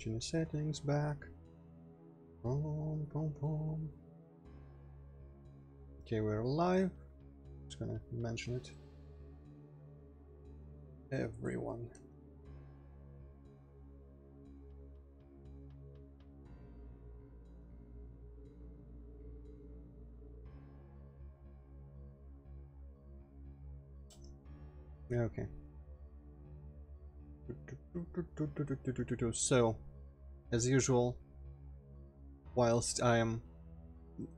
Continue settings back. Boom, boom, boom. Okay, we're live. Just gonna mention it. Everyone. Okay. So, as usual, whilst I am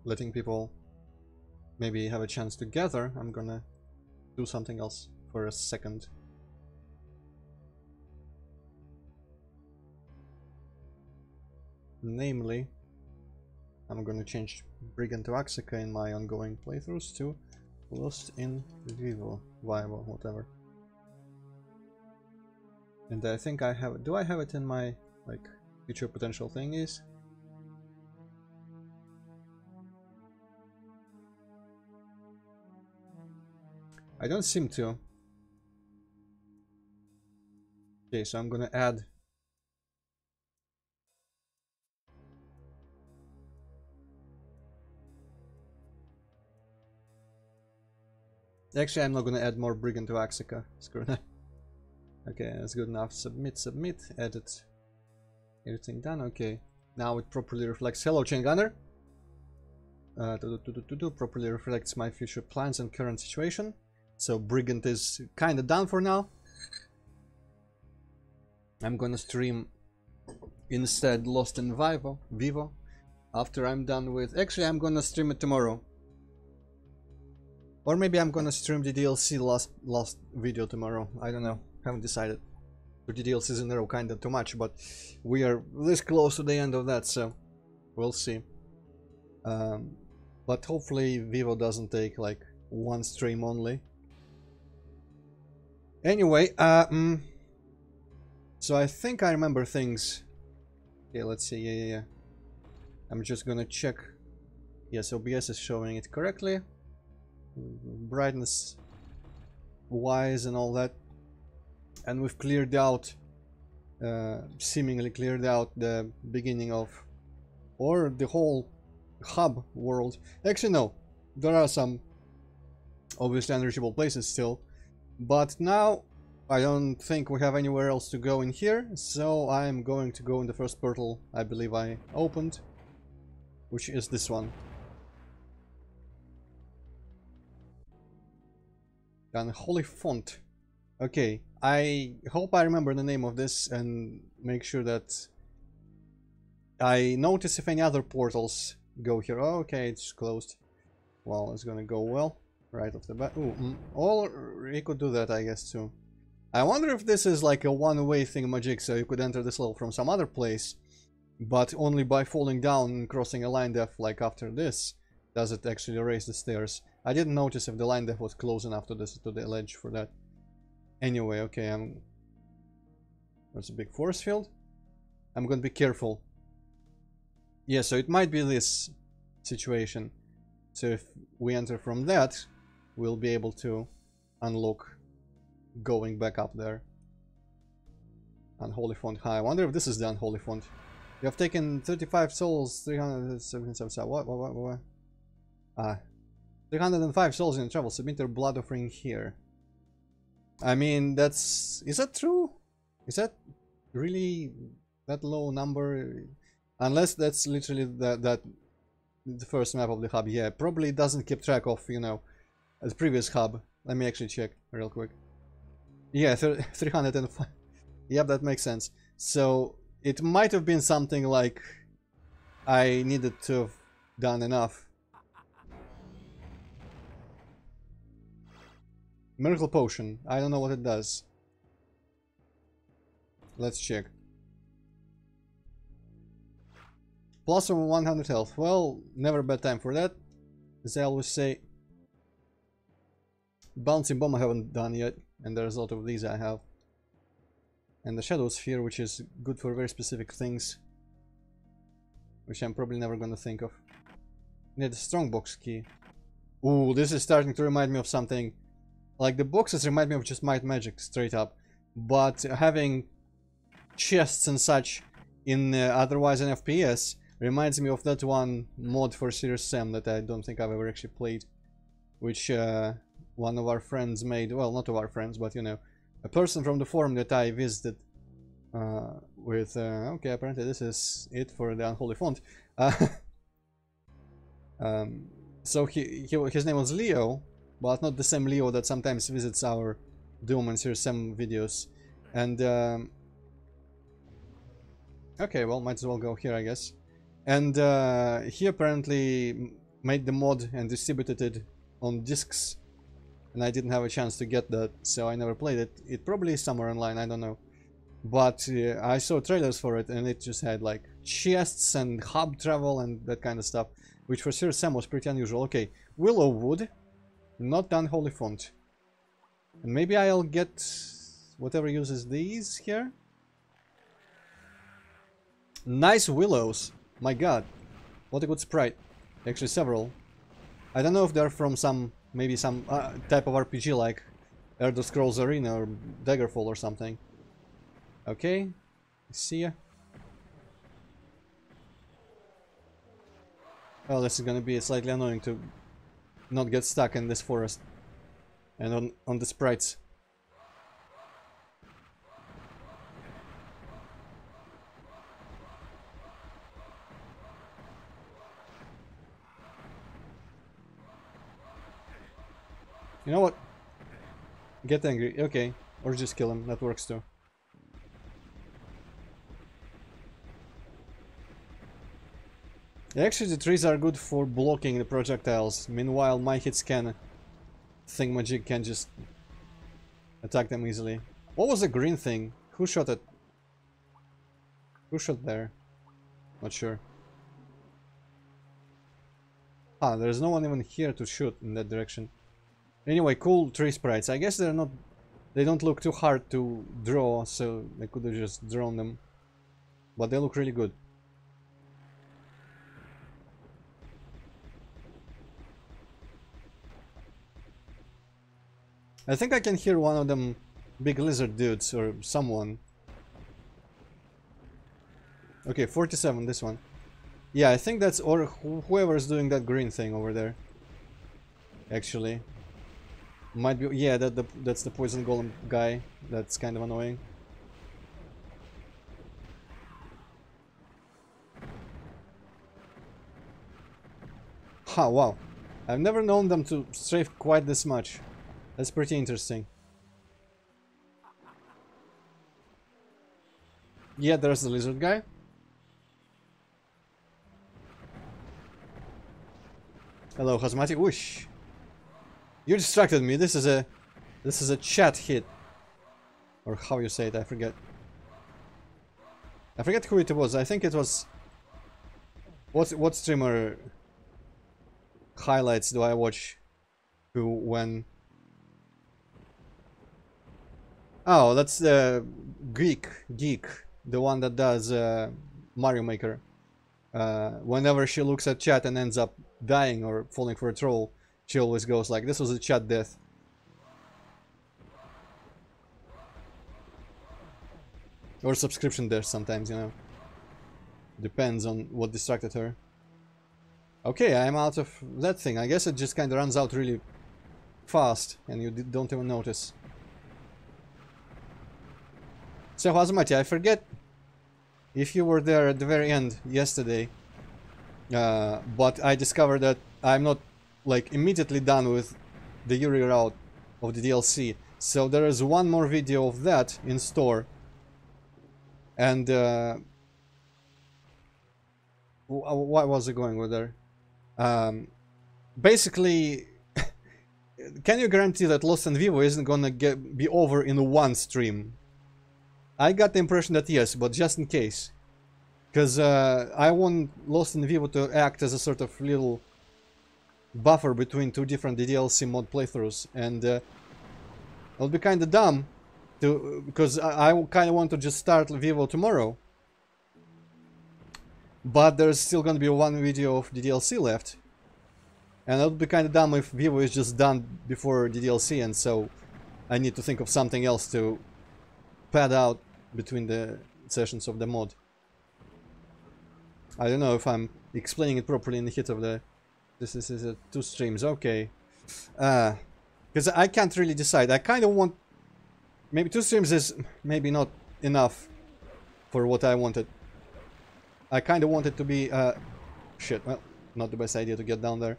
letting people maybe have a chance to gather, I'm gonna do something else for a second. Namely, I'm gonna change Brigand to Axica in my ongoing playthroughs to Lost in Vivo, Viable, whatever. And I think I have. Do I have it in my like future potential thingies? I don't seem to. Okay, so I'm gonna add. Actually, I'm not gonna add more Brigand to Axica. Screw that. Okay, that's good enough. Submit, submit, edit. Everything done. Okay. Now it properly reflects. Hello, Chain Gunner. Properly reflects my future plans and current situation. So Brigand is kinda done for now. I'm gonna stream instead Lost in Vivo. After I'm done with. Actually, I'm gonna stream it tomorrow. Or maybe I'm gonna stream the DLC last video tomorrow. I don't know. Haven't decided. The DLCs in a row kinda too much, but we are this close to the end of that, so we'll see. But hopefully Vivo doesn't take like one stream only. Anyway, so I think I remember things. Okay, let's see. Yeah. I'm just gonna check. Yes, OBS is showing it correctly. Brightness wise and all that. And we've cleared out, seemingly cleared out the beginning of, or the whole hub world. Actually, no, there are some obviously unreachable places still, but now I don't think we have anywhere else to go in here, so I'm going to go in the first portal I believe I opened, which is this one. Unholy Font. Okay, I hope I remember the name of this and make sure that I notice if any other portals go here. Oh, okay, it's closed. Well, it's gonna go well right off the bat. Ooh, or you could do that, I guess, too. I wonder if this is like a one-way thingamajig, so you could enter this level from some other place, but only by falling down and crossing a line depth like after this does it actually raise the stairs. I didn't notice if the line depth was close enough to this to the ledge for that. Anyway, okay, there's a big force field. I'm gonna be careful. Yeah, so it might be this situation. So if we enter from that, we'll be able to unlock going back up there. Unholy Font High. I wonder if this is the Unholy Font. You have taken 35 souls, 377. What? 305 souls in travel. Submit your blood offering here. I mean, that's... Is that true? Is that really that low number? Unless that's literally the first map of the hub. Yeah, probably doesn't keep track of, you know, the previous hub. Let me actually check real quick. Yeah, 305. Yep, that makes sense. So, it might have been something like I needed to have done enough. Miracle Potion. I don't know what it does. Let's check. Plus 100 health. Well, never a bad time for that. As I always say. Bouncing Bomb I haven't done yet. And there's a lot of these I have. And the Shadow Sphere, which is good for very specific things. Which I'm probably never gonna think of. Yeah, the Strongbox key. Ooh, this is starting to remind me of something. Like, the boxes remind me of just Might Magic, straight up. But having chests and such in otherwise an FPS reminds me of that one mod for Serious Sam that I don't think I've ever actually played, which one of our friends made. Well, not of our friends, but you know, a person from the forum that I visited with. Okay, apparently this is it for the unholy font. So his name was Leo, but not the same Leo that sometimes visits our Doom and Serious Sam videos. And okay, well, might as well go here, I guess. And he apparently made the mod and distributed it on discs, and I didn't have a chance to get that, so I never played it. It probably is somewhere online, I don't know. But I saw trailers for it, and it just had like chests and hub travel and that kind of stuff, which for Serious Sam was pretty unusual. Okay, Willow Wood, not the unholy font. And maybe I'll get whatever uses these here. Nice willows. My god. What a good sprite. Actually several. I don't know if they're from some, maybe some type of RPG like Elder Scrolls Arena or Daggerfall or something. Okay. See ya. Well, this is gonna be slightly annoying to not get stuck in this forest. And on the sprites. You know what? Get angry. Okay. Or just kill him. That works too. Actually, the trees are good for blocking the projectiles. Meanwhile, my hit scan thingamajig can just attack them easily. What was the green thing? Who shot it? Who shot there? Not sure. Ah, there's no one even here to shoot in that direction. Anyway, cool tree sprites. I guess they're not... They don't look too hard to draw, so I could have just drawn them. But they look really good. I think I can hear one of them big lizard dudes or someone. Okay, 47, this one. Yeah, I think that's... or whoever's doing that green thing over there. Actually. Might be... yeah, that's the poison golem guy. That's kind of annoying. Ha, wow. I've never known them to strafe quite this much. That's pretty interesting. Yeah, there's the lizard guy. Hello, Hazmati. Whoosh. You distracted me. This is a chat hit. Or how you say it, I forget. I forget who it was. I think it was... What streamer highlights do I watch? Who, when... Oh, that's the Geek, the one that does Mario Maker. Whenever she looks at chat and ends up dying or falling for a troll, she always goes like, this was a chat death. Or subscription death sometimes, you know. Depends on what distracted her. Okay, I'm out of that thing. I guess it just kind of runs out really fast and you don't even notice. So, Hazmati, I forget if you were there at the very end yesterday, but I discovered that I'm not, like, immediately done with the Yuri route of the DLC. So there is one more video of that in store. And, why was I going with there? Basically, can you guarantee that Lost in Vivo isn't gonna be over in one stream? I got the impression that yes, but just in case. Because I want Lost in Vivo to act as a sort of little buffer between two different DLC mod playthroughs. And it'll be kind of dumb to... because I kind of want to just start Vivo tomorrow. But there's still going to be one video of the DLC left. And it'll be kind of dumb if Vivo is just done before the DLC, and so I need to think of something else to pad out between the sessions of the mod. I don't know if I'm explaining it properly in the hit of the... This is 2 streams, okay. Because I can't really decide. I kind of want... Maybe 2 streams is maybe not enough for what I wanted. I kind of want it to be... shit, well, not the best idea to get down there.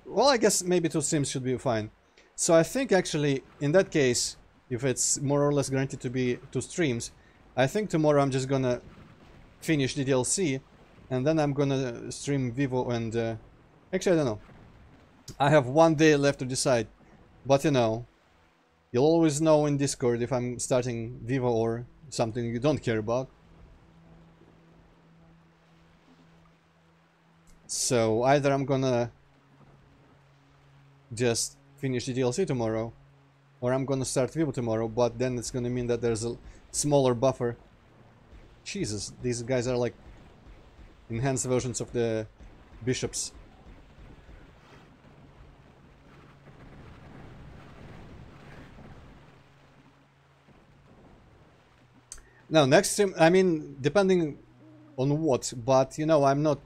Well, I guess maybe 2 streams should be fine. So I think actually, in that case, if it's more or less guaranteed to be 2 streams, I think tomorrow I'm just gonna finish the DLC, and then I'm gonna stream Vivo and... actually, I don't know. I have 1 day left to decide. But you know, you'll always know in Discord if I'm starting Vivo or something you don't care about. So either I'm gonna just finish the DLC tomorrow, or I'm gonna start Vivo tomorrow, but then it's gonna mean that there's a smaller buffer. Jesus, these guys are like enhanced versions of the bishops. Now, next stream, I mean, depending on what, but you know, I'm not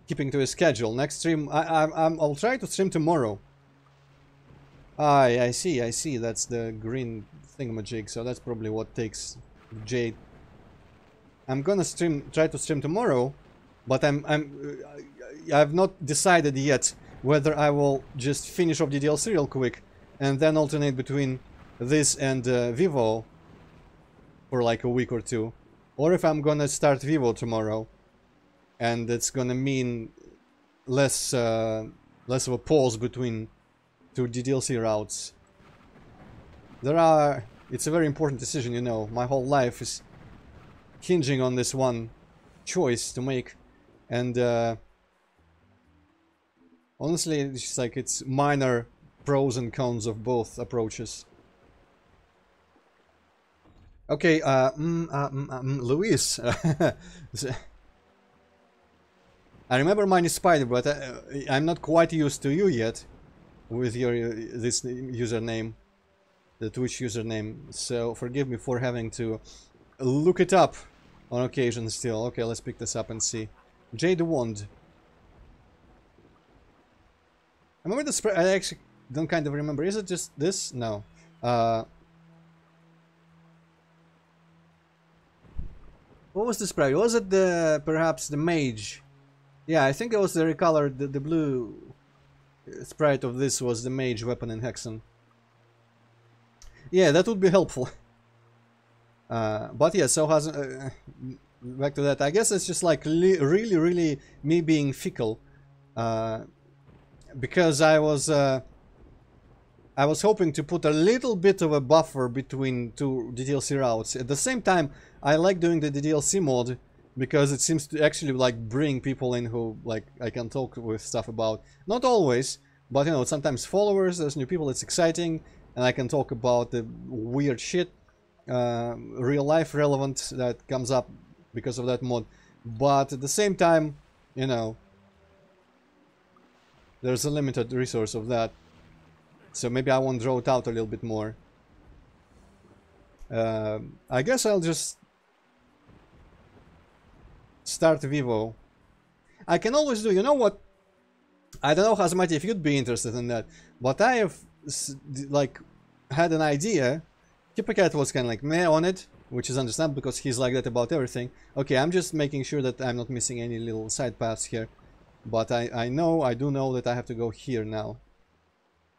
keeping to a schedule. Next stream, I'll try to stream tomorrow. I see, that's the green thingamajig, so that's probably what takes Jade. I'm gonna try to stream tomorrow, but I've not decided yet whether I will just finish off the DLC real quick and then alternate between this and Vivo for like a week or 2, or if I'm gonna start Vivo tomorrow, and it's gonna mean less of a pause between 2 DLC routes. It's a very important decision, you know. My whole life is hinging on this one choice to make, and honestly, it's just like it's minor pros and cons of both approaches. Okay, Luis. I remember mine is Spider, but I'm not quite used to you yet with your this username, the Twitch username. So forgive me for having to look it up on occasion still. Okay, let's pick this up and see. Jade Wand. I remember the spread. I actually don't kind of remember. Is it just this? No. What was the sprite? Was it perhaps the mage? Yeah, I think it was the recolored, the blue sprite of this was the mage weapon in Hexen. Yeah, that would be helpful. But yeah, so has back to that. I guess it's just like really me being fickle, because I was hoping to put a little bit of a buffer between 2 DLC routes. At the same time, I like doing the DLC mod because it seems to actually like bring people in who like I can talk with stuff about. Not always, but you know, sometimes followers, there's new people, it's exciting, and I can talk about the weird shit, real life relevant that comes up because of that mod. But at the same time, you know, there's a limited resource of that. So maybe I won't draw it out a little bit more. I guess I'll just start Vivo. I can always do, you know what? I don't know, Hazmati, if you'd be interested in that, but I have like had an idea. Kippacat was kind of like meh on it, which is understandable because he's like that about everything. Okay, I'm just making sure that I'm not missing any little side paths here. But I do know that I have to go here now.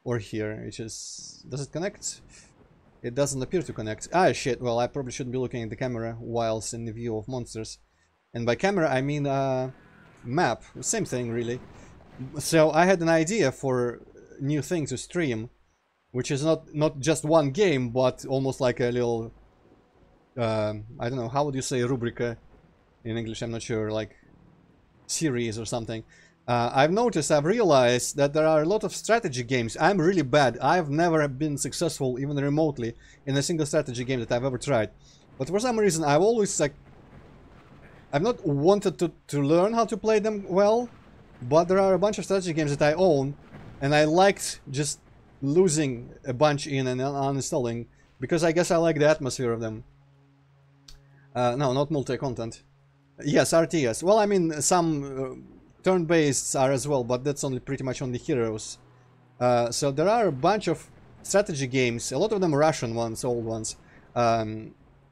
Or here, which is... Does it connect? It doesn't appear to connect. Ah, shit, well, I probably shouldn't be looking at the camera whilst in the view of monsters. And by camera, I mean map. Same thing, really. So I had an idea for new thing to stream, which is not just one game, but almost like a little... I don't know, how would you say rubrica in English? I'm not sure, like series or something. I've realized that there are a lot of strategy games. I'm really bad. I've never been successful, even remotely, in a single strategy game that I've ever tried. But for some reason, I've always, like... I've not wanted to learn how to play them well, but there are a bunch of strategy games that I own, and I liked just losing a bunch in and uninstalling, because I guess I like the atmosphere of them. No, not multi-content. Yes, RTS. Well, I mean, some turn-based are as well, but that's only pretty much on the heroes. So there are a bunch of strategy games, a lot of them Russian ones, old ones.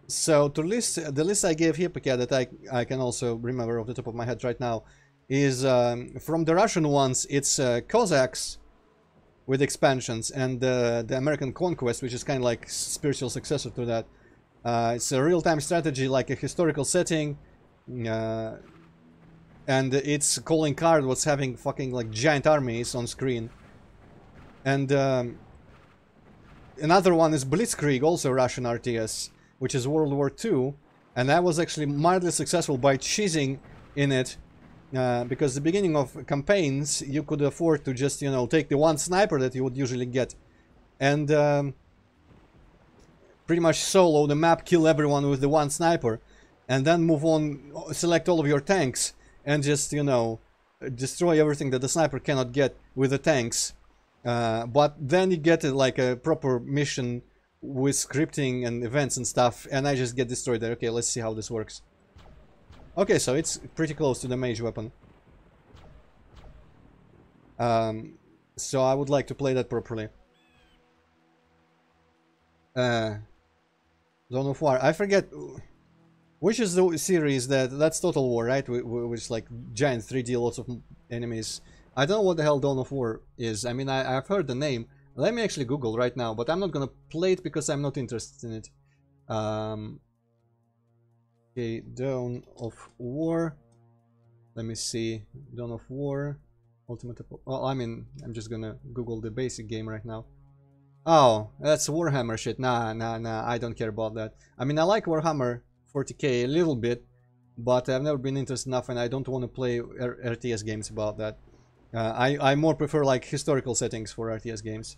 So to list, the list I gave Heretic that I can also remember off the top of my head right now is from the Russian ones, it's Cossacks with expansions and the American Conquest, which is kind of like spiritual successor to that. It's a real-time strategy, like a historical setting. And its calling card was having fucking like giant armies on screen. And another one is Blitzkrieg, also Russian RTS, which is World War II, and I was actually mildly successful by cheesing in it, because the beginning of campaigns you could afford to just, you know, take the one sniper that you would usually get and pretty much solo the map, kill everyone with the one sniper, and then move on, select all of your tanks and just, you know, destroy everything that the sniper cannot get with the tanks. But then you get like a proper mission with scripting and events and stuff, and I just get destroyed there. Okay, let's see how this works. Okay, so it's pretty close to the mage weapon. So I would like to play that properly. Dawn of War. I forget which is the series that's Total War, right? Which like giant 3D, lots of enemies. I don't know what the hell Dawn of War is. I mean, I've heard the name. Let me actually Google right now, but I'm not gonna play it because I'm not interested in it. Okay, Dawn of War. Let me see. Dawn of War. Ultimate... Well, I mean, I'm just gonna Google the basic game right now. Oh, that's Warhammer shit. Nah, I don't care about that. I mean, I like Warhammer 40k a little bit, but I've never been interested enough, and I don't want to play RTS games about that. I more prefer like historical settings for RTS games.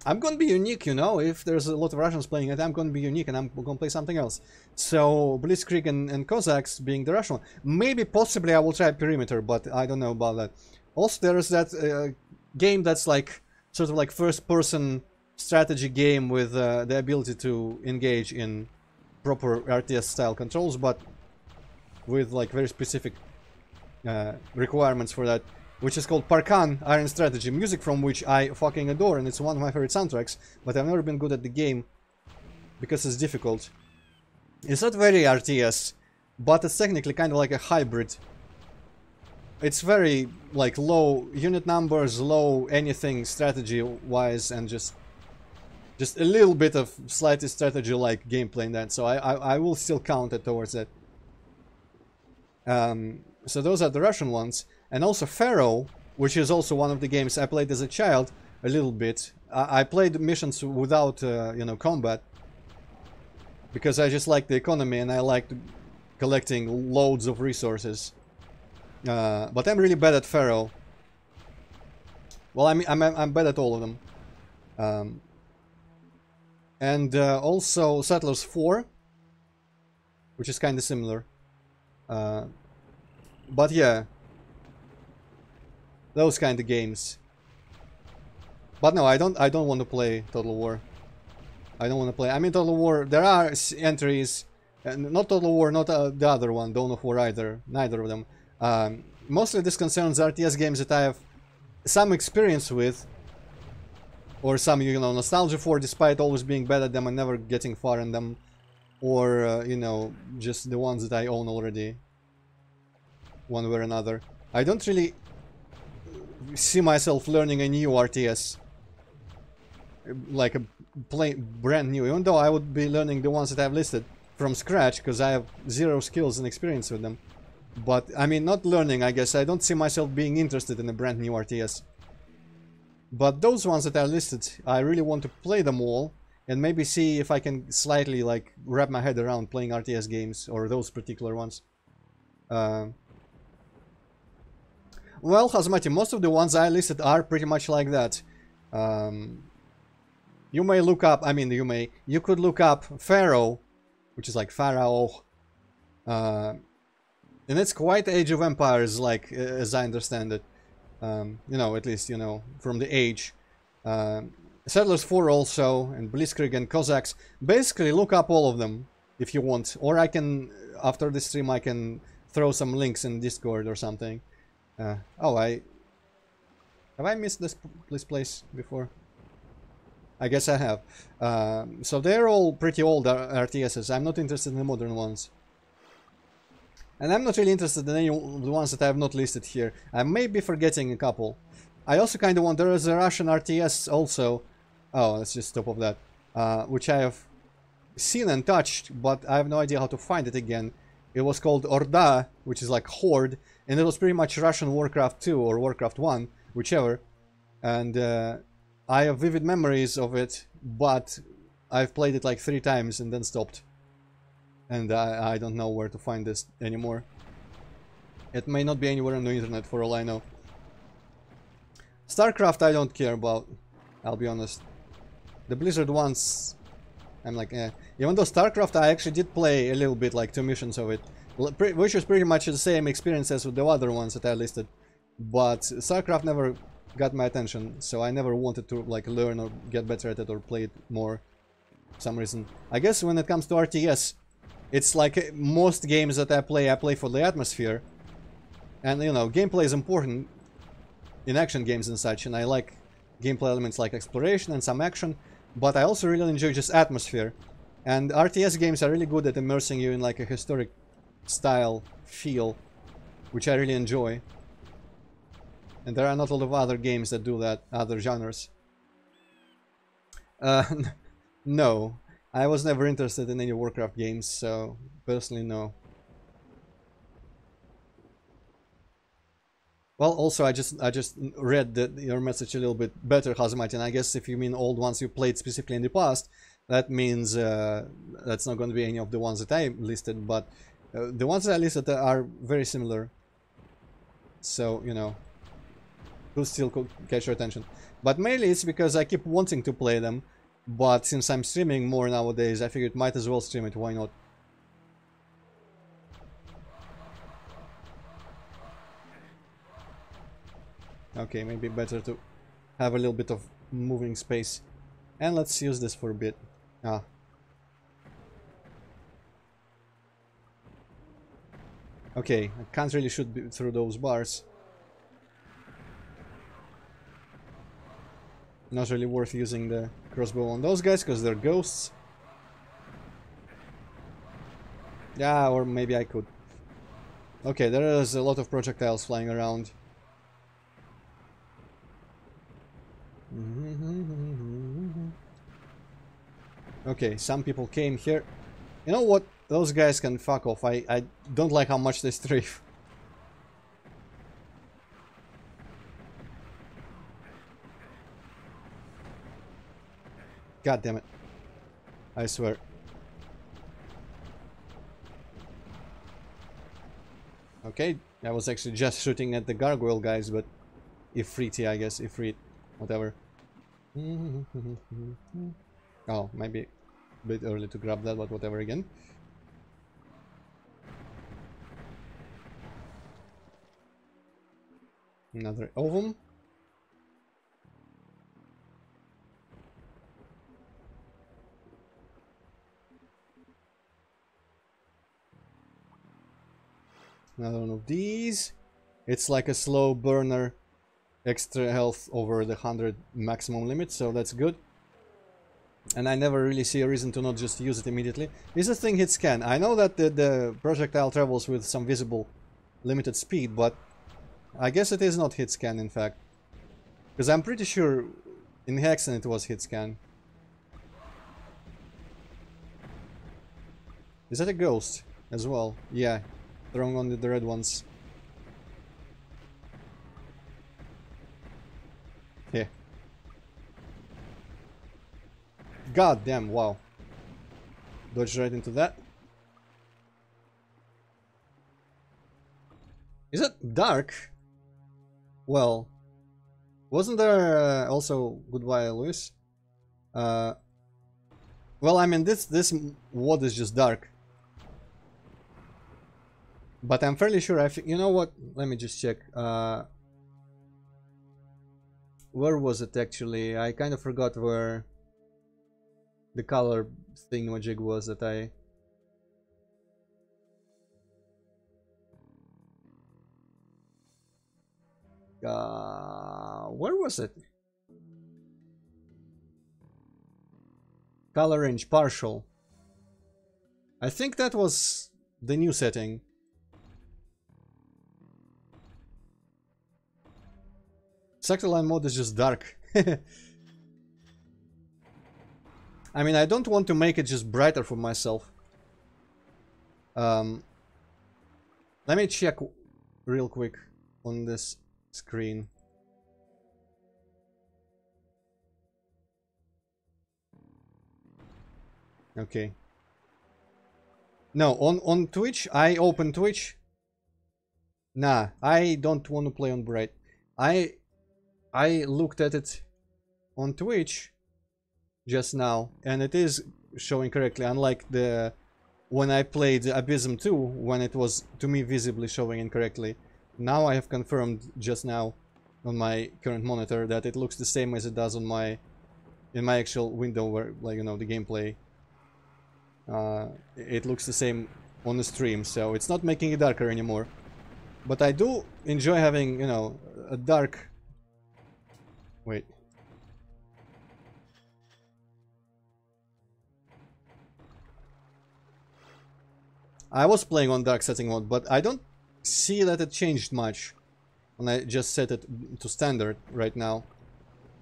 I'm gonna be unique, you know. If there's a lot of Russians playing it, I'm gonna be unique and I'm gonna play something else. So Blitzkrieg and Cossacks being the Russian one. Maybe possibly I will try Perimeter, but I don't know about that. Also, there is that game that's like sort of like first-person strategy game with the ability to engage in proper RTS style controls, but with like very specific requirements for that, which is called Parkan Iron Strategy, music from which I fucking adore, and it's one of my favorite soundtracks, but I've never been good at the game because it's difficult. It's not very RTS, but it's technically kind of like a hybrid. It's very like low unit numbers, low anything strategy wise, and just a little bit of slightly strategy like gameplay in that, so I will still count it towards it. So those are the Russian ones. And also Pharaoh, which is also one of the games I played as a child a little bit. I played missions without, you know, combat, because I just like the economy and I liked collecting loads of resources. But I'm really bad at Pharaoh. Well, I'm bad at all of them. And also Settlers 4, which is kind of similar. But yeah, those kind of games. But no, I don't want to play Total War. I don't want to play. I mean, Total War. There are entries, not Total War, not the other one, Dawn of War either. Neither of them. Mostly this concerns RTS games that I have some experience with, or some, you know, nostalgia for, despite always being bad at them and never getting far in them, or you know, just the ones that I own already, one way or another. I don't really see myself learning a new RTS, like a brand new, even though I would be learning the ones that I've listed from scratch, because I have zero skills and experience with them. But I mean, not learning, I guess. I don't see myself being interested in a brand new RTS. But those ones that I listed, I really want to play them all and maybe see if I can slightly like wrap my head around playing RTS games, or those particular ones. Well, Hazmati, most of the ones I listed are pretty much like that. You may look up, you could look up Pharaoh, which is like Pharaoh, and it's quite Age of Empires, like, as I understand it. You know, at least, you know, from the age. Settlers 4 also, and Blitzkrieg and Cossacks. Basically, look up all of them if you want, or I can after this stream I can throw some links in Discord or something. Oh, have I missed this place before? I guess I have. So they're all pretty old RTSs. I'm not interested in the modern ones. And I'm not really interested in any of the ones that I have not listed here. I may be forgetting a couple. I also kind of want... There is a Russian RTS also. Oh, let's just stop off that. Which I have seen and touched, but I have no idea how to find it again. It was called Orda, which is like Horde. And it was pretty much Russian Warcraft 2 or Warcraft 1, whichever. And I have vivid memories of it, but I've played it like 3 times and then stopped. And I don't know where to find this anymore. It may not be anywhere on the internet for all I know. StarCraft I don't care about, I'll be honest. The Blizzard ones, I'm like, eh. Even though StarCraft I actually did play a little bit, like 2 missions of it. Which was pretty much the same experience as with the other ones that I listed. But StarCraft never got my attention, so I never wanted to like learn or get better at it or play it more for some reason. I guess when it comes to RTS, it's like most games that I play for the atmosphere. And you know, gameplay is important in action games and such, and I like gameplay elements like exploration and some action, but I also really enjoy just atmosphere. And RTS games are really good at immersing you in like a historic style feel, which I really enjoy. And there are not a lot of other games that do that, other genres. No. I was never interested in any Warcraft games, so personally no. Well, also I just read your message a little bit better, Hazmat, and I guess if you mean old ones you played specifically in the past, that means that's not going to be any of the ones that I listed, but the ones that I listed are very similar. So, you know, will still catch your attention. But mainly it's because I keep wanting to play them. But since I'm streaming more nowadays, I figured might as well stream it, why not? Okay, maybe better to have a little bit of moving space. And let's use this for a bit. Ah. Okay, I can't really shoot through those bars. Not really worth using the crossbow on those guys because they're ghosts. Yeah, or maybe I could. Okay, there is a lot of projectiles flying around. Okay, some people came here. You know what? Those guys can fuck off. I don't like how much they strafe. God damn it. I swear. Okay, I was actually just shooting at the gargoyle guys, but Ifriti, I guess. Ifrit. Whatever. Oh, maybe a bit early to grab that, but whatever again. Another ovum. Another one of these. It's like a slow burner, extra health over the 100 maximum limit, so that's good. And I never really see a reason to not just use it immediately. Is this thing hit scan? I know that the projectile travels with some visible limited speed, but I guess it is not hit scan in fact. Because I'm pretty sure in Hexen it was hit scan. Is that a ghost as well? Yeah. Throwing on the red ones. Yeah. God damn, wow. Dodged right into that. Is it dark? Well, wasn't there also Goodbye Lewis? Well, I mean this WOD is just dark. But I'm fairly sure you know what? Let me just check. Where was it actually? I kind of forgot where the color thingamajig was that I... Where was it? Color range partial. I think that was the new setting. Sector line mode is just dark. I mean, I don't want to make it just brighter for myself. Let me check real quick on this screen. Okay. No, on Twitch, I open Twitch. Nah, I don't want to play on bright. I looked at it on Twitch just now, and it is showing correctly, unlike the when I played Abysm 2, when it was to me visibly showing incorrectly. Now I have confirmed just now on my current monitor that it looks the same as it does on my actual window where, like, you know, the gameplay. It looks the same on the stream, so it's not making it darker anymore. But I do enjoy having, you know, a dark... Wait. I was playing on dark setting mode, but I don't see that it changed much when I just set it to standard right now.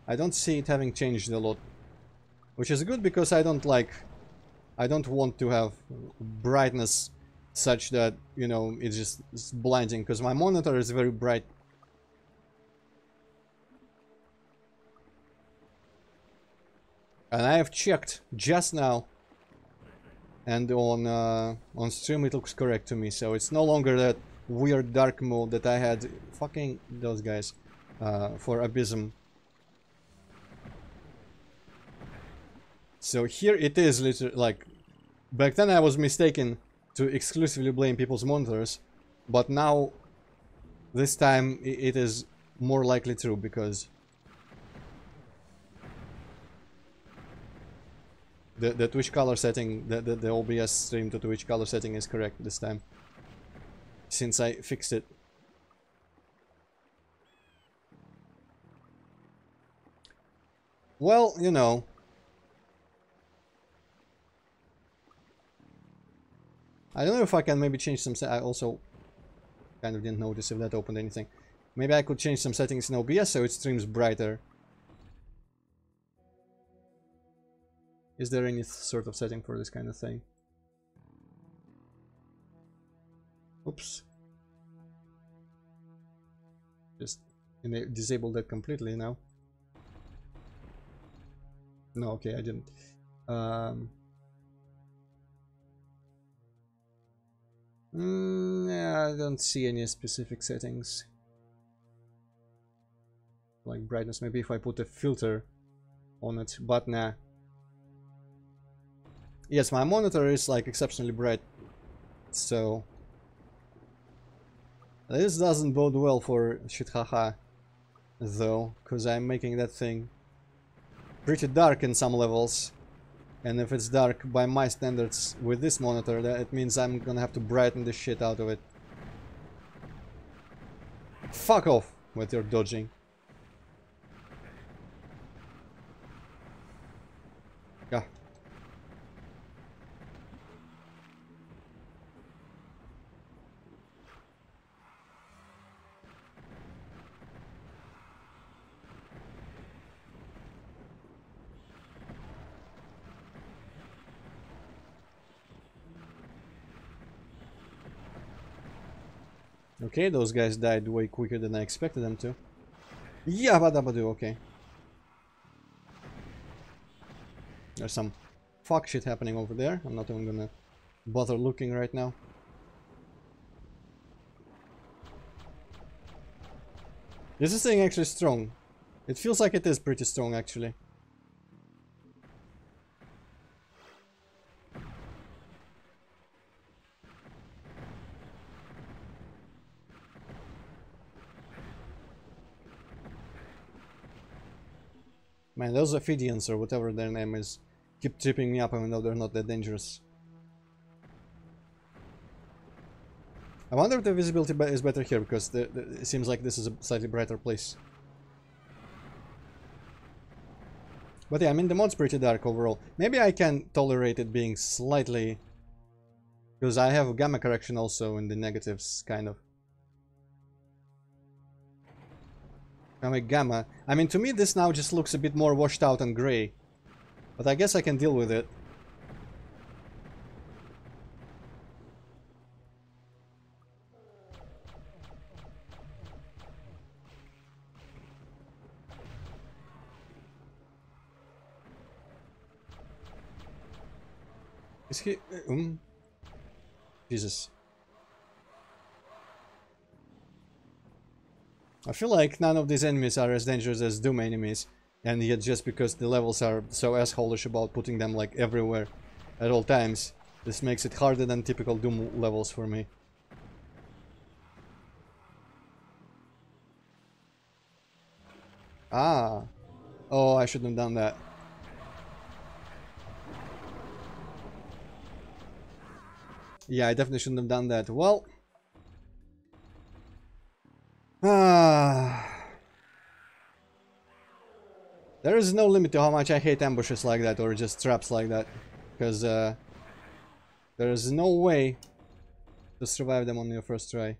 I don't see it having changed a lot, which is good because I don't want to have brightness such that, you know, it's blinding, because my monitor is very bright. And I have checked just now, and on stream it looks correct to me, so it's no longer that weird dark mode that I had, fucking those guys, for Abysm. So here it is, literally, like, back then I was mistaken to exclusively blame people's monitors, but now, this time, it is more likely true, because the Twitch color setting, the OBS stream to Twitch color setting is correct this time, since I fixed it. Well, you know, I don't know if I can maybe change some... I also kind of didn't notice if that opened anything. Maybe I could change some settings in OBS so it streams brighter. Is there any sort of setting for this kind of thing? Oops. Just disable that completely now. No, okay, I didn't. Yeah, I don't see any specific settings. Like brightness, maybe if I put a filter on it, but nah. Yes, my monitor is like exceptionally bright, so this doesn't bode well for shithaha, though, because I'm making that thing pretty dark in some levels, and if it's dark by my standards with this monitor, that it means I'm gonna have to brighten the shit out of it. Fuck off with your dodging. Yeah. Okay, those guys died way quicker than I expected them to. Yeah, badabadu, okay. There's some fuck shit happening over there. I'm not even gonna bother looking right now. Is this thing actually strong? It feels like it is pretty strong, actually. Man, those Ophidians, or whatever their name is, keep tripping me up even though they're not that dangerous. I wonder if the visibility is better here, because it seems like this is a slightly brighter place. But yeah, I mean, the mod's pretty dark overall. Maybe I can tolerate it being slightly... because I have gamma correction also in the negatives, kind of. I make gamma. I mean, to me this now just looks a bit more washed out and grey. But I guess I can deal with it. Is he... Jesus. I feel like none of these enemies are as dangerous as Doom enemies, and yet just because the levels are so assholish about putting them like everywhere at all times, this makes it harder than typical Doom levels for me. Ah. Oh, I shouldn't have done that. Yeah, I definitely shouldn't have done that. Well... there is no limit to how much I hate ambushes like that, or just traps like that. Because there is no way to survive them on your first try.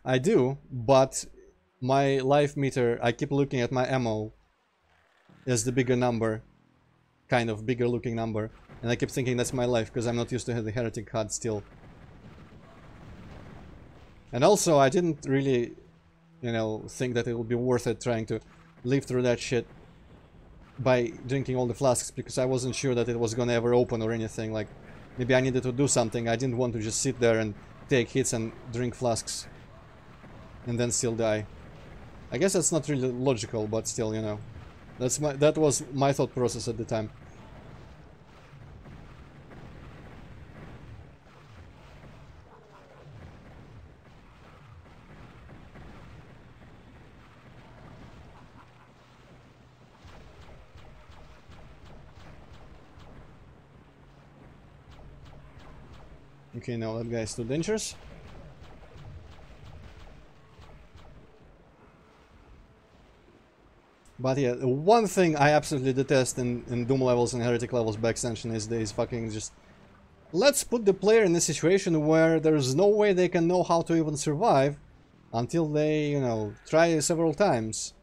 I do, but my life meter, I keep looking at my ammo as the bigger number. Kind of bigger looking number. And I keep thinking that's my life, because I'm not used to the Heretic HUD still. And also, I didn't really, you know, think that it would be worth it trying to live through that shit by drinking all the flasks, because I wasn't sure that it was gonna ever open or anything. Like, maybe I needed to do something. I didn't want to just sit there and take hits and drink flasks and then still die. I guess that's not really logical, but still, you know. That was my thought process at the time. Okay, now that guy's too dangerous. But yeah, one thing I absolutely detest in Doom levels and Heretic levels by extension is these fucking just... let's put the player in a situation where there's no way they can know how to even survive until they, you know, try several times.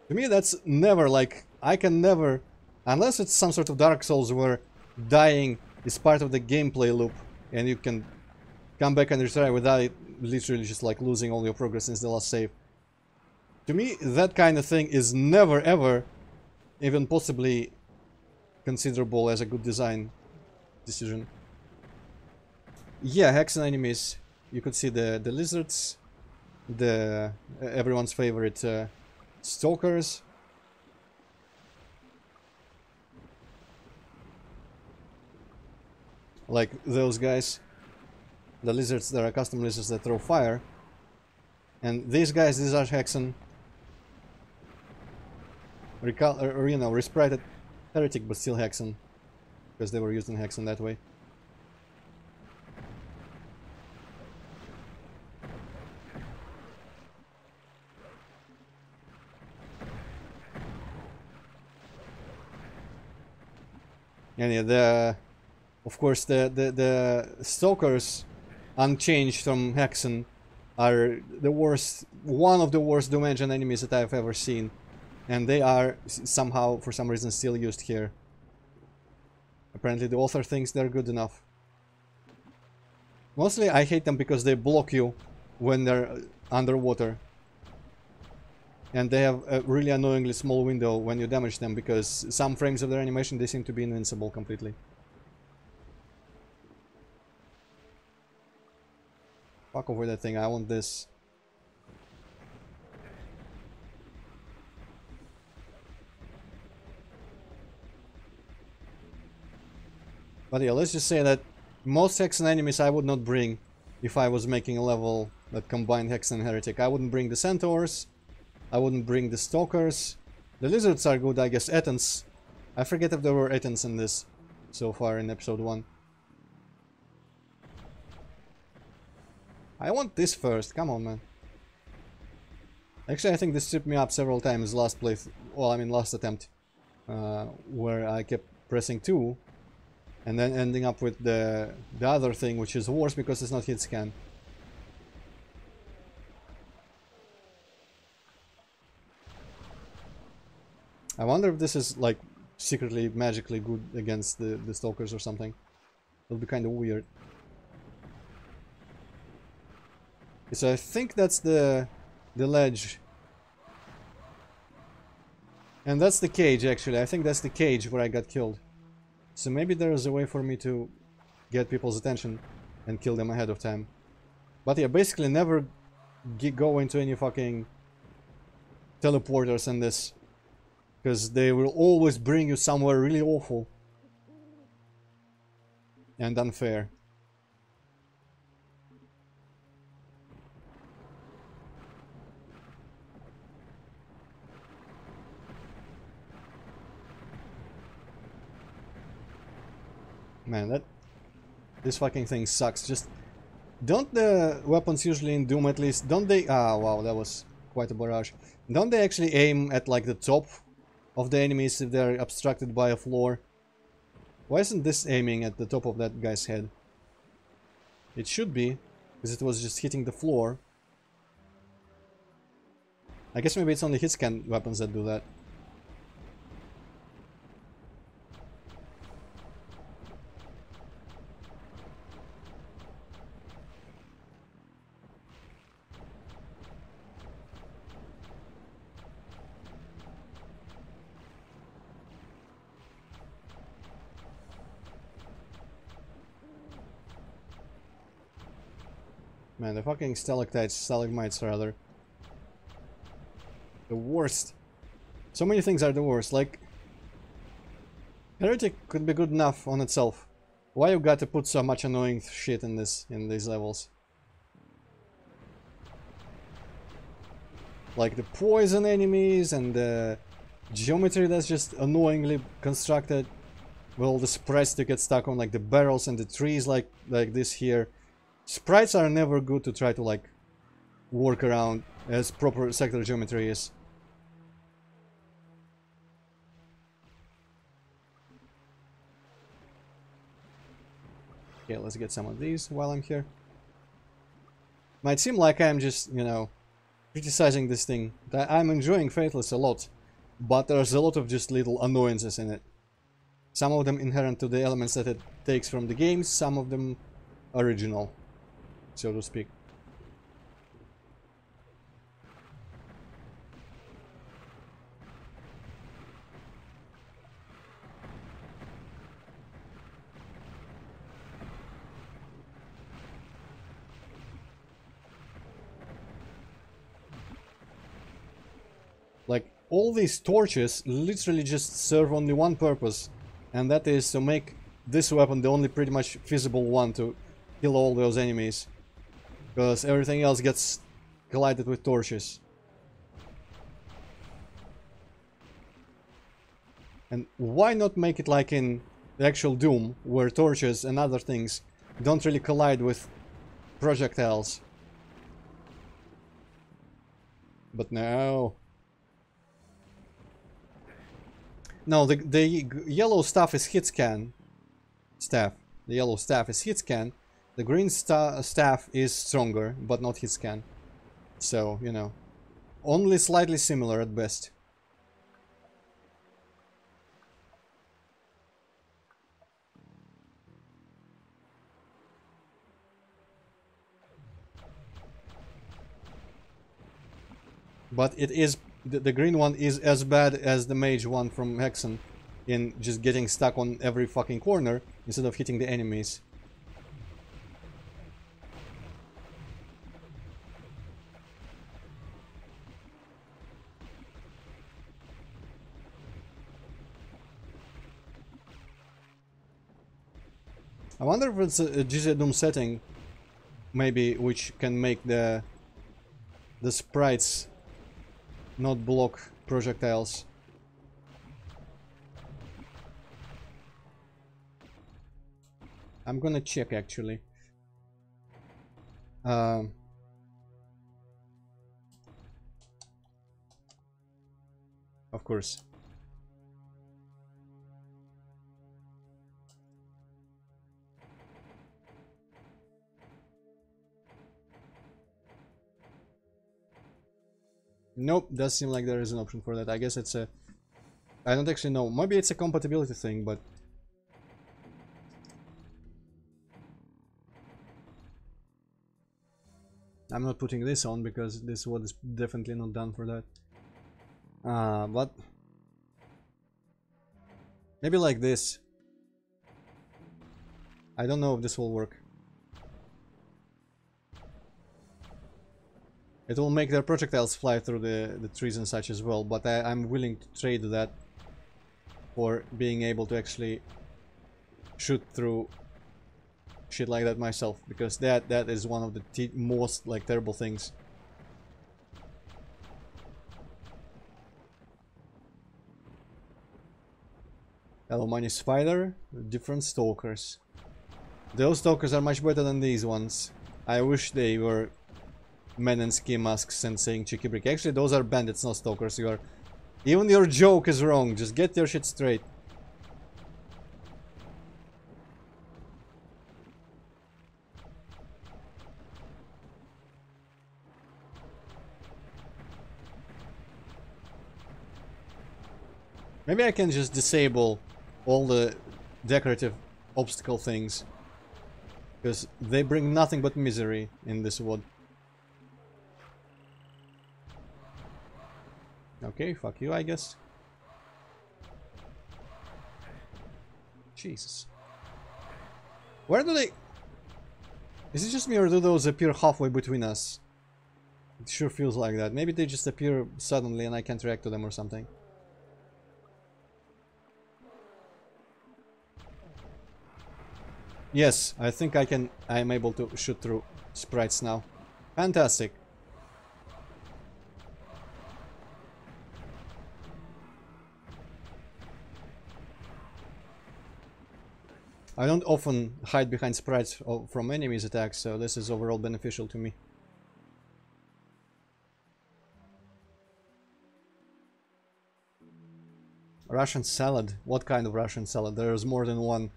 To me that's never, like, I can never... unless it's some sort of Dark Souls where dying is part of the gameplay loop and you can come back and retry without literally just like losing all your progress since the last save. To me, that kind of thing is never ever even possibly considerable as a good design decision. Yeah, Hexen enemies. You could see the lizards, the everyone's favorite stalkers. Like those guys, the lizards, there are custom lizards that throw fire. And these guys, these are Hexen. Or, you know, resprited Heretic, but still Hexen. Because they were used in Hexen that way. And yeah, of course, the Stalkers, unchanged from Hexen, are the worst, one of the worst Doom Engine enemies that I've ever seen. And they are somehow, for some reason, still used here. Apparently the author thinks they're good enough. Mostly I hate them because they block you when they're underwater. And they have a really annoyingly small window when you damage them, because some frames of their animation they seem to be invincible completely. Fuck over that thing, I want this. But yeah, let's just say that most Hexen enemies I would not bring if I was making a level that combined Hexen and Heretic. I wouldn't bring the Centaurs, I wouldn't bring the Stalkers. The Lizards are good, I guess. Ettins. I forget if there were Ettins in this so far in episode 1. I want this first. Come on, man. Actually, I think this tripped me up several times last playthrough. Well, I mean, last attempt. Where I kept pressing 2. And then ending up with the other thing, which is worse because it's not hit scan. I wonder if this is like secretly magically good against the stalkers or something. It'll be kind of weird. So I think that's the ledge. And that's the cage, actually. I think that's the cage where I got killed. So maybe there is a way for me to get people's attention and kill them ahead of time. But yeah, basically never go into any fucking teleporters in this. Because they will always bring you somewhere really awful. And unfair. Man, this fucking thing sucks. Just don't the weapons usually in Doom at least, don't they? Ah, wow, that was quite a barrage. Don't they actually aim at like the top of the enemies if they're obstructed by a floor? Why isn't this aiming at the top of that guy's head? It should be, because it was just hitting the floor. I guess maybe it's only hit scan weapons that do that. Man, the fucking stalagmites rather. The worst. So many things are the worst, like... Heretic could be good enough on itself. Why you got to put so much annoying shit in these levels? Like the poison enemies and the geometry that's just annoyingly constructed. Well, the sprites to get stuck on, like the barrels and the trees like this here. Sprites are never good to try to like work around as proper sector geometry is. Okay, let's get some of these while I'm here. Might seem like I'm just, you know, criticizing this thing. I'm enjoying Faithless a lot, but there's a lot of just little annoyances in it. Some of them inherent to the elements that it takes from the games, some of them original, so to speak. Like, all these torches literally just serve only one purpose, and that is to make this weapon the only pretty much feasible one to kill all those enemies. Because everything else gets collided with torches. And why not make it like in the actual Doom, where torches and other things don't really collide with projectiles? But no. No, the yellow stuff is hit scan. Staff. The yellow staff is hit scan. The green staff is stronger, but not hit scan. So, you know, only slightly similar at best. But it is, the green one is as bad as the mage one from Hexen in just getting stuck on every fucking corner instead of hitting the enemies. I wonder if it's a GZ Doom setting, maybe, which can make the sprites not block projectiles. I'm gonna check, actually. Of course. Nope, does seem like there is an option for that. I guess it's a... I don't actually know. Maybe it's a compatibility thing, but... I'm not putting this on because this one is definitely not done for that. But... maybe like this. I don't know if this will work. It will make their projectiles fly through the trees and such as well, but I'm willing to trade that for being able to actually shoot through shit like that myself, because that is one of the most like terrible things. Hello, Money Spider. Different stalkers. Those stalkers are much better than these ones. I wish they were men in ski masks and saying cheeky brick. Actually, those are bandits, not stalkers. You are... even your joke is wrong. Just get your shit straight. Maybe I can just disable all the decorative obstacle things, because they bring nothing but misery in this wood. Okay, fuck you, I guess. Jesus. Where do they... is it just me, or do those appear halfway between us? It sure feels like that. Maybe they just appear suddenly and I can't react to them or something. Yes, I think I'm able to shoot through sprites now. Fantastic. I don't often hide behind sprites from enemies' attacks, so this is overall beneficial to me. Russian salad? What kind of Russian salad? There's more than one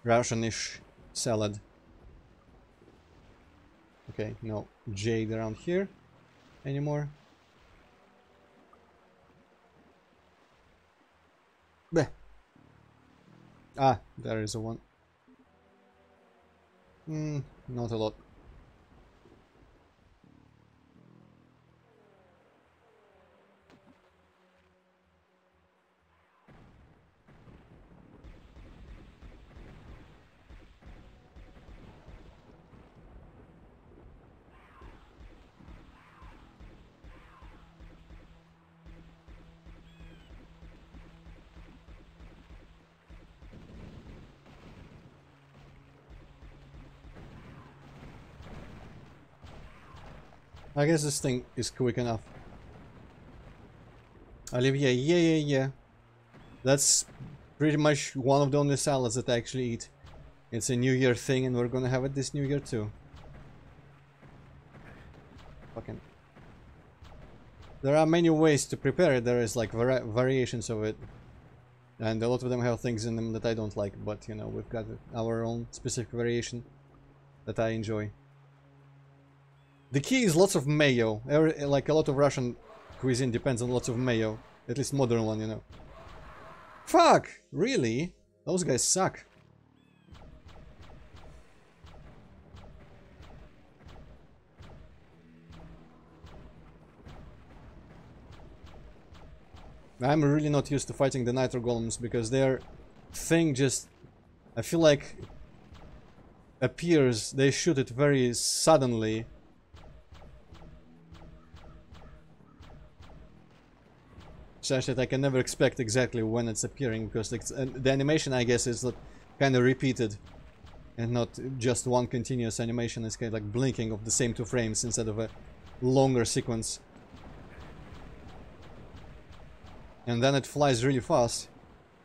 Russian-ish salad. Okay, no jade around here anymore. Bleh. Ah, there is a one. Not a lot. I guess this thing is quick enough. Olivier, yeah. That's pretty much one of the only salads that I actually eat. It's a New Year thing and we're gonna have it this New Year too. Fucking... there are many ways to prepare it. There is like variations of it. And a lot of them have things in them that I don't like. But you know, we've got our own specific variation that I enjoy. The key is lots of mayo. Like a lot of Russian cuisine depends on lots of mayo. At least modern one, you know. Fuck! Really? Those guys suck. I'm really not used to fighting the Nitro Golems because their thing just... I feel like... appears, they shoot it very suddenly. Such that I can never expect exactly when it's appearing, because the animation, I guess, is kind of repeated and not just one continuous animation. It's kind of like blinking of the same 2 frames instead of a longer sequence. And then it flies really fast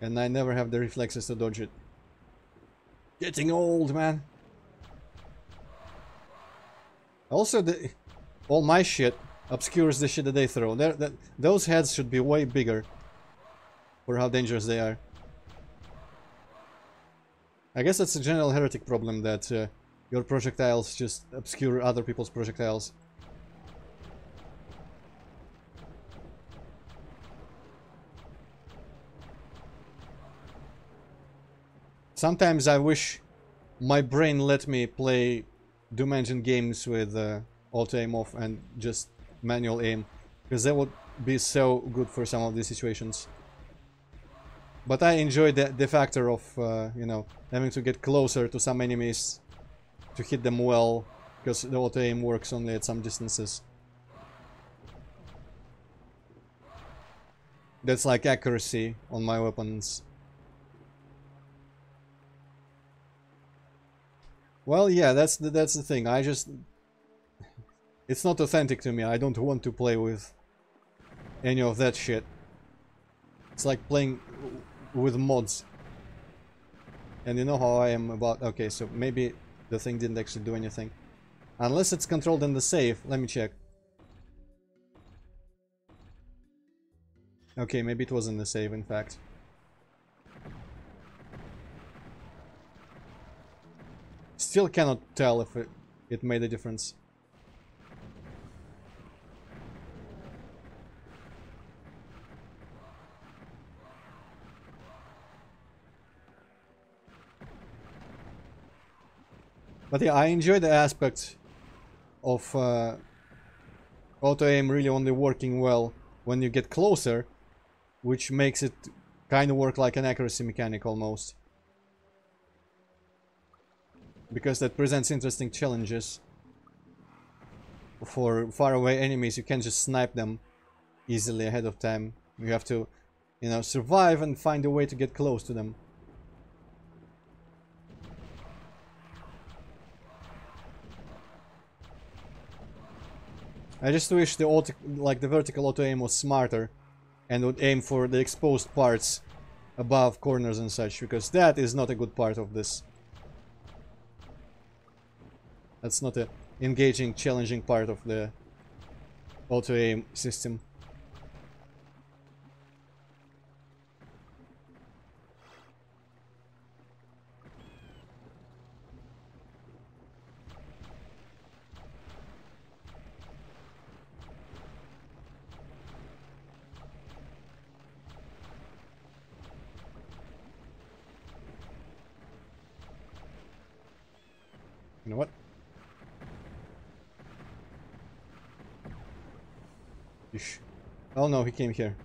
and I never have the reflexes to dodge it. Getting old, man. Also, all my shit obscures the shit that they throw. Those heads should be way bigger for how dangerous they are. I guess that's a general Heretic problem, that your projectiles just obscure other people's projectiles. Sometimes I wish my brain let me play Doom Engine games with auto-aim off and just manual aim, because that would be so good for some of these situations. But I enjoy the factor of, you know, having to get closer to some enemies to hit them well, because the auto-aim works only at some distances. That's like accuracy on my weapons. Well, yeah, that's the thing. I just... It's not authentic to me. I don't want to play with any of that shit. It's like playing with mods. And you know how I am about... Okay, so maybe the thing didn't actually do anything. Unless it's controlled in the save. Let me check. Okay, maybe it was in the save, in fact. Still cannot tell if it made a difference. But yeah, I enjoy the aspect of auto-aim really only working well when you get closer, which makes it kind of work like an accuracy mechanic almost. Because that presents interesting challenges. For far away enemies, you can't just snipe them easily ahead of time. You have to, you know, survive and find a way to get close to them. I just wish the vertical auto-aim was smarter and would aim for the exposed parts above corners and such, because that is not a good part of this. That's not a engaging, challenging part of the auto-aim system. You know what? Ish. Oh no, he came here.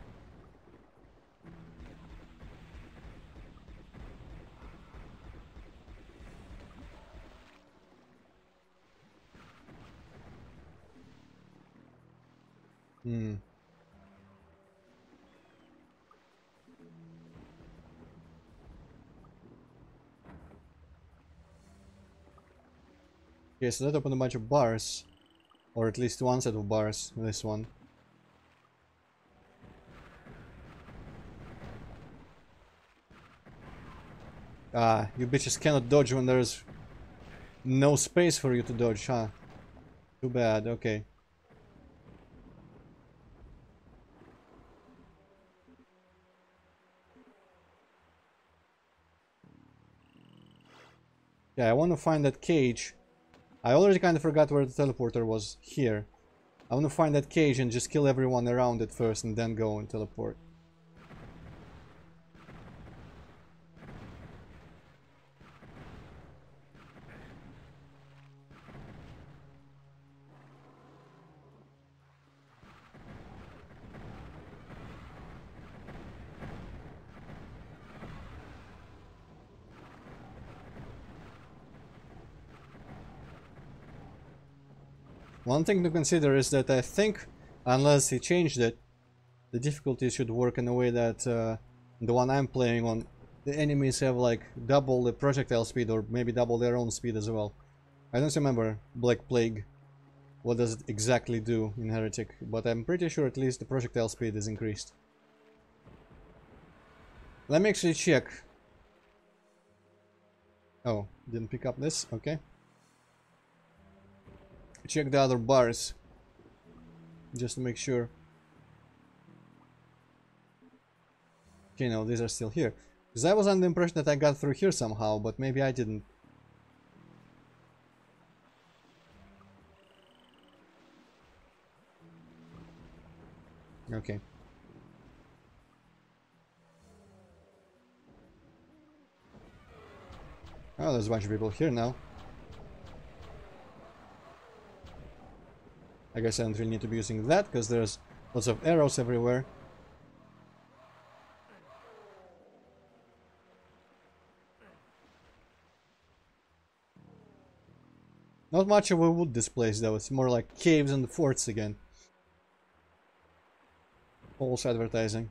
Hmm. Okay, so that opened a bunch of bars. Or at least one set of bars, this one. Ah, you bitches cannot dodge when there's no space for you to dodge, huh? Too bad, okay. Yeah, I want to find that cage. I already kind of forgot where the teleporter was. Here. I want to find that cage and just kill everyone around it first and then go and teleport. One thing to consider is that I think, unless he changed it, the difficulty should work in a way that the one I'm playing on, the enemies have like double the projectile speed or maybe double their own speed as well. I don't remember Black Plague, what does it exactly do in Heretic, but I'm pretty sure at least the projectile speed is increased. Let me actually check. Oh, didn't pick up this? Okay. check the other bars just to make sure. Okay, no, these are still here. Because I was under the impression that I got through here somehow, but maybe I didn't. Okay. Oh, there's a bunch of people here now. I guess I don't really need to be using that, because there's lots of arrows everywhere. Not much of a wood this place though, it's more like caves and forts again. False advertising.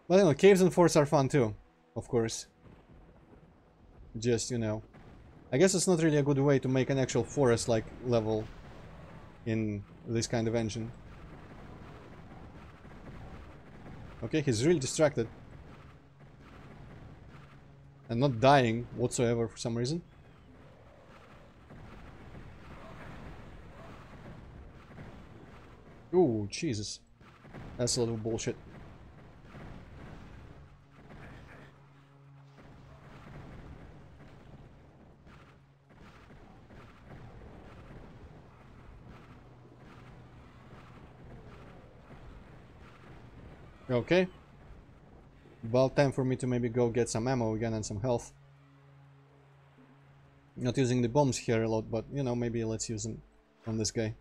But you know, caves and forts are fun too, of course. Just, you know. I guess it's not really a good way to make an actual forest-like level in this kind of engine. Okay, he's really distracted. And not dying whatsoever for some reason. Ooh, Jesus. That's a little bullshit. Okay. About time for me to maybe go get some ammo again and some health. Not using the bombs here a lot, but you know, maybe let's use them on this guy.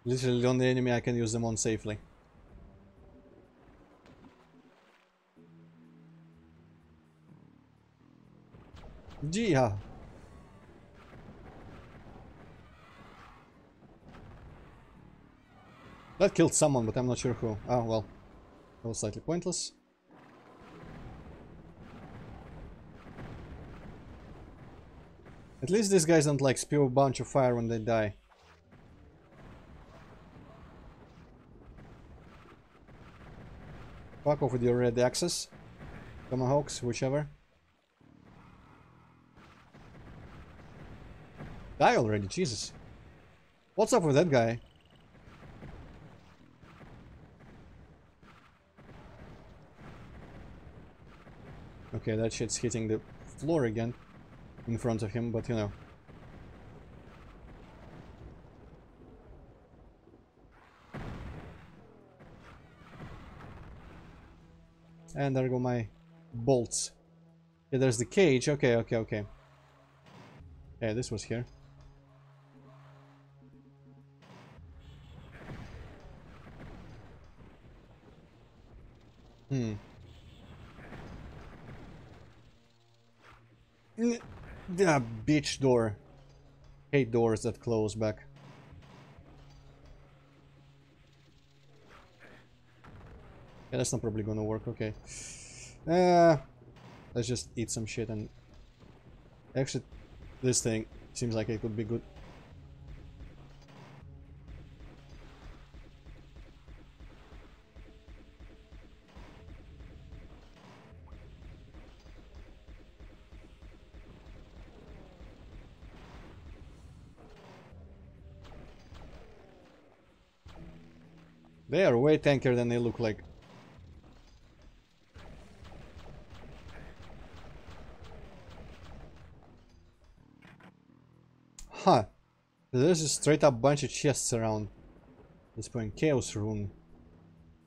Literally the only enemy I can use them on safely. Yeah. That killed someone, but I'm not sure who. Oh, well. That was slightly pointless. At least these guys don't like spew a bunch of fire when they die. Fuck off with your red axes. Tomahawks, whichever. Die already, Jesus. What's up with that guy? Okay, that shit's hitting the floor again in front of him, but you know. And there go my bolts. Yeah, there's the cage. Okay. Yeah, this was here. Yeah, bitch door. Hate doors that close back. Yeah, that's not probably gonna work. Okay. Let's just eat some shit and... Actually, this thing seems like it could be good. They are way tankier than they look like. Huh. There's a straight up bunch of chests around this point. Chaos rune.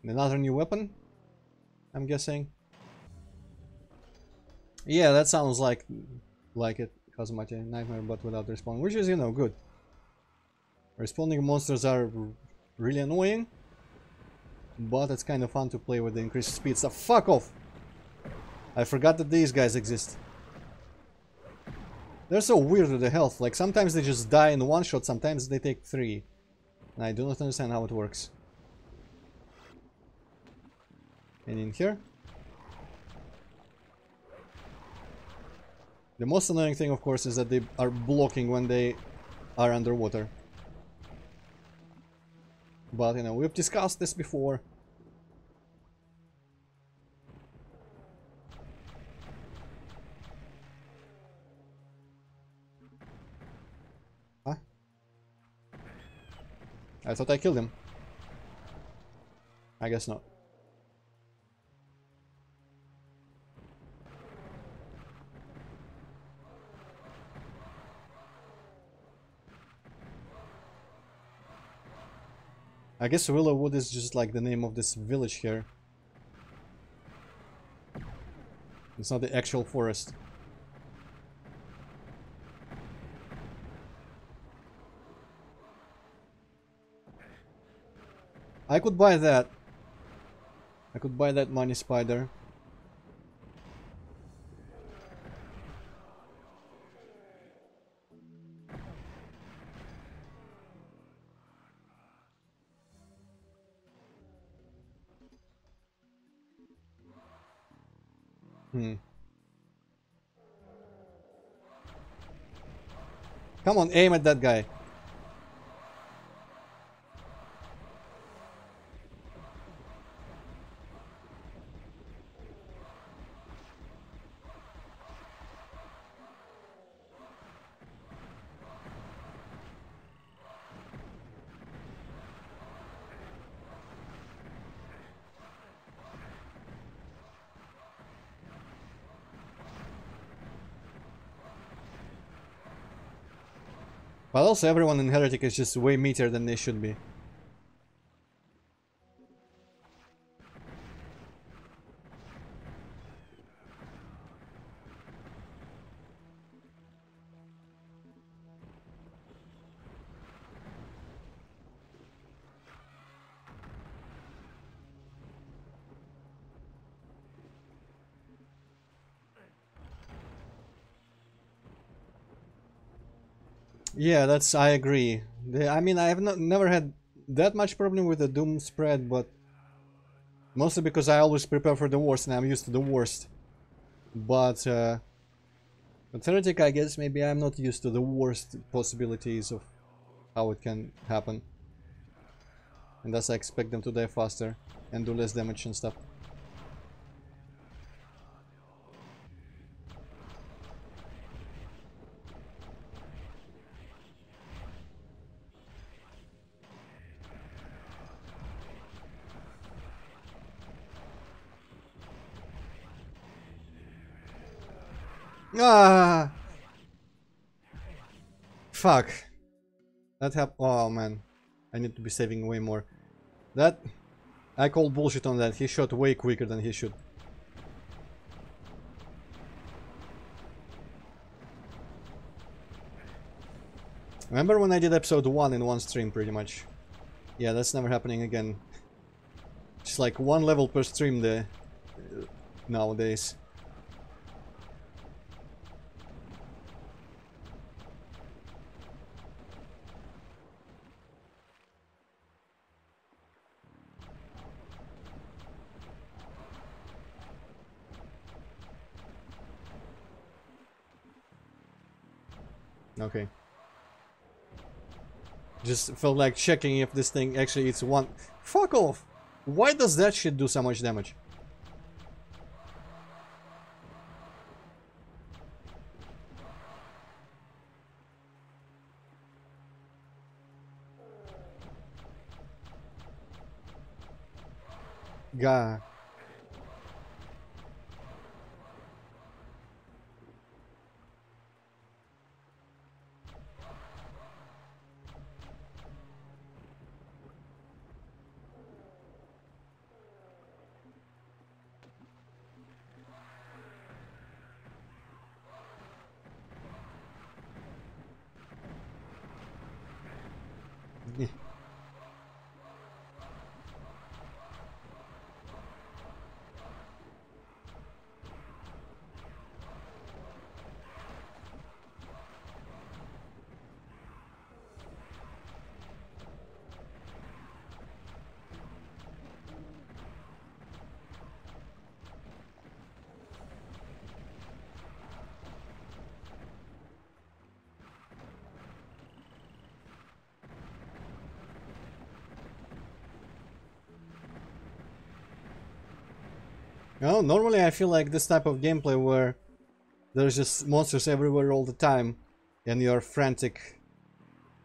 Another new weapon? I'm guessing. Yeah, that sounds like it. Cosmetic nightmare, but without respawn, which is, you know, good. Respawning monsters are really annoying, but it's kind of fun to play with the increased speed stuff. Fuck off! I forgot that these guys exist. They're so weird with the health. Like, sometimes they just die in one shot, sometimes they take 3. And I do not understand how it works. And in here? The most annoying thing, of course, is that they are blocking when they are underwater. But, you know, we've discussed this before. I thought I killed him. I guess not. I guess Willowwood is just like the name of this village here. It's not the actual forest. I could buy that. I could buy that money spider. Come on, aim at that guy. But also everyone in Heretic is just way meatier than they should be. Yeah, that's, I agree. I mean, I have never had that much problem with the Doom spread, but mostly because I always prepare for the worst and I'm used to the worst. But Heretic, I guess maybe I'm not used to the worst possibilities of how it can happen. And thus I expect them to die faster and do less damage and stuff. Ah! Fuck. That happened. Oh man. I need to be saving way more. That... I call bullshit on that. He shot way quicker than he should. Remember when I did episode 1 in one stream pretty much? Yeah, that's never happening again. Just like one level per stream there nowadays. Okay. Just felt like checking if this thing actually eats one. Fuck off! Why does that shit do so much damage? God. No, normally I feel like this type of gameplay where there's just monsters everywhere all the time and you're frantic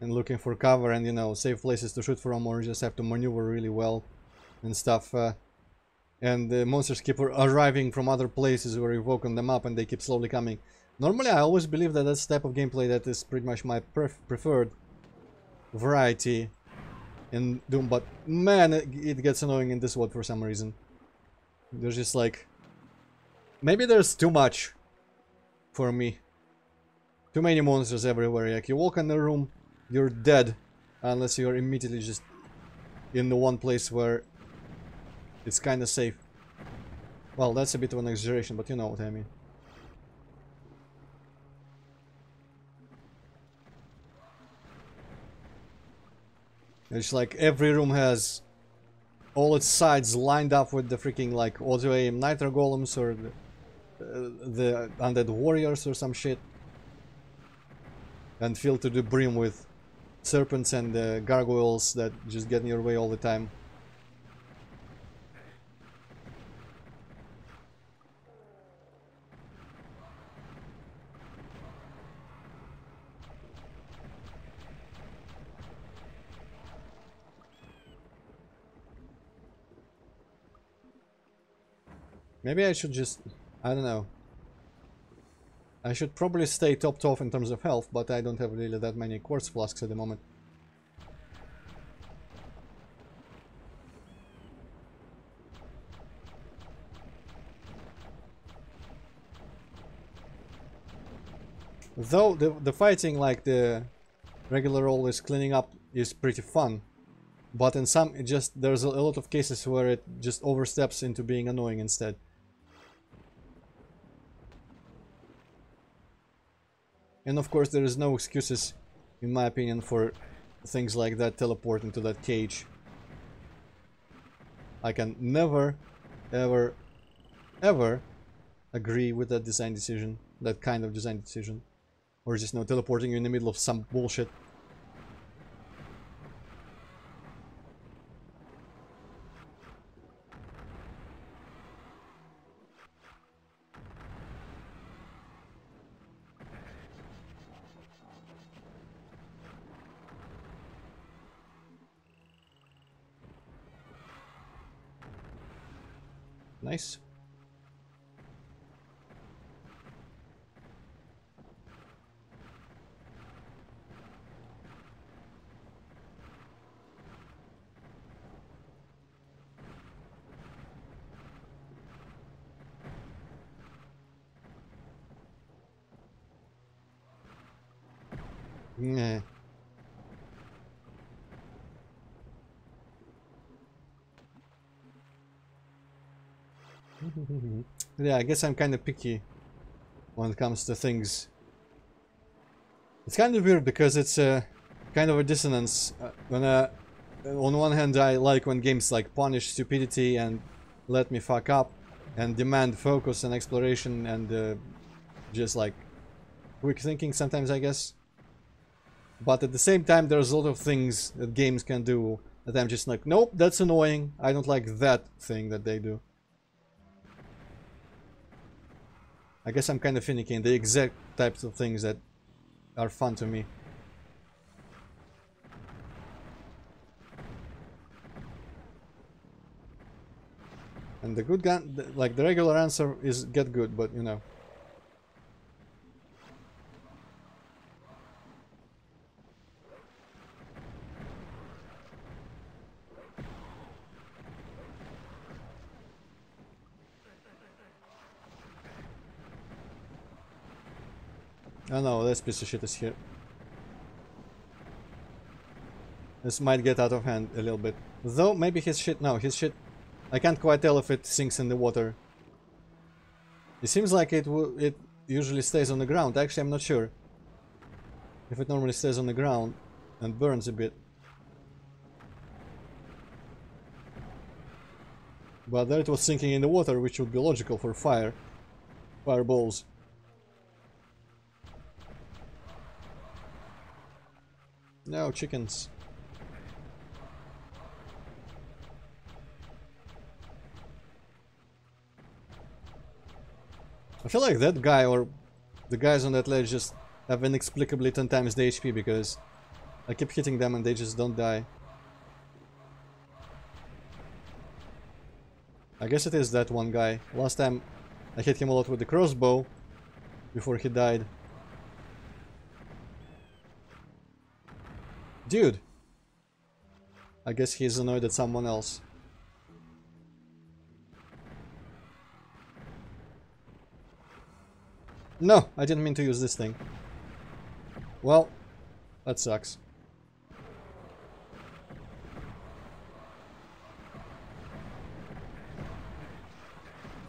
and looking for cover and, you know, safe places to shoot from, or you just have to maneuver really well and stuff. And the monsters keep arriving from other places where you've woken them up and they keep slowly coming. Normally I always believe that that's the type of gameplay that is pretty much my preferred variety in Doom, but man, it gets annoying in this world for some reason. There's just like... maybe there's too much for me. Too many monsters everywhere. Like, you walk in the room, you're dead. Unless you're immediately just in the one place where it's kind of safe. Well, that's a bit of an exaggeration, but you know what I mean. It's like every room has all its sides lined up with the freaking like auto-aim Nitro Golems or the undead warriors or some shit. And filled to the brim with serpents and gargoyles that just get in your way all the time. Maybe I should just... I don't know. I should probably stay top off in terms of health, but I don't have really that many quartz flasks at the moment. Though the fighting, like the regular always cleaning up, is pretty fun. But in some, it just... there's a lot of cases where it just oversteps into being annoying instead. And of course there is no excuses, in my opinion, for things like that teleporting to that cage. I can never, ever, ever agree with that design decision, that kind of design decision. Or just, no, teleporting you in the middle of some bullshit. Nice. Yeah. Yeah, I guess I'm kind of picky when it comes to things. It's kind of weird because it's kind of a dissonance. On one hand, I like when games like punish stupidity and let me fuck up and demand focus and exploration and just like quick thinking sometimes, I guess. But at the same time, there's a lot of things that games can do that I'm just like, nope, that's annoying. I don't like that thing that they do. I guess I'm kind of finicky in the exact types of things that are fun to me. And the good gun, like the regular answer is get good, but you know. Oh no, this piece of shit is here. This might get out of hand a little bit. Though, maybe his shit... No, his shit... I can't quite tell if it sinks in the water. It seems like it usually stays on the ground. Actually, I'm not sure. If it normally stays on the ground and burns a bit. But there it was sinking in the water, which would be logical for fire. Fireballs. No, chickens. I feel like that guy or the guys on that ledge just have inexplicably 10 times the HP because I keep hitting them and they just don't die. I guess it is that one guy. Last time I hit him a lot with the crossbow before he died. Dude! I guess he's annoyed at someone else. No, I didn't mean to use this thing. Well, that sucks.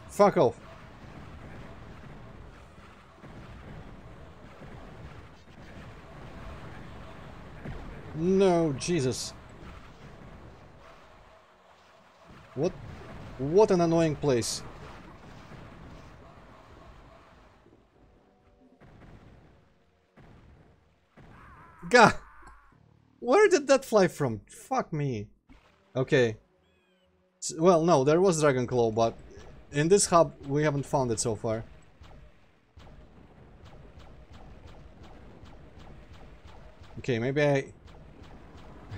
Fuck off. No, Jesus. What an annoying place. Gah! Where did that fly from? Fuck me. Okay. Well, no, there was Dragon Claw, but in this hub we haven't found it so far. Okay, maybe I...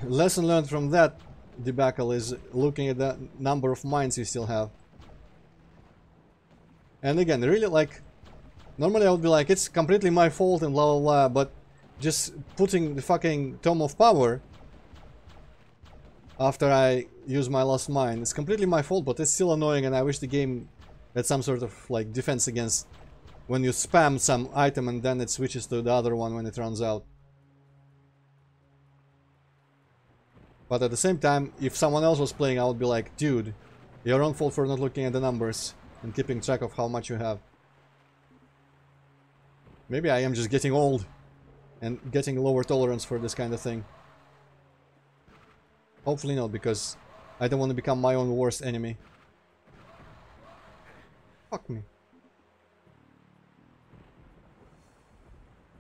Lesson learned from that debacle is looking at the number of mines you still have. And again, really, like, normally I would be like, it's completely my fault and blah blah blah, but just putting the fucking Tome of Power after I use my last mine, it's completely my fault, but it's still annoying, and I wish the game had some sort of like defense against when you spam some item and then it switches to the other one when it runs out. But at the same time, if someone else was playing, I would be like, dude, your own fault for not looking at the numbers and keeping track of how much you have. Maybe I am just getting old and getting lower tolerance for this kind of thing. Hopefully not, because I don't want to become my own worst enemy. Fuck me.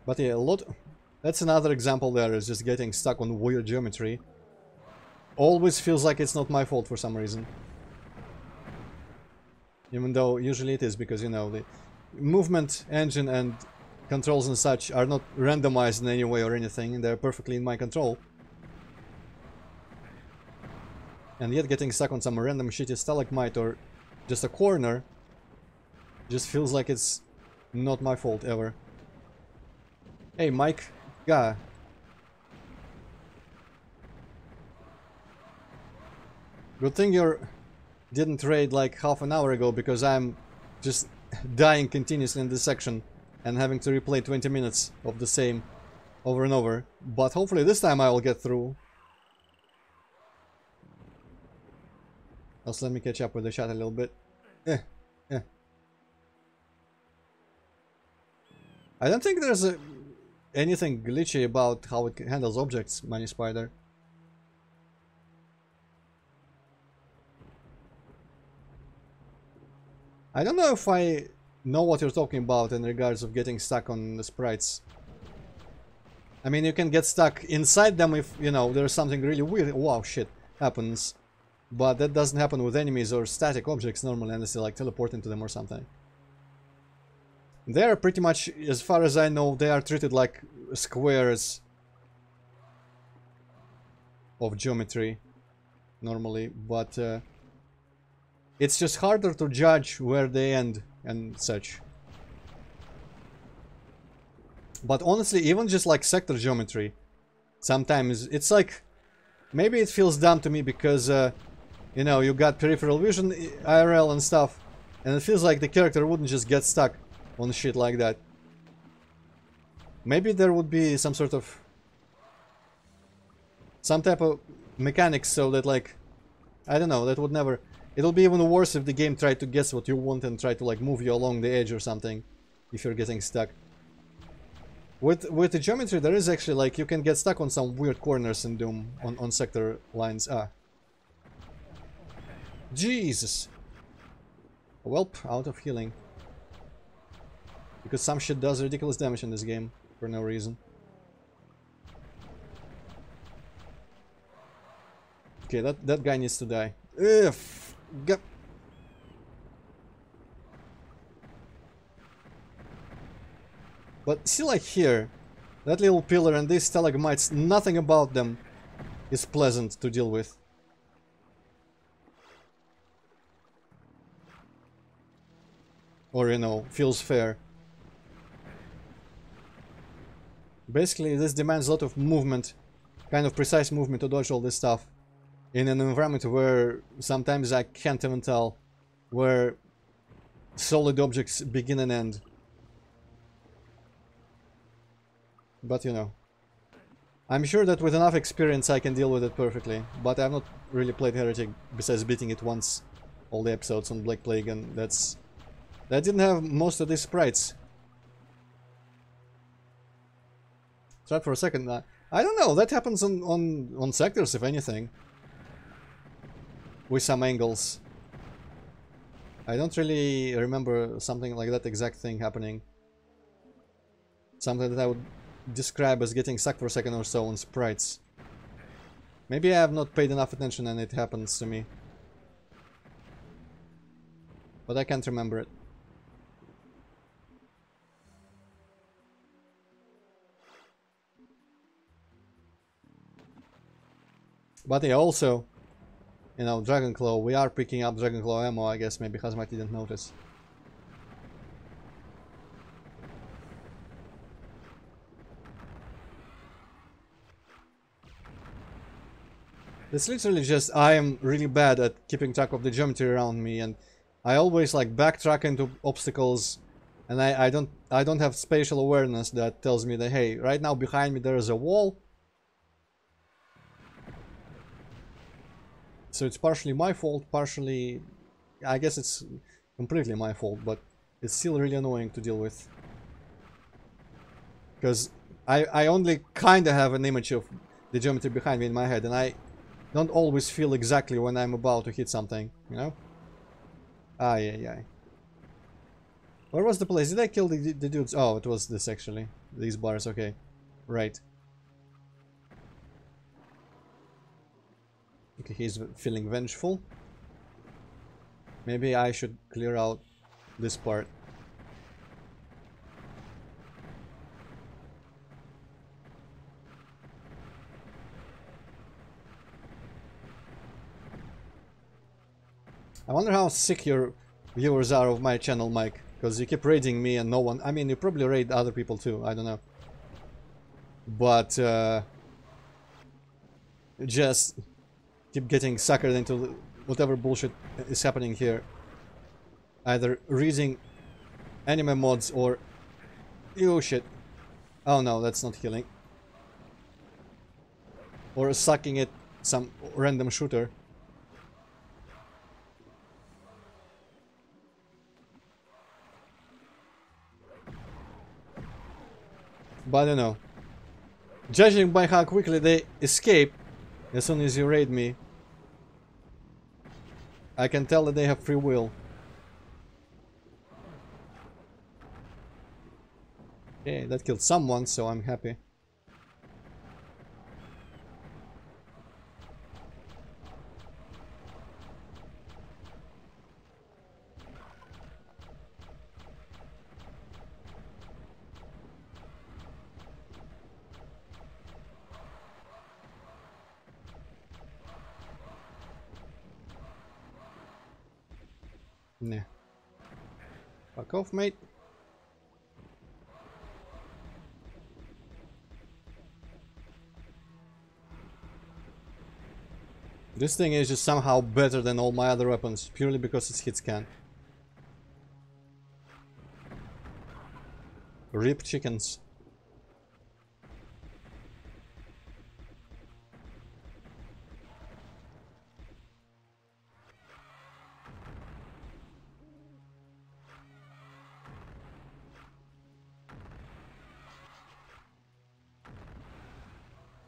But yeah, a lot... That's another example there, is just getting stuck on weird geometry. Always feels like it's not my fault for some reason. Even though usually it is, because, you know, the movement engine and controls and such are not randomized in any way or anything, and they're perfectly in my control. And yet getting stuck on some random shitty stalagmite or just a corner just feels like it's not my fault ever. Hey, Mike. Yeah. Good thing you didn't raid like half an hour ago, because I'm just dying continuously in this section and having to replay 20 minutes of the same over and over. But hopefully this time I will get through. Also, let me catch up with the chat a little bit. I don't think there's anything glitchy about how it handles objects, Money Spider. I don't know if I know what you're talking about in regards of getting stuck on the sprites. I mean, you can get stuck inside them if, you know, there's something really weird, wow, shit, happens. But that doesn't happen with enemies or static objects normally, unless you like teleport into them or something. They are pretty much, as far as I know, they are treated like squares of geometry normally, but it's just harder to judge where they end and such. But honestly, even just like sector geometry, sometimes it's like, maybe it feels dumb to me because you know, you got peripheral vision, IRL and stuff, and it feels like the character wouldn't just get stuck on shit like that. Maybe there would be some sort of some type of mechanics so that, like, I don't know, that would never... It'll be even worse if the game tried to guess what you want and try to like move you along the edge or something if you're getting stuck. With the geometry there is actually, like, you can get stuck on some weird corners in Doom on sector lines. Ah. Jesus! Welp, out of healing. Because some shit does ridiculous damage in this game for no reason. Okay, that guy needs to die. Ugh, but see, like here, That little pillar and these stalagmites, nothing about them is pleasant to deal with. Or, you know, feels fair. Basically, this demands a lot of movement, kind of precise movement to dodge all this stuff. In an environment where sometimes I can't even tell where solid objects begin and end. But you know, I'm sure that with enough experience I can deal with it perfectly. But I've not really played Heretic besides beating it once, all the episodes on Black Plague, and that didn't have most of these sprites. Try for a second. I don't know. That happens on sectors, if anything, with some angles. I don't really remember something like that exact thing happening. Something that I would describe as getting stuck for a second or so on sprites. Maybe I have not paid enough attention and it happens to me. But I can't remember it. But yeah, also, you know, Dragon Claw, we are picking up Dragon Claw ammo, I guess maybe Hazmat didn't notice. It's literally just, I am really bad at keeping track of the geometry around me, and I always like backtrack into obstacles, and I don't have spatial awareness that tells me that, hey, right now behind me there is a wall. So it's partially my fault, partially, I guess it's completely my fault, but it's still really annoying to deal with. Because I only kinda have an image of the geometry behind me in my head, and I don't always feel exactly when I'm about to hit something, you know? Yeah. Where was the place? Did I kill the dudes? Oh, it was this actually. These bars, okay. Right. Okay, he's feeling vengeful. Maybe I should clear out this part. I wonder how sick your viewers are of my channel, Mike. Because you keep raiding me and no one... I mean, you probably raid other people too, I don't know. But, just keep getting suckered into whatever bullshit is happening here. Either reading anime mods or... Oh shit. Oh no, that's not healing. Or sucking at some random shooter. But I don't know. Judging by how quickly they escape as soon as you raid me, I can tell that they have free will. Okay, that killed someone, so I'm happy. Nah. Fuck off, mate. This thing is just somehow better than all my other weapons, purely because it's hit scan. Rip chickens.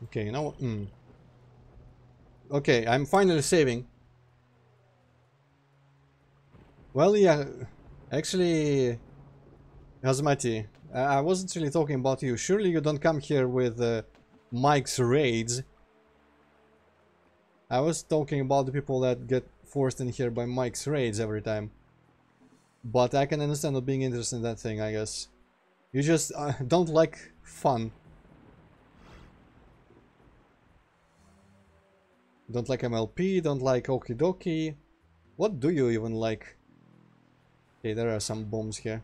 Okay, you know what? Okay, I'm finally saving. Well, yeah, actually, Hazmati, I wasn't really talking about you. Surely you don't come here with Mike's raids. I was talking about the people that get forced in here by Mike's raids every time. But I can understand not being interested in that thing, I guess. You just don't like fun. Don't like MLP, don't like Okie Dokie. What do you even like? Okay, there are some bombs here.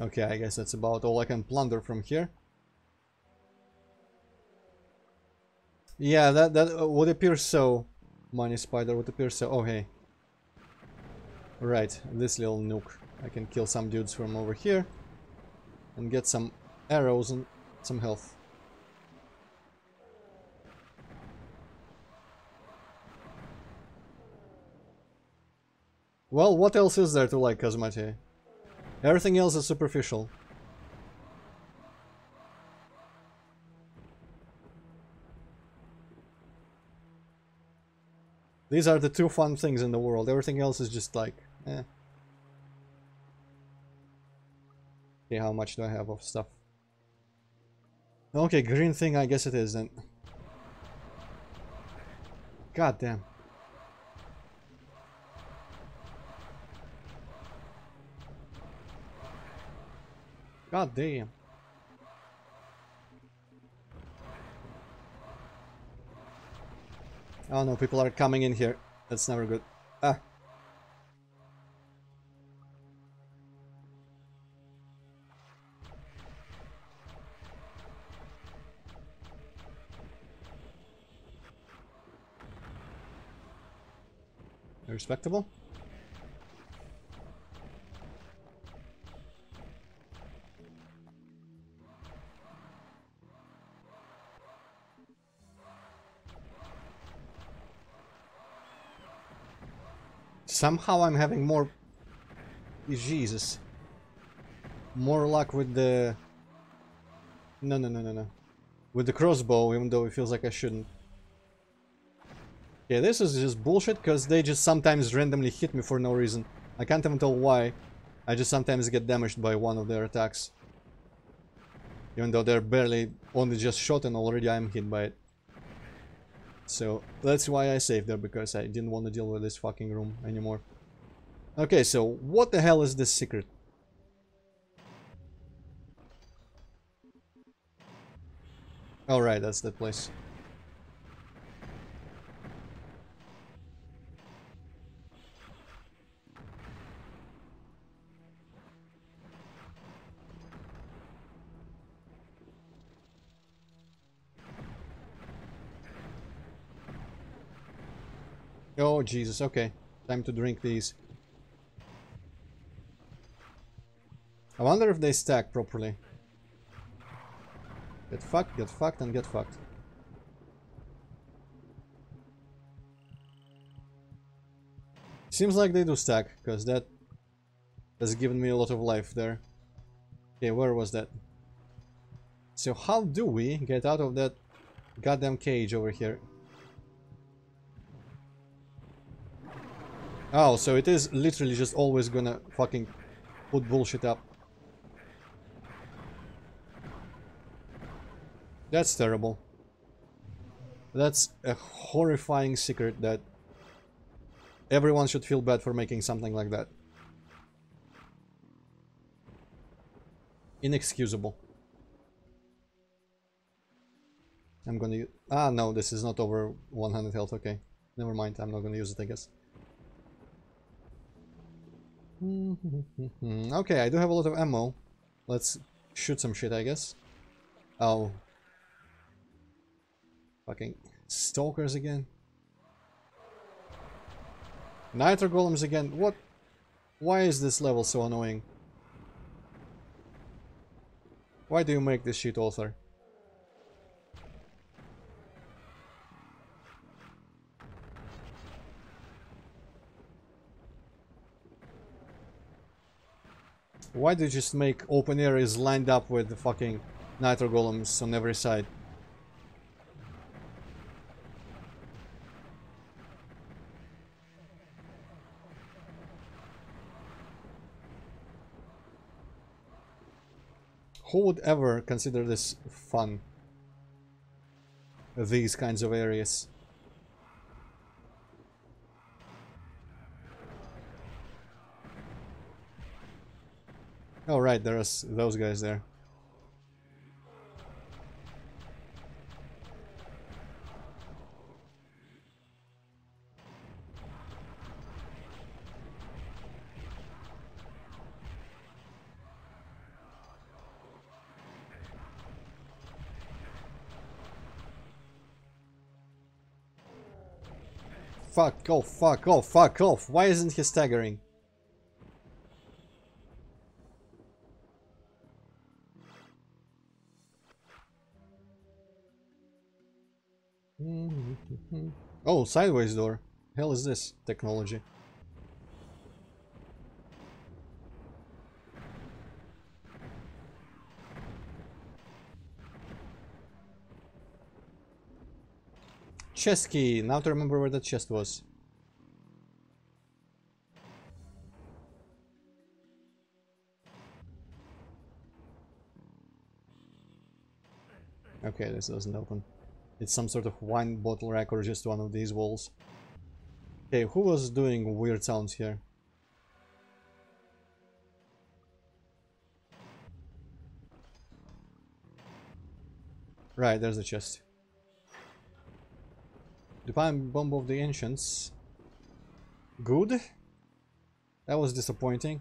Okay, I guess that's about all I can plunder from here. Yeah, that would appear so. Money spider would appear so. Oh, hey. Right, this little nuke. I can kill some dudes from over here. And get some arrows and some health. Well, what else is there to like, Kazumate? Everything else is superficial. These are the two fun things in the world. Everything else is just like, eh. Okay, how much do I have of stuff? Okay, green thing, I guess it is then. God damn. God damn. Oh no, people are coming in here. That's never good. Ah. Respectable. Somehow I'm having more... Jesus. More luck with the... No. With the crossbow, even though it feels like I shouldn't. Yeah, this is just bullshit, because they just sometimes randomly hit me for no reason. I can't even tell why. I just sometimes get damaged by one of their attacks. Even though they're barely only just shot and already I'm hit by it. So that's why I saved there, because I didn't want to deal with this fucking room anymore. Okay, so what the hell is this secret? Alright, that's the place. Oh, Jesus, okay. Time to drink these. I wonder if they stack properly. Get fucked, and get fucked. Seems like they do stack, because that has given me a lot of life there. Okay, where was that? So how do we get out of that goddamn cage over here? Oh, so it is literally just always gonna fucking put bullshit up. That's terrible. That's a horrifying secret that everyone should feel bad for making something like that. Inexcusable. I'm gonna use... Ah, no, this is not over 100 health, okay. Never mind, I'm not gonna use it, I guess. Okay, I do have a lot of ammo. Let's shoot some shit, I guess. Oh. Fucking stalkers again. Nitro Golems again. What? Why is this level so annoying? Why do you make this shit, author? Why do you just make open areas lined up with the fucking Nitro Golems on every side? Who would ever consider this fun? These kinds of areas. Oh right, there's those guys there. Fuck off, fuck off, fuck off. Why isn't he staggering? Oh, sideways door. Hell is this technology? Chest key. Now to remember where that chest was. Okay, this doesn't open. It's some sort of wine bottle rack or just one of these walls. Okay, who was doing weird sounds here? Right, there's the chest. Divine Bomb of the Ancients. Good? That was disappointing.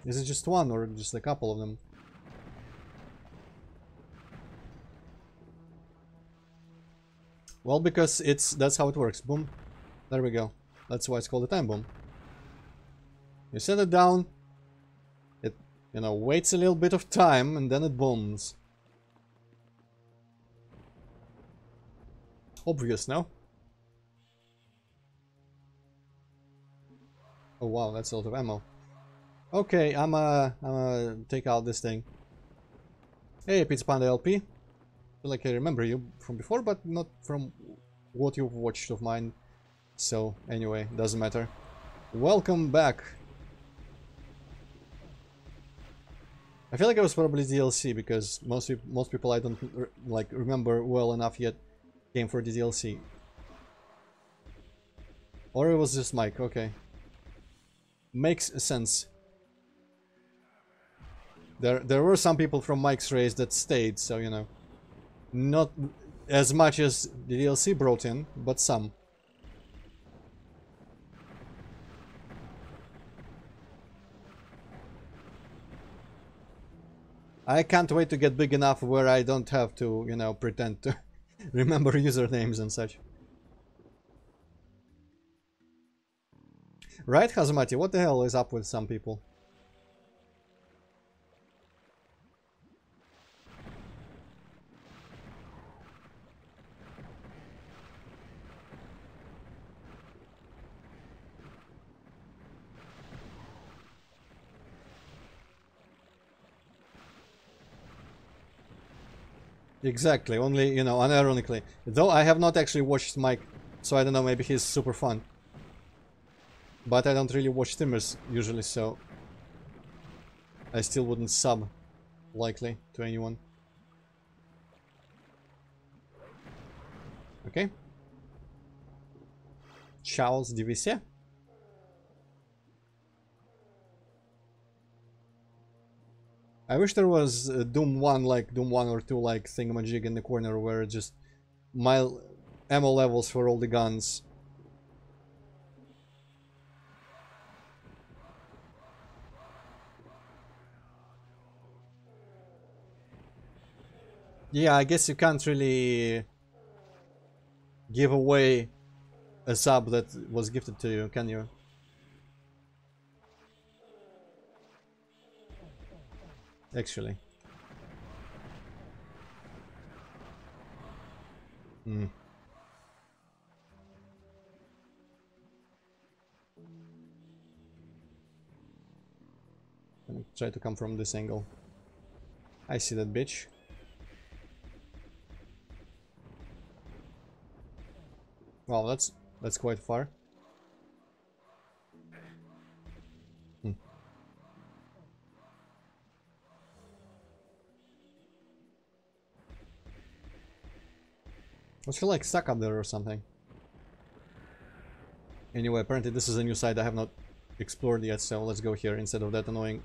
Is it just one or just a couple of them? Well, because that's how it works. Boom. There we go. That's why it's called a time bomb. You set it down, it, you know, waits a little bit of time and then it bombs. Obvious, no? Oh wow, that's a lot of ammo. Okay, I'm take out this thing. Hey, Pizza Panda LP. Feel like I remember you from before, but not from what you've watched of mine. So, anyway, doesn't matter. Welcome back. I feel like it was probably DLC because most people I don't like remember well enough yet came for the DLC. Or it was just Mike. Okay, makes sense. There were some people from Mike's race that stayed, so you know, not as much as the DLC brought in, but some. I can't wait to get big enough where I don't have to, you know, pretend to remember usernames and such. Right, Hazamati? What the hell is up with some people? Exactly, only, you know, unironically. Though I have not actually watched Mike, so I don't know, maybe he's super fun. But I don't really watch streamers usually, so I still wouldn't sub, likely, to anyone. Okay. Charles Divisie. I wish there was Doom 1, like Doom 1 or 2, like thingamajig in the corner where it just my ammo levels for all the guns. Yeah, I guess you can't really give away a sub that was gifted to you, can you? Actually. Hmm. Gonna try to come from this angle. I see that bitch. Wow, that's quite far. Hmm. Was she like stuck up there or something? Anyway, apparently this is a new side I have not explored yet, so let's go here instead of that annoying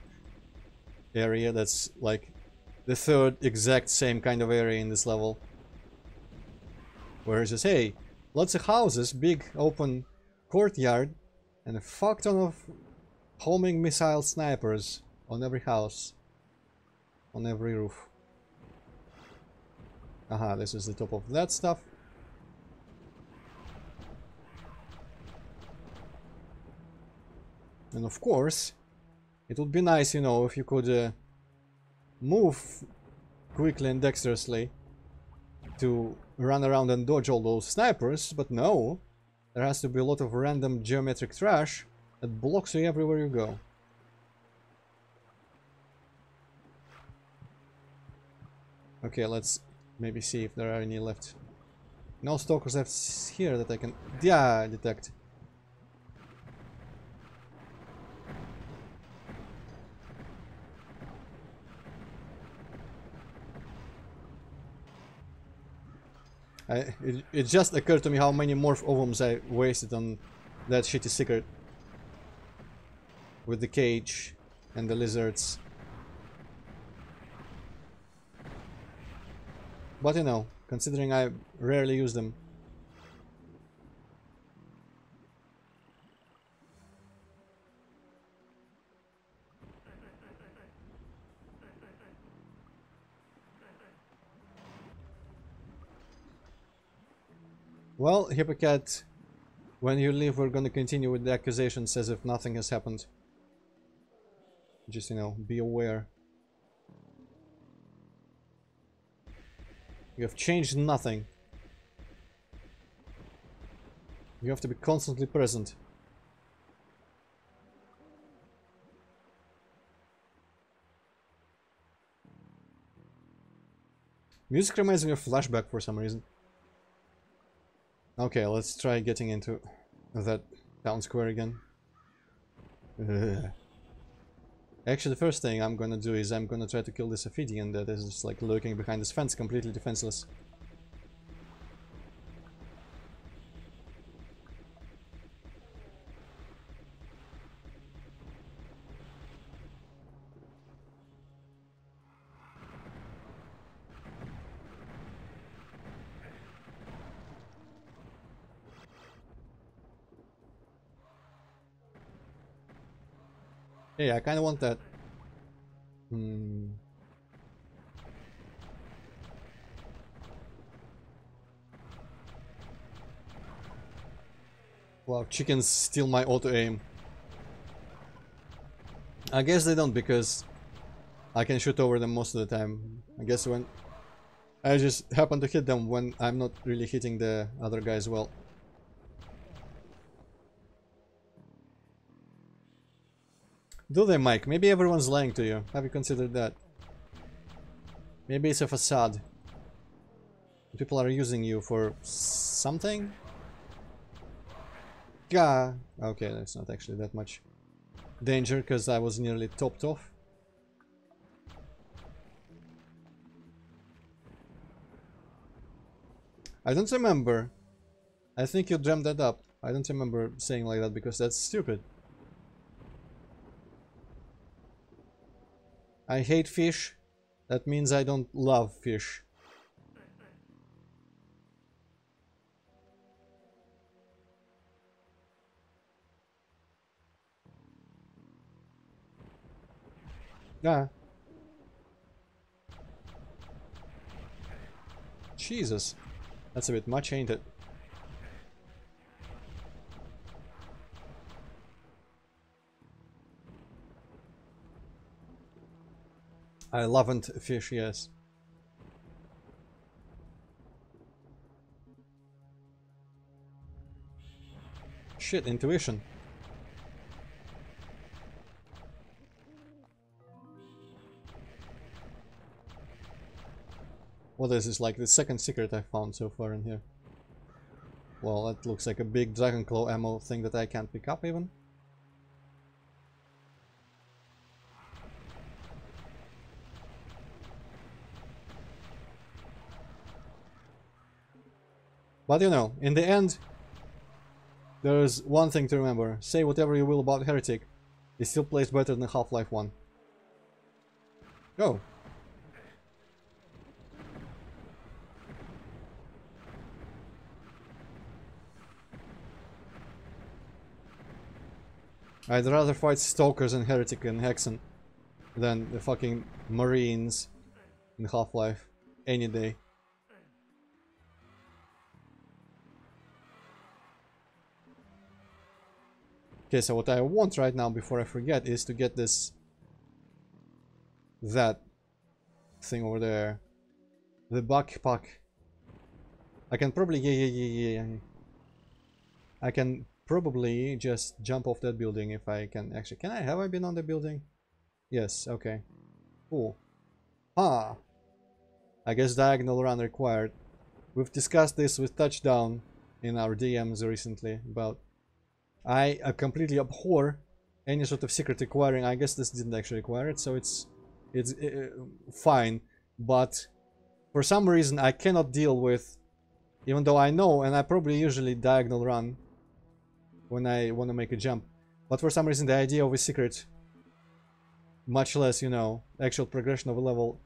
area that's like the third exact same kind of area in this level. Where it's just, hey, lots of houses, big open courtyard, and a fuck ton of homing missile snipers on every house, on every roof. Aha, this is the top of that stuff. And of course, it would be nice, you know, if you could move quickly and dexterously to run around and dodge all those snipers, but no. There has to be a lot of random geometric trash that blocks you everywhere you go. Okay, let's maybe see if there are any left. No stalkers left here that I can detect. It just occurred to me how many morph ovums I wasted on that shitty secret. With the cage and the lizards. But you know, considering I rarely use them. Well, Hippocat, when you leave, we're gonna continue with the accusations as if nothing has happened. Just, you know, be aware. You have changed nothing. You have to be constantly present. Music reminds me of Flashback for some reason. Okay, let's try getting into that town square again. Ugh. Actually, the first thing I'm gonna do is I'm gonna try to kill this Ophidian that is just like lurking behind this fence, completely defenseless. Yeah, I kind of want that. Wow, chickens steal my auto-aim. I guess they don't, because I can shoot over them most of the time. I guess when I just happen to hit them when I'm not really hitting the other guys well. Do they, Mike? Maybe everyone's lying to you. Have you considered that? Maybe it's a facade. People are using you for something? Yeah. Okay, that's not actually that much danger, because I was nearly topped off. I don't remember. I think you dreamt that up. I don't remember saying like that, because that's stupid. I hate fish. That means I don't love fish. Yeah. Jesus. That's a bit much, ain't it? I love'n't fish, yes. Shit, intuition. What is this, like the second secret I found so far in here? Well, that looks like a big Dragon Claw ammo thing that I can't pick up even. But you know, in the end, There's one thing to remember. Say whatever you will about Heretic, it still plays better than Half-Life 1. Go! I'd rather fight Stalkers and Heretic and Hexen than the fucking Marines in Half-Life any day. Okay, so what I want right now, before I forget, is to get that thing over there. The backpack. I can probably, yeah. I can probably just jump off that building if I can. Actually, have I been on the building? Yes, okay. Cool. Ah. I guess diagonal run required. We've discussed this with Touchdown in our DMs recently about I completely abhor any sort of secret requiring. I guess this didn't actually require it, so it's fine. But for some reason I cannot deal with, even though I know, and I probably usually diagonal run when I want to make a jump. But for some reason the idea of a secret, much less, you know, actual progression of a level,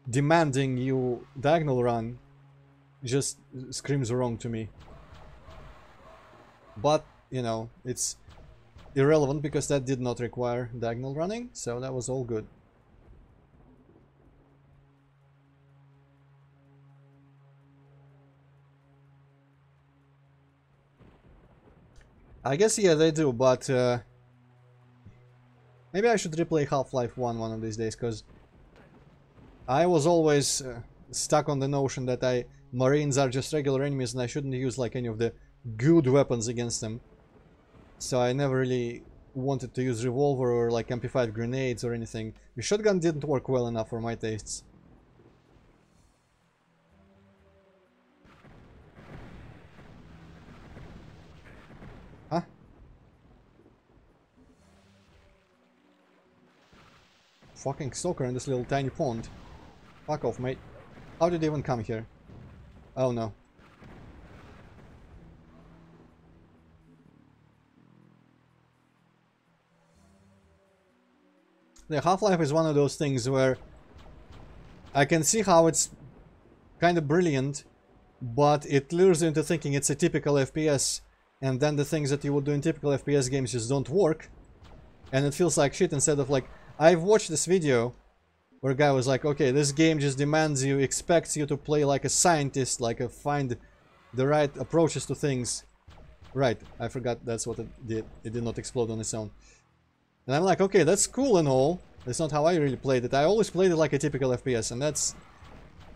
demanding you diagonal run, just screams wrong to me. But you know, it's irrelevant because that did not require diagonal running, so that was all good. I guess, yeah, they do, but maybe I should replay Half-Life 1 one of these days, because I was always stuck on the notion that Marines are just regular enemies and I shouldn't use like any of the good weapons against them. So I never really wanted to use revolver or like MP5 grenades or anything. The shotgun didn't work well enough for my tastes. Huh? Fucking stalker in this little tiny pond. Fuck off, mate. How did they even come here? Oh no. The Half-Life is one of those things where I can see how it's kind of brilliant, but it lures you into thinking it's a typical FPS, and then the things that you would do in typical FPS games just don't work, and it feels like shit. Instead of like, I've watched this video where a guy was like, okay, this game just demands you, expects you to play like a scientist, like find the right approaches to things. Right, I forgot that's what it did. It did not explode on its own. And I'm like, okay, that's cool and all. That's not how I really played it. I always played it like a typical FPS, and that's...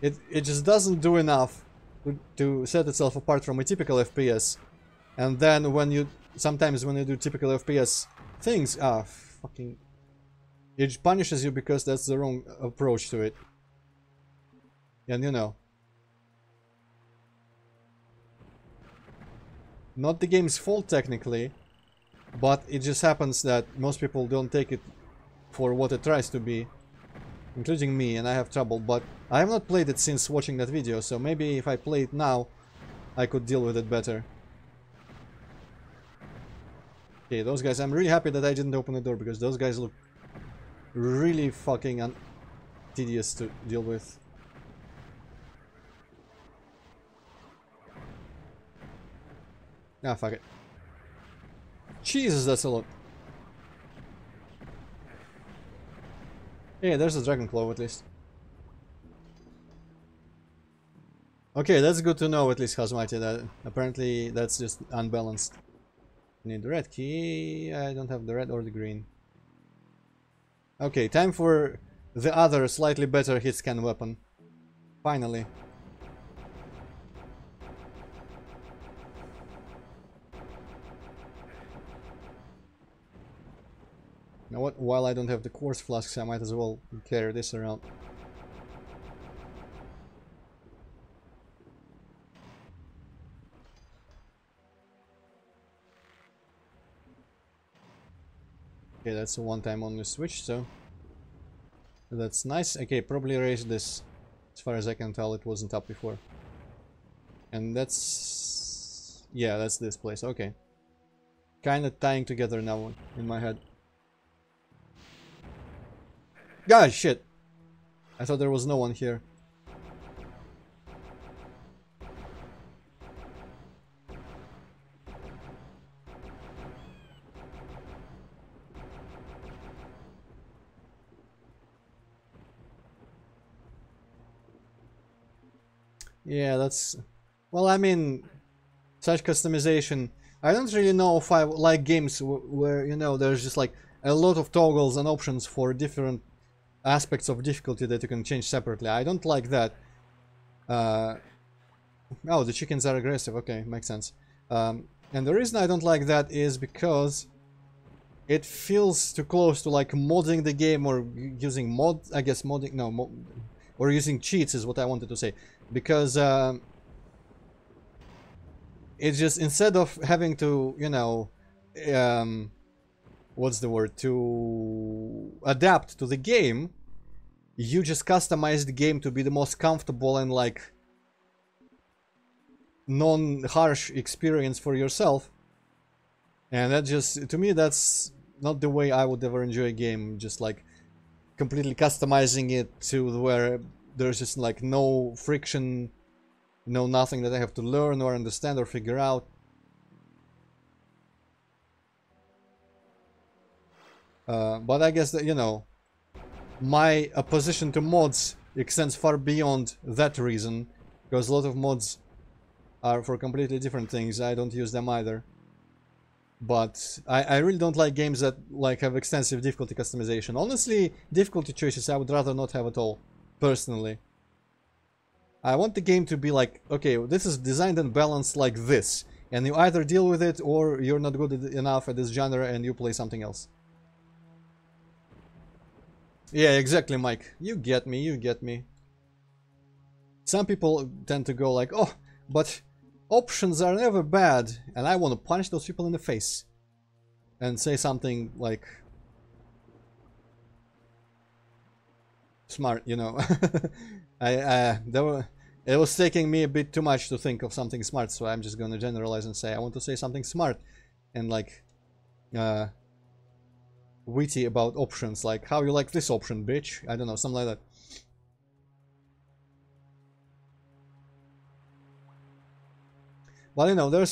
It just doesn't do enough to set itself apart from a typical FPS. And then when you... Sometimes when you do typical FPS things... fucking... It punishes you because that's the wrong approach to it. And you know... Not the game's fault technically, but it just happens that most people don't take it for what it tries to be, including me, and I have trouble. But I have not played it since watching that video, so maybe if I play it now, I could deal with it better. Okay, those guys, I'm really happy that I didn't open the door, because those guys look really fucking tedious to deal with. Ah, fuck it. Jesus, that's a lot. Yeah, there's a dragon claw at least. Okay, that's good to know at least, Hazmati. That apparently that's just unbalanced. Need the red key. I don't have the red or the green. Okay, time for the other slightly better hit scan weapon. Finally. You know what? While I don't have the quartz flasks, I might as well carry this around. Okay, that's a one-time only switch, so that's nice. Okay, probably raise this. As far as I can tell, it wasn't up before. And that's... yeah, that's this place. Okay. kind of tying together now in my head. God, shit! I thought there was no one here. Yeah, that's... Well, I mean, such customization... I don't really know if I like games where, you know, there's just like a lot of toggles and options for different aspects of difficulty that you can change separately. I don't like that. Oh, the chickens are aggressive. Okay, makes sense. And the reason I don't like that is because it feels too close to like modding the game or using I guess modding, no, or using cheats is what I wanted to say. Because it's just, instead of having to, you know, what's the word, to adapt to the game, you just customize the game to be the most comfortable and like non-harsh experience for yourself. And that just, to me, that's not the way I would ever enjoy a game. Just like completely customizing it to where there's just like no friction, no nothing that I have to learn or understand or figure out. But I guess that, you know, my opposition to mods extends far beyond that reason, because a lot of mods are for completely different things. I don't use them either. But I really don't like games that like have extensive difficulty customization. Honestly, difficulty choices I would rather not have at all, personally. I want the game to be like, okay, this is designed and balanced like this, and you either deal with it or you're not good enough at this genre and you play something else. Yeah, exactly, Mike. You get me, you get me. Some people tend to go like, oh, but options are never bad, and I want to punch those people in the face and say something like smart, you know. It was taking me a bit too much to think of something smart, so I'm just gonna generalize and say I want to say something smart and like witty about options, like how you like this option, bitch. I don't know, something like that. Well, you know,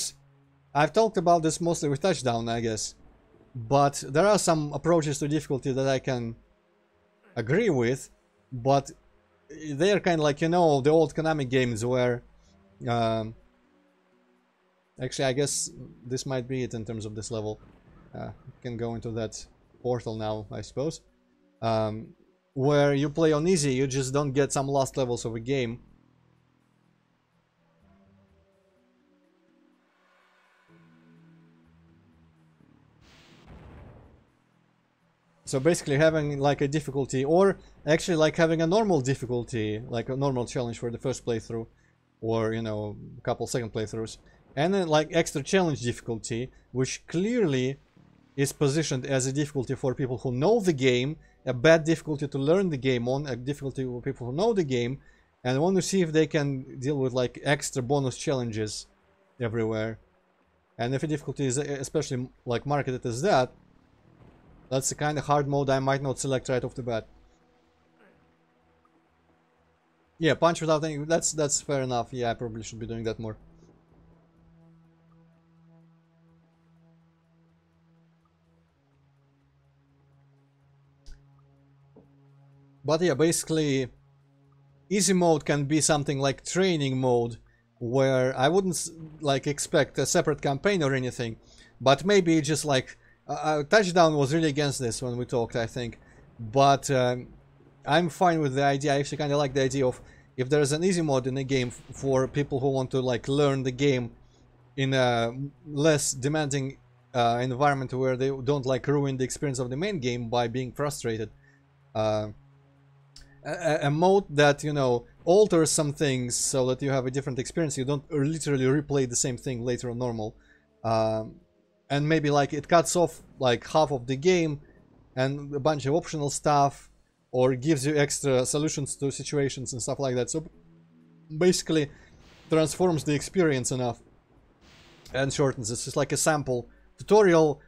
I've talked about this mostly with Touchdown, I guess, but there are some approaches to difficulty that I can agree with, but they are kind of like, you know, the old Konami games where actually I guess this might be it in terms of this level. Can go into that portal now, I suppose, where you play on easy, you just don't get some last levels of a game. So basically having like a difficulty, or actually like having a normal difficulty, like a normal challenge for the first playthrough, or, you know, a couple second playthroughs, and then like extra challenge difficulty, which clearly is positioned as a difficulty for people who know the game, a bad difficulty to learn the game on, a difficulty for people who know the game, and want to see if they can deal with like extra bonus challenges everywhere. And if a difficulty is especially like marketed as that, that's the kind of hard mode I might not select right off the bat. Yeah, punch without any... That's fair enough. Yeah, I probably should be doing that more. But yeah, basically, easy mode can be something like training mode, where I wouldn't like expect a separate campaign or anything, but maybe just like... Touchdown was really against this when we talked, I think, but I'm fine with the idea. I actually kind of like the idea of if there's an easy mode in a game for people who want to like learn the game in a less demanding environment where they don't like ruin the experience of the main game by being frustrated. A mode that, you know, alters some things so that you have a different experience. You don't literally replay the same thing later on normal. And maybe like it cuts off like half of the game and a bunch of optional stuff, or gives you extra solutions to situations and stuff like that. So basically transforms the experience enough and shortens. It's just like a sample tutorial,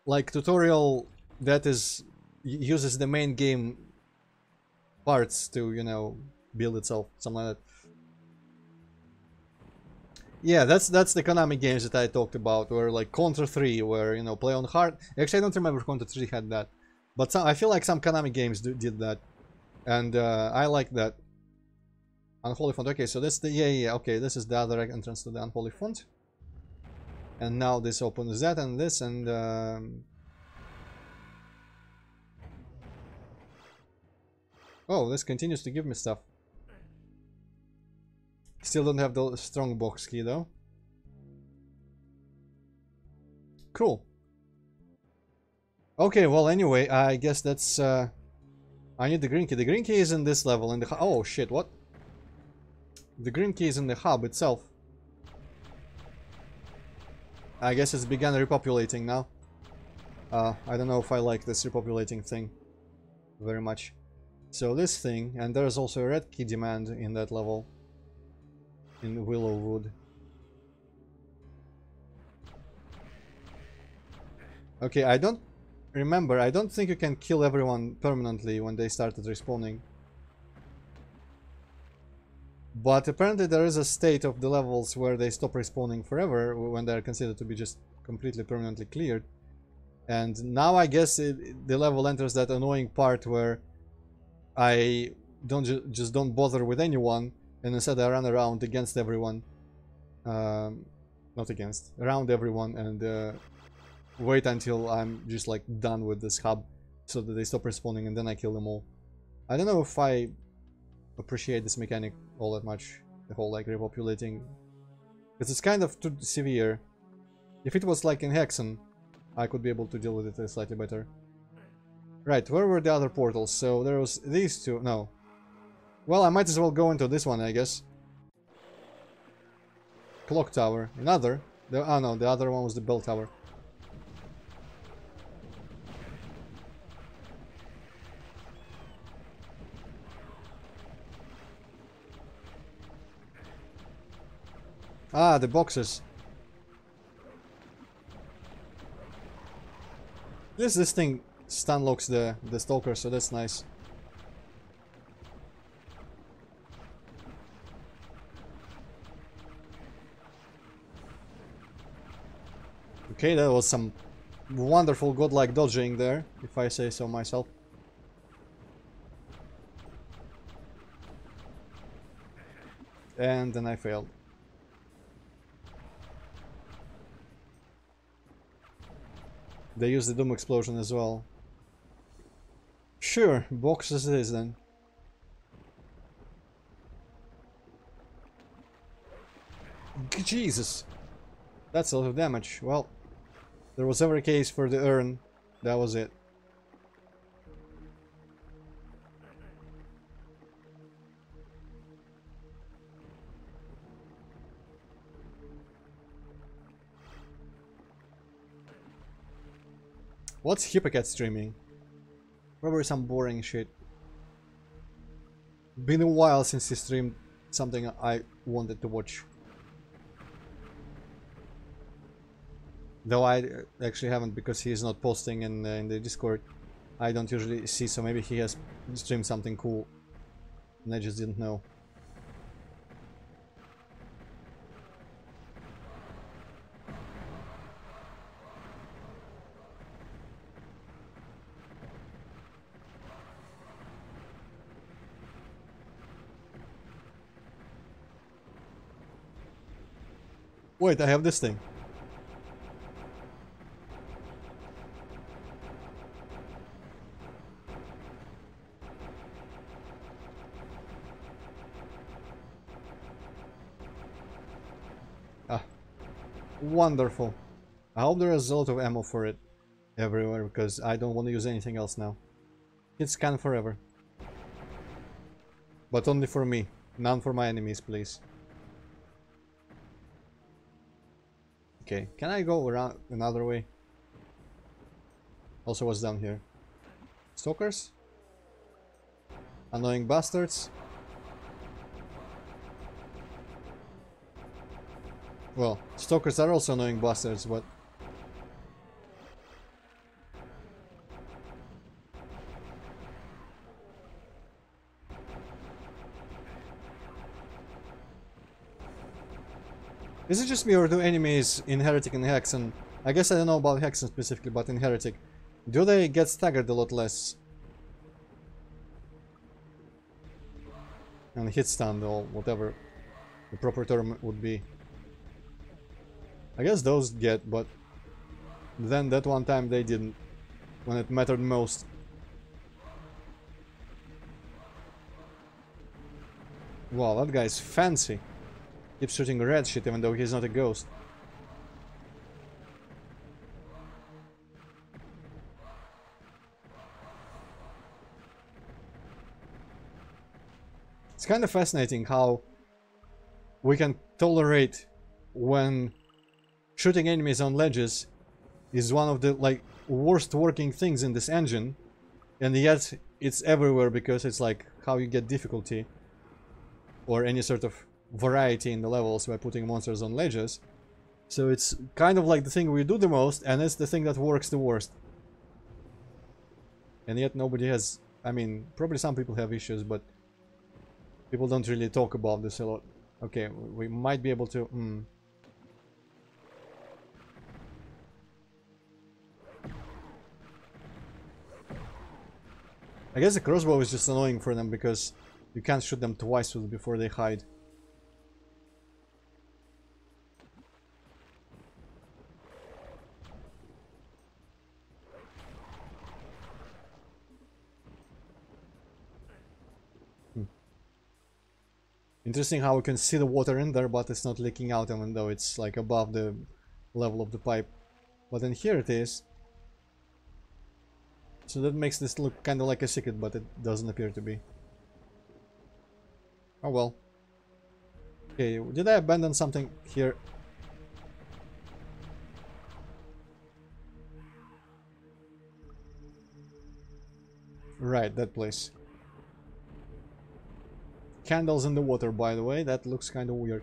like tutorial that uses the main game parts to, you know, build itself, something like that. Yeah, that's the Konami games that I talked about, where like Contra 3, where, you know, play on hard. Actually, I don't remember if Contra 3 had that, but I feel like some Konami games did that, and I like that. Unholy Font. Okay, so that's the yeah. Okay, this is the other entrance to the Unholy Font, and now this opens that and this and. Oh, this continues to give me stuff. Still don't have the strong box key though. Cool. Okay, well anyway, I guess that's I need the green key. The green key is in this level in the oh shit, what? The green key is in the hub itself. I guess it's begun repopulating now. I don't know if I like this repopulating thing very much. So this thing, and there's also a red key demand in that level. In Willowwood. Okay, I don't remember. I don't think you can kill everyone permanently when they started respawning. But apparently there is a state of the levels where they stop respawning forever, when they're considered to be just completely permanently cleared. And now I guess the level enters that annoying part where I just don't bother with anyone, and instead I run around against everyone. Not against, around everyone, and wait until I'm just like done with this hub so that they stop respawning, and then I kill them all. I don't know if I appreciate this mechanic all that much, the whole like repopulating, because it's kind of too severe. If it was like in Hexen, I could be able to deal with it slightly better. Right, where were the other portals? So there was these two. No. Well, I might as well go into this one, I guess. Clock tower. Another. Oh no, the other one was the bell tower. Ah, the boxes. This thing stun locks the stalker, so that's nice. Okay, that was some wonderful godlike dodging there, if I say so myself. And then I failed. They used the Doom Explosion as well. Sure, boxes it is then. Jesus! That's a lot of damage. Well, there was ever a case for the urn. That was it. What's Hippocat streaming? Probably some boring shit. Been a while since he streamed something I wanted to watch. Though I actually haven't, because he's not posting in the Discord. I don't usually see, so maybe he has streamed something cool and I just didn't know. Wait, I have this thing. Ah, wonderful. I hope there is a lot of ammo for it everywhere, because I don't want to use anything else now. It's scan forever. But only for me, none for my enemies, please. Okay, can I go around another way? Also, what's down here? Stalkers? Annoying bastards? Well, stalkers are also annoying bastards, but Is it just me, or do enemies in Heretic and Hexen, I guess I don't know about Hexen specifically, but in Heretic, do they get staggered a lot less? And hit stunned, or whatever the proper term would be. I guess those get, but then that one time they didn't, when it mattered most. Wow, that guy's fancy. Keeps shooting red shit even though he's not a ghost. It's kind of fascinating how we can tolerate when shooting enemies on ledges is one of the like worst working things in this engine, and yet it's everywhere because it's like how you get difficulty or any sort of variety in the levels by putting monsters on ledges. So it's kind of like the thing we do the most, and it's the thing that works the worst. And yet nobody has, I mean, probably some people have issues, but people don't really talk about this a lot. Okay, we might be able to... I guess the crossbow is just annoying for them because you can't shoot them twice before they hide. Interesting how we can see the water in there, but it's not leaking out even though it's like above the level of the pipe. But then here it is. So that makes this look kind of like a secret, but it doesn't appear to be. Oh well. Okay, did I abandon something here? Right, that place. Candles in the water, by the way. That looks kind of weird.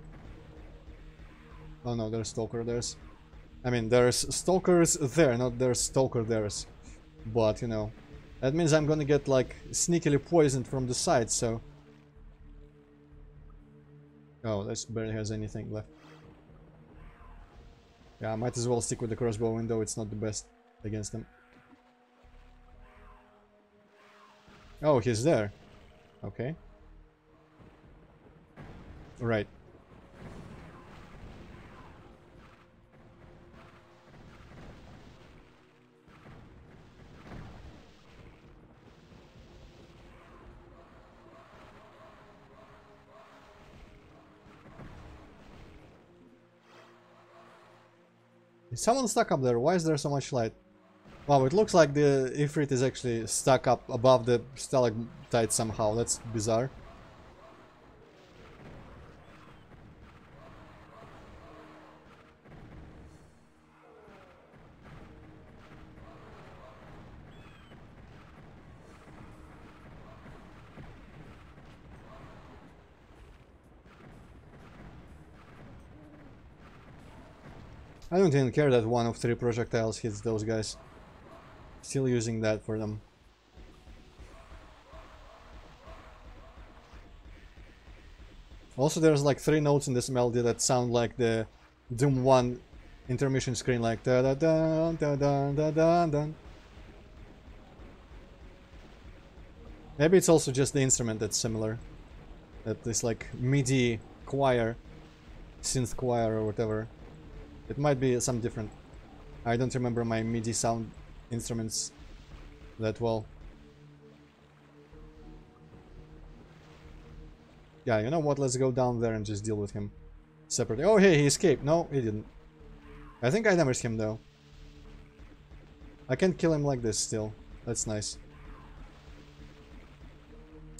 Oh no, there's stalker there's. I mean, there's stalkers there, not there's stalker there's. But, you know, that means I'm gonna get, like, sneakily poisoned from the side, so... Oh, this barely has anything left. Yeah, I might as well stick with the crossbow, even though it's not the best against them. Oh, he's there. Okay. Right. Is someone stuck up there? Why is there so much light? Wow, it looks like the Ifrit is actually stuck up above the stalactite somehow. That's bizarre. I don't even care that one of 3 projectiles hits those guys. Still using that for them. Also, there's like 3 notes in this melody that sound like the Doom 1 intermission screen, like da da da da da da da da. Maybe it's also just the instrument that's similar. That is like MIDI choir, synth choir or whatever. It might be some different. I don't remember my MIDI sound instruments that well. Yeah, you know what? Let's go down there and just deal with him separately. Oh, hey, he escaped. No, he didn't. I think I damaged him, though. I can't kill him like this still. That's nice.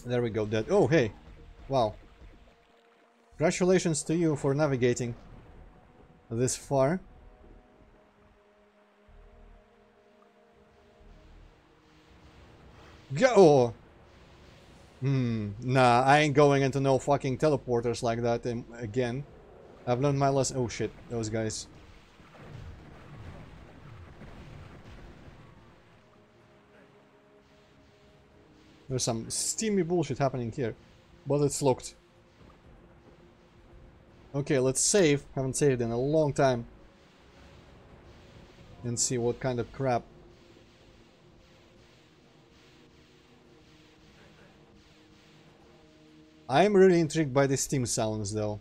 There we go, dead. Oh, hey. Wow. Congratulations to you for navigating this far. Go! Nah, I ain't going into no fucking teleporters like that again. I've learned my lesson. Oh shit, those guys. There's some steamy bullshit happening here, but it's locked. Okay, let's save. Haven't saved in a long time. And see what kind of crap. I'm really intrigued by the Steam sounds though.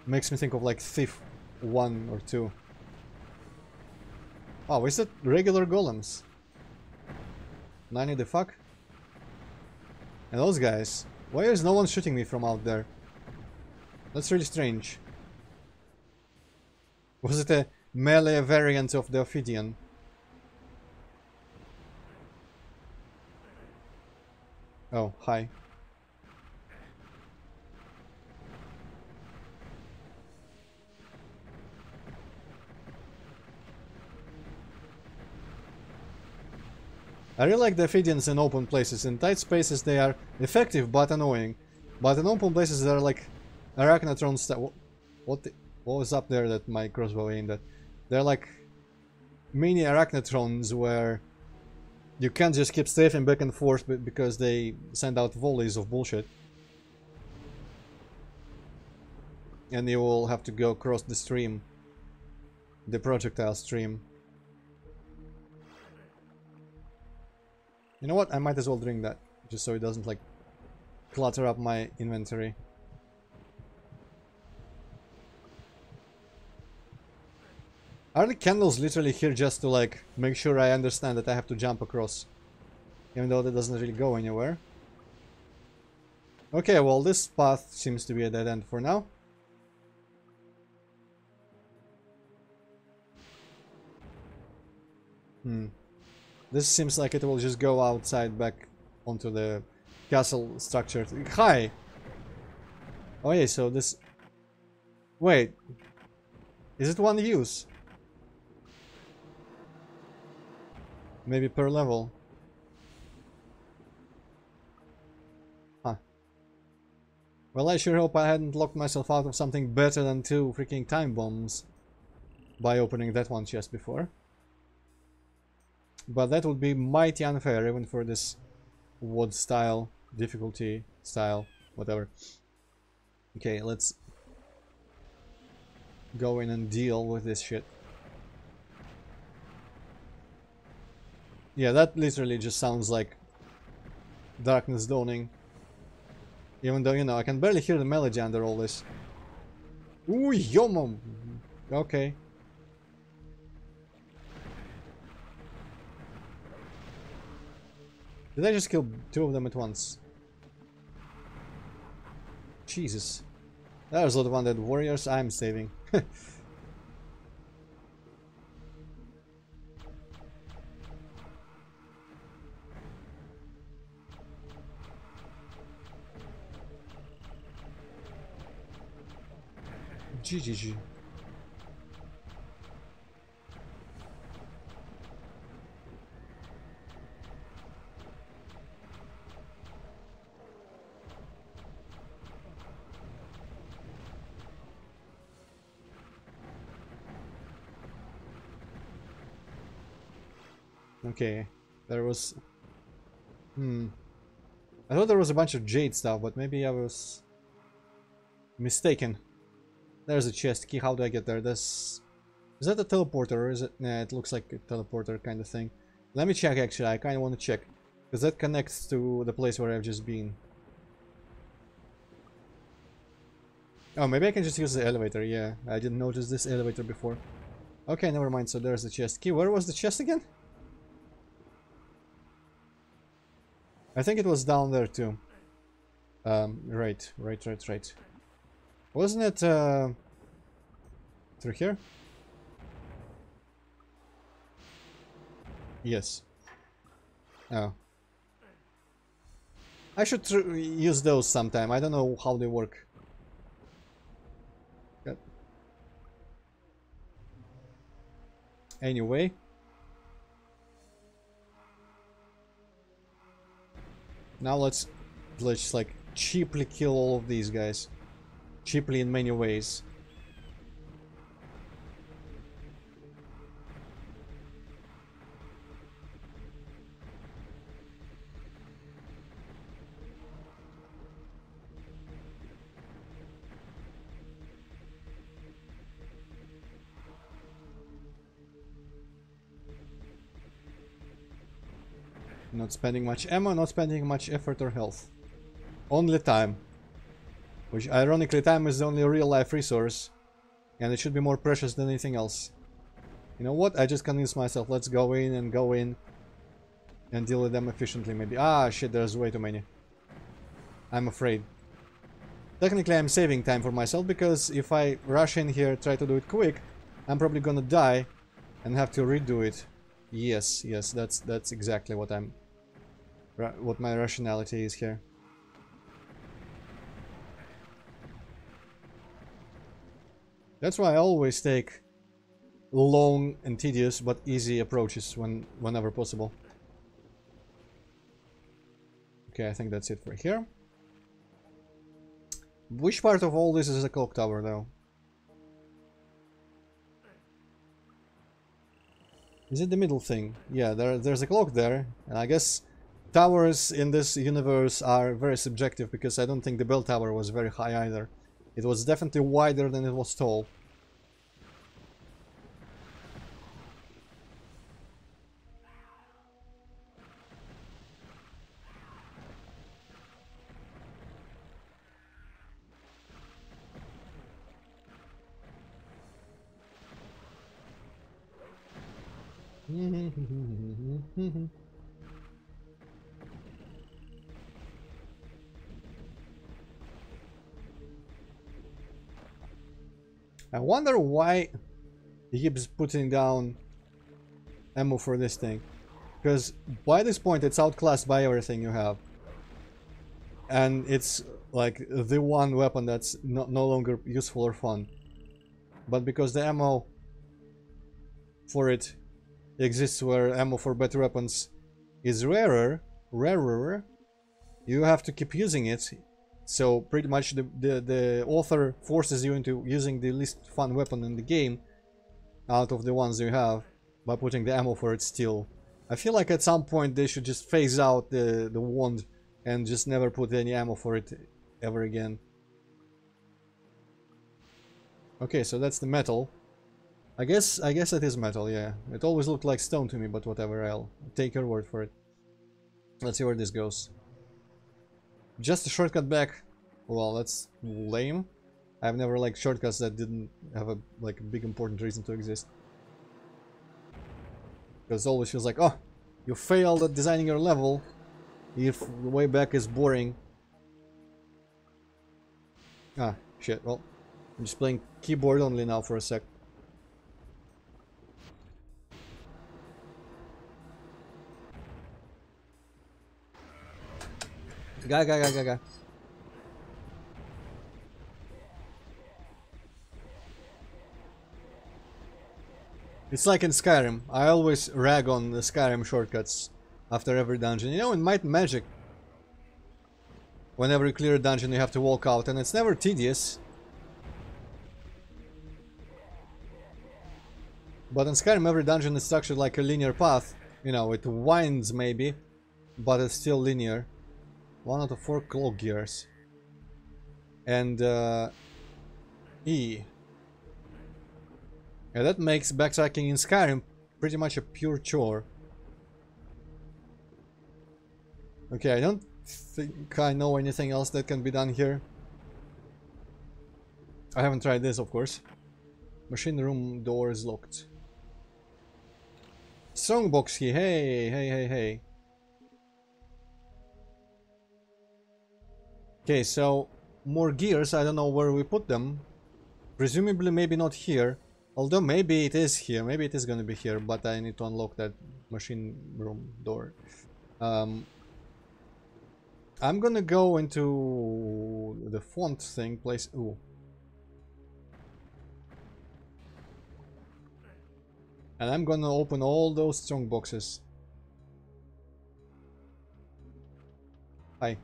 Makes me think of like Thief 1 or 2. Oh, is it regular golems? 90 the fuck? And those guys. Why is no one shooting me from out there? That's really strange. Was it a melee variant of the Ophidian? Oh, hi. I really like the Ophidians in open places. In tight spaces they are effective but annoying. But in open places they're like Arachnotron style. What was up there that my crossbow aimed at? They're like mini Arachnotrons where you can't just keep strafing back and forth because they send out volleys of bullshit. And you will have to go across the stream. The projectile stream. You know what? I might as well drink that. Just so it doesn't like clutter up my inventory. Are the candles literally here just to like make sure I understand that I have to jump across? Even though that doesn't really go anywhere. Okay, well this path seems to be a dead end for now. This seems like it will just go outside back onto the castle structure. Hi! Oh yeah, so this... Wait. Is it one use? Maybe per level. Huh. Well, I sure hope I hadn't locked myself out of something better than 2 freaking time bombs by opening that one chest before. But that would be mighty unfair even for this wood style, difficulty style, whatever. Okay, let's go in and deal with this shit. Yeah, that literally just sounds like darkness dawning. Even though, you know, I can barely hear the melody under all this. Ooh, yomo! Okay. Did I just kill 2 of them at once? Jesus. That was the one that warriors I'm saving. GGG. Okay, there was... I thought there was a bunch of jade stuff, but maybe I was mistaken. There's a chest key. How do I get there? Is that a teleporter or is it... Nah, it looks like a teleporter kind of thing. Let me check actually, I kind of want to check. Because that connects to the place where I've just been. Oh, maybe I can just use the elevator, yeah. I didn't notice this elevator before. Okay, never mind, so there's the chest key. Where was the chest again? I think it was down there too. Right. Wasn't it through here? Yes. Oh. I should use those sometime. I don't know how they work. Good. Anyway. Now let's like cheaply kill all of these guys. Cheaply in many ways. Not spending much ammo, not spending much effort or health. Only time. Which, ironically, time is the only real-life resource. And it should be more precious than anything else. You know what? I just convinced myself. Let's go in and go in. And deal with them efficiently, maybe. Ah, shit, there's way too many. I'm afraid. Technically, I'm saving time for myself, because if I rush in here, try to do it quick, I'm probably gonna die and have to redo it. Yes, yes, that's exactly what what my rationality is here. That's why I always take long and tedious but easy approaches whenever possible. Okay, I think that's it for here. Which part of all this is a clock tower, though? Is it the middle thing? Yeah, there's a clock there, and I guess towers in this universe are very subjective, because I don't think the bell tower was very high either. It was definitely wider than it was tall. I wonder why he keeps putting down ammo for this thing. Because by this point it's outclassed by everything you have. And it's like the one weapon that's no longer useful or fun. But because the ammo for it exists where ammo for better weapons is rarer, you have to keep using it. So pretty much the author forces you into using the least fun weapon in the game out of the ones you have by putting the ammo for it still. I feel like at some point they should just phase out the wand and just never put any ammo for it ever again. Okay, so that's the metal. I guess it is metal, yeah. It always looked like stone to me, but whatever, I'll take your word for it. Let's see where this goes. Just a shortcut back. Well, that's lame. I've never liked shortcuts that didn't have a big important reason to exist. Because it always feels like, oh, you failed at designing your level if the way back is boring. Ah, shit, well, I'm just playing keyboard only now for a sec. Guy. It's like in Skyrim. I always rag on the Skyrim shortcuts after every dungeon. You know, in Might and Magic, whenever you clear a dungeon you have to walk out, and it's never tedious. But in Skyrim every dungeon is structured like a linear path. You know, it winds maybe, but it's still linear. 1 out of 4 clock gears. And E. Yeah, that makes backtracking in Skyrim pretty much a pure chore. Okay, I don't think I know anything else that can be done here. I haven't tried this, of course. Machine room door is locked. Strongbox key, hey. Okay, so more gears, I don't know where we put them. Presumably maybe not here. Although maybe it is here, maybe it is gonna be here, but I need to unlock that machine room door. I'm gonna go into the font thing, place. Ooh. And I'm gonna open all those strong boxes. Hi.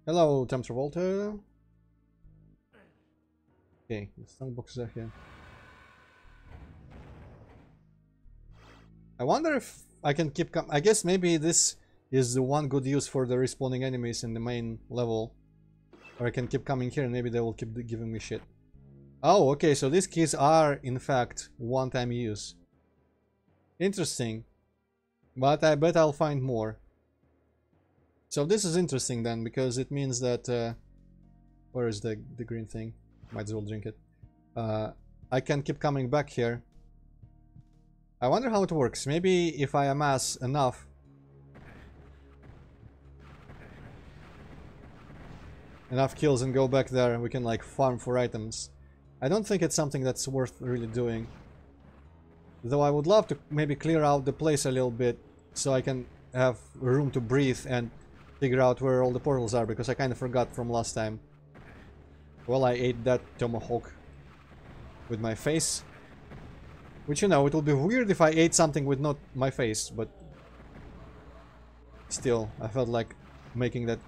Hello, Thames Revolta. Okay, the strong boxes are here. I wonder if I can keep I guess maybe this is the one good use for the respawning enemies in the main level. Or I can keep coming here and maybe they will keep giving me shit. Oh, okay, so these keys are in fact one-time use. Interesting. But I bet I'll find more. So this is interesting then, because it means that... where is the green thing? Might as well drink it. I can keep coming back here. I wonder how it works. Maybe if I amass enough... enough kills and go back there, we can like farm for items. I don't think it's something that's worth really doing. Though I would love to maybe clear out the place a little bit, so I can have room to breathe and figure out where all the portals are, because I kind of forgot from last time. Well, I ate that tomahawk with my face. Which, you know, it would be weird if I ate something with not my face, but... still, I felt like making that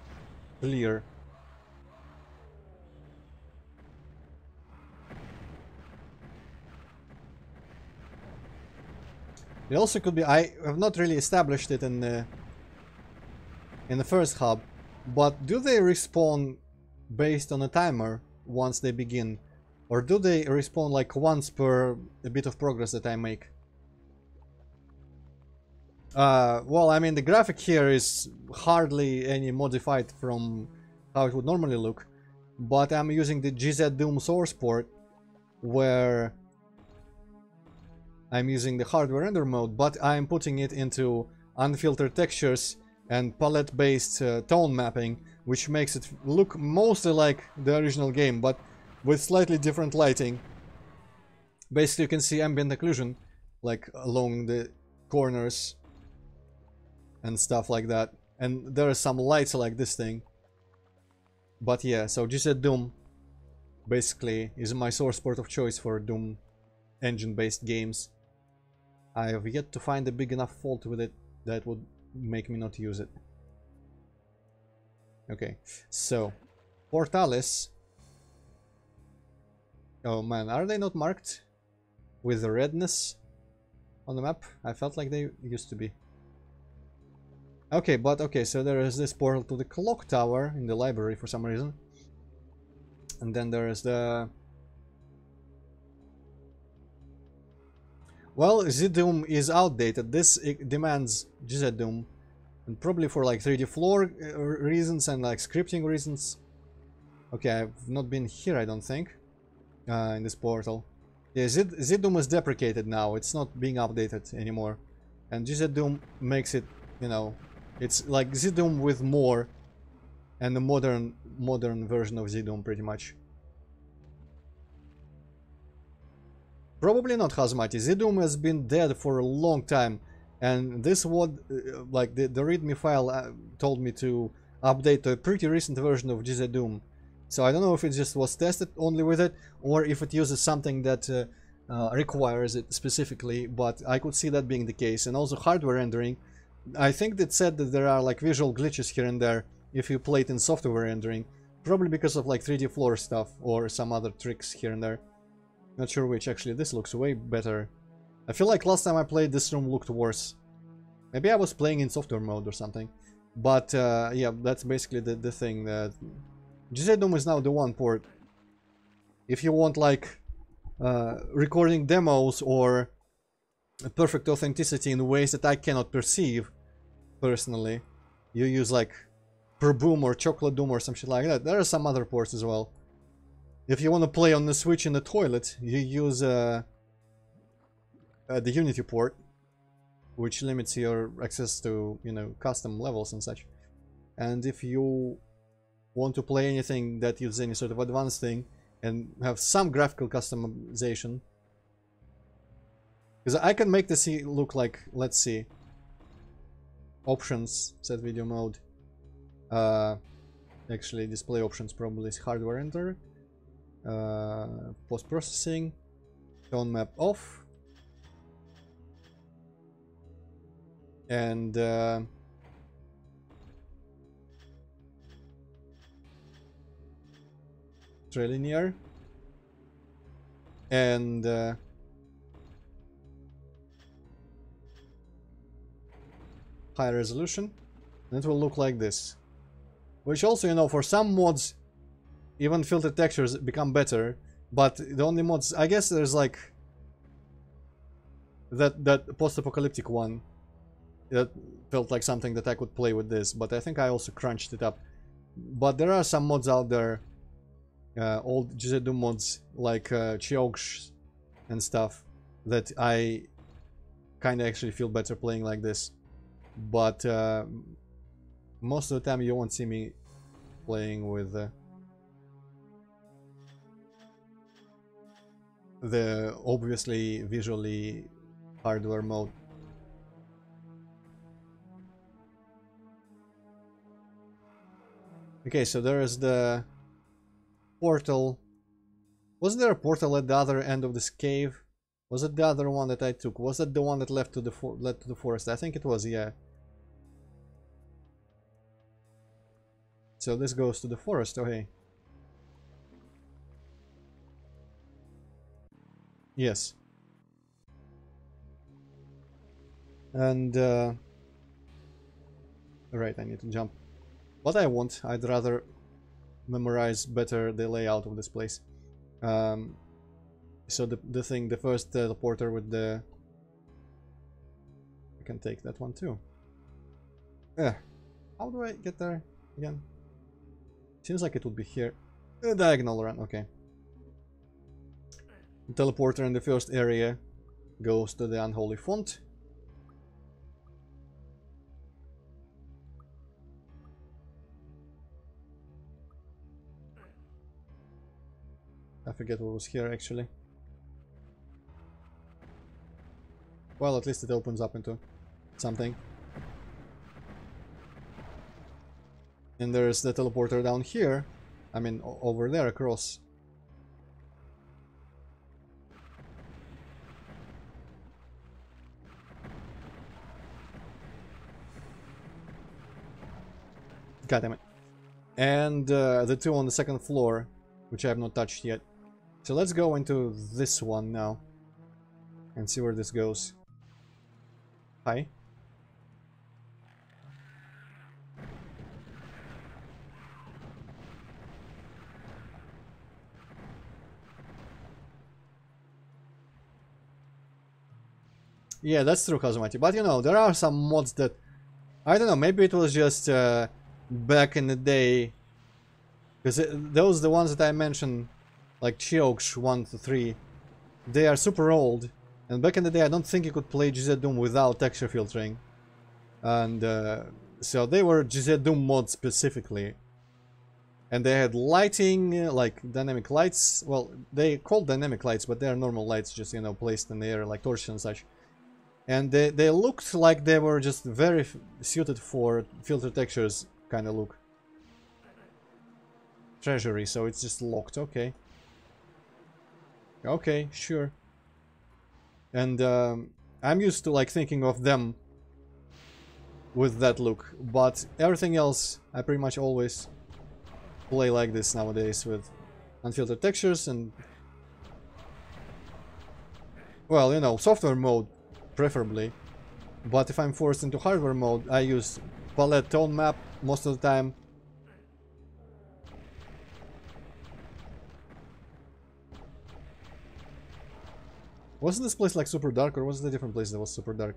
clear. It also could be... I have not really established it in the first hub, but do they respawn based on a timer once they begin? Or do they respawn like once per a bit of progress that I make? Well, I mean, the graphic here is hardly any modified from how it would normally look, but I'm using the GZ Doom source port, where I'm using the hardware render mode, but I'm putting it into unfiltered textures and palette-based tone mapping, which makes it look mostly like the original game, but with slightly different lighting. Basically, you can see ambient occlusion, like along the corners and stuff like that. And there are some lights like this thing. But yeah, so GZ Doom basically is my source port of choice for Doom engine-based games. I have yet to find a big enough fault with it that would make me not use it. Okay, so Portales. Oh man, are they not marked with the redness on the map? I felt like they used to be. Okay, but okay, so there is this portal to the clock tower in the library for some reason. And then there is the... Well, Z-Doom is outdated. This demands GZ-Doom. And probably for like 3D floor reasons and like scripting reasons. Okay, I've not been here, I don't think. In this portal. Yeah, Z-Doom is deprecated now. It's not being updated anymore. And GZ-Doom makes it, you know... It's like Z-Doom with more. And a modern version of Z-Doom, pretty much. Probably not Hazmati. Z-Doom has been dead for a long time, and this would, like the readme file told me to update to a pretty recent version of GZ-Doom. So I don't know if it just was tested only with it, or if it uses something that requires it specifically, but I could see that being the case. And also hardware rendering. I think it said that there are like visual glitches here and there if you play it in software rendering, probably because of like 3D floor stuff or some other tricks here and there. Not sure which. Actually, this looks way better. I feel like last time I played, this room looked worse. Maybe I was playing in software mode or something. But yeah, that's basically the thing. That GZ-Doom is now the one port. If you want like recording demos or perfect authenticity in ways that I cannot perceive personally, you use like Per-Boom or Chocolate Doom or some shit like that. There are some other ports as well. If you want to play on the Switch in the toilet, you use the Unity port, which limits your access to, you know, custom levels and such. And if you want to play anything that uses any sort of advanced thing and have some graphical customization, because I can make this look like, let's see, options, set video mode, actually display options probably is hardware enter. Post-processing, tone map off, and trilinear, and high resolution, and it will look like this. Which also, you know, for some mods, even filtered textures become better But the only mods, I guess there's like that post-apocalyptic one that felt like something that I could play with this, but I think I also crunched it up. But there are some mods out there, old GZDoom mods like Chiogsh and stuff, that I kind of actually feel better playing like this. But most of the time you won't see me playing with the obviously visually hardware mode. Okay, so there is the portal. Wasn't there a portal at the other end of this cave? Was it the other one that I took? Was that the one that led to the forest? I think it was, yeah. So this goes to the forest, okay. Yes. And right, I need to jump. What I want, I'd rather memorize better the layout of this place. So the first teleporter with the... I can take that one too. Yeah. How do I get there again? Seems like it would be here. Diagonal run, okay. The teleporter in the first area goes to the unholy font. I forget what was here actually. Well, at least it opens up into something. And there's the teleporter down here. I mean, over there across. God damn it. And the two on the second floor, which I have not touched yet. So let's go into this one now and see where this goes. Hi. Yeah, that's true, Kazumati. But you know, there are some mods that... I don't know, maybe it was just back in the day. Because those, the ones that I mentioned, like Chiogsh 1 to 3, they are super old. And back in the day, I don't think you could play GZDoom without texture filtering. And so they were GZDoom mods specifically. And they had lighting, like dynamic lights. Well, they called dynamic lights, but they are normal lights, just, you know, placed in the air, like torches and such. And they looked like they were just very suited for filter textures kind of look. Treasury, so it's just locked, okay. Okay, sure. And I'm used to like thinking of them with that look, but everything else I pretty much always play like this nowadays with unfiltered textures and, well, you know, software mode preferably, but if I'm forced into hardware mode, I use palette tone map most of the time. Wasn't this place like super dark, or was it a different place that was super dark?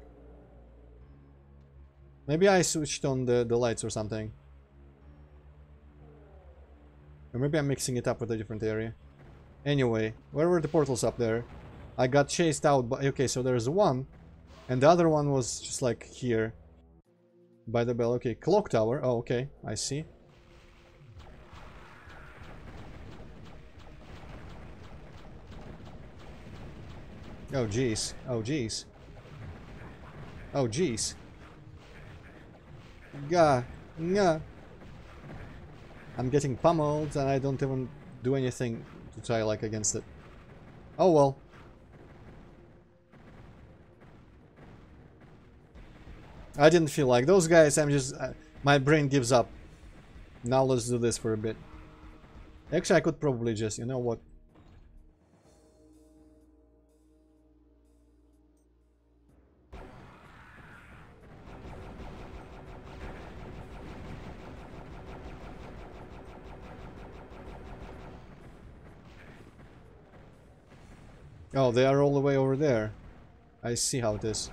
Maybe I switched on the lights or something. Or maybe I'm mixing it up with a different area. Anyway, where were the portals up there? I got chased out by... Okay, so there's one. And the other one was just like here. By the bell. Okay, clock tower. Oh, okay. I see. Oh, jeez. Oh, jeez. Oh, jeez. Gah. Nah. I'm getting pummeled and I don't even do anything to try like against it. Oh, well. I didn't feel like those guys. I'm just... my brain gives up. Now let's do this for a bit. Actually, I could probably just... You know what? Oh, they are all the way over there. I see how it is.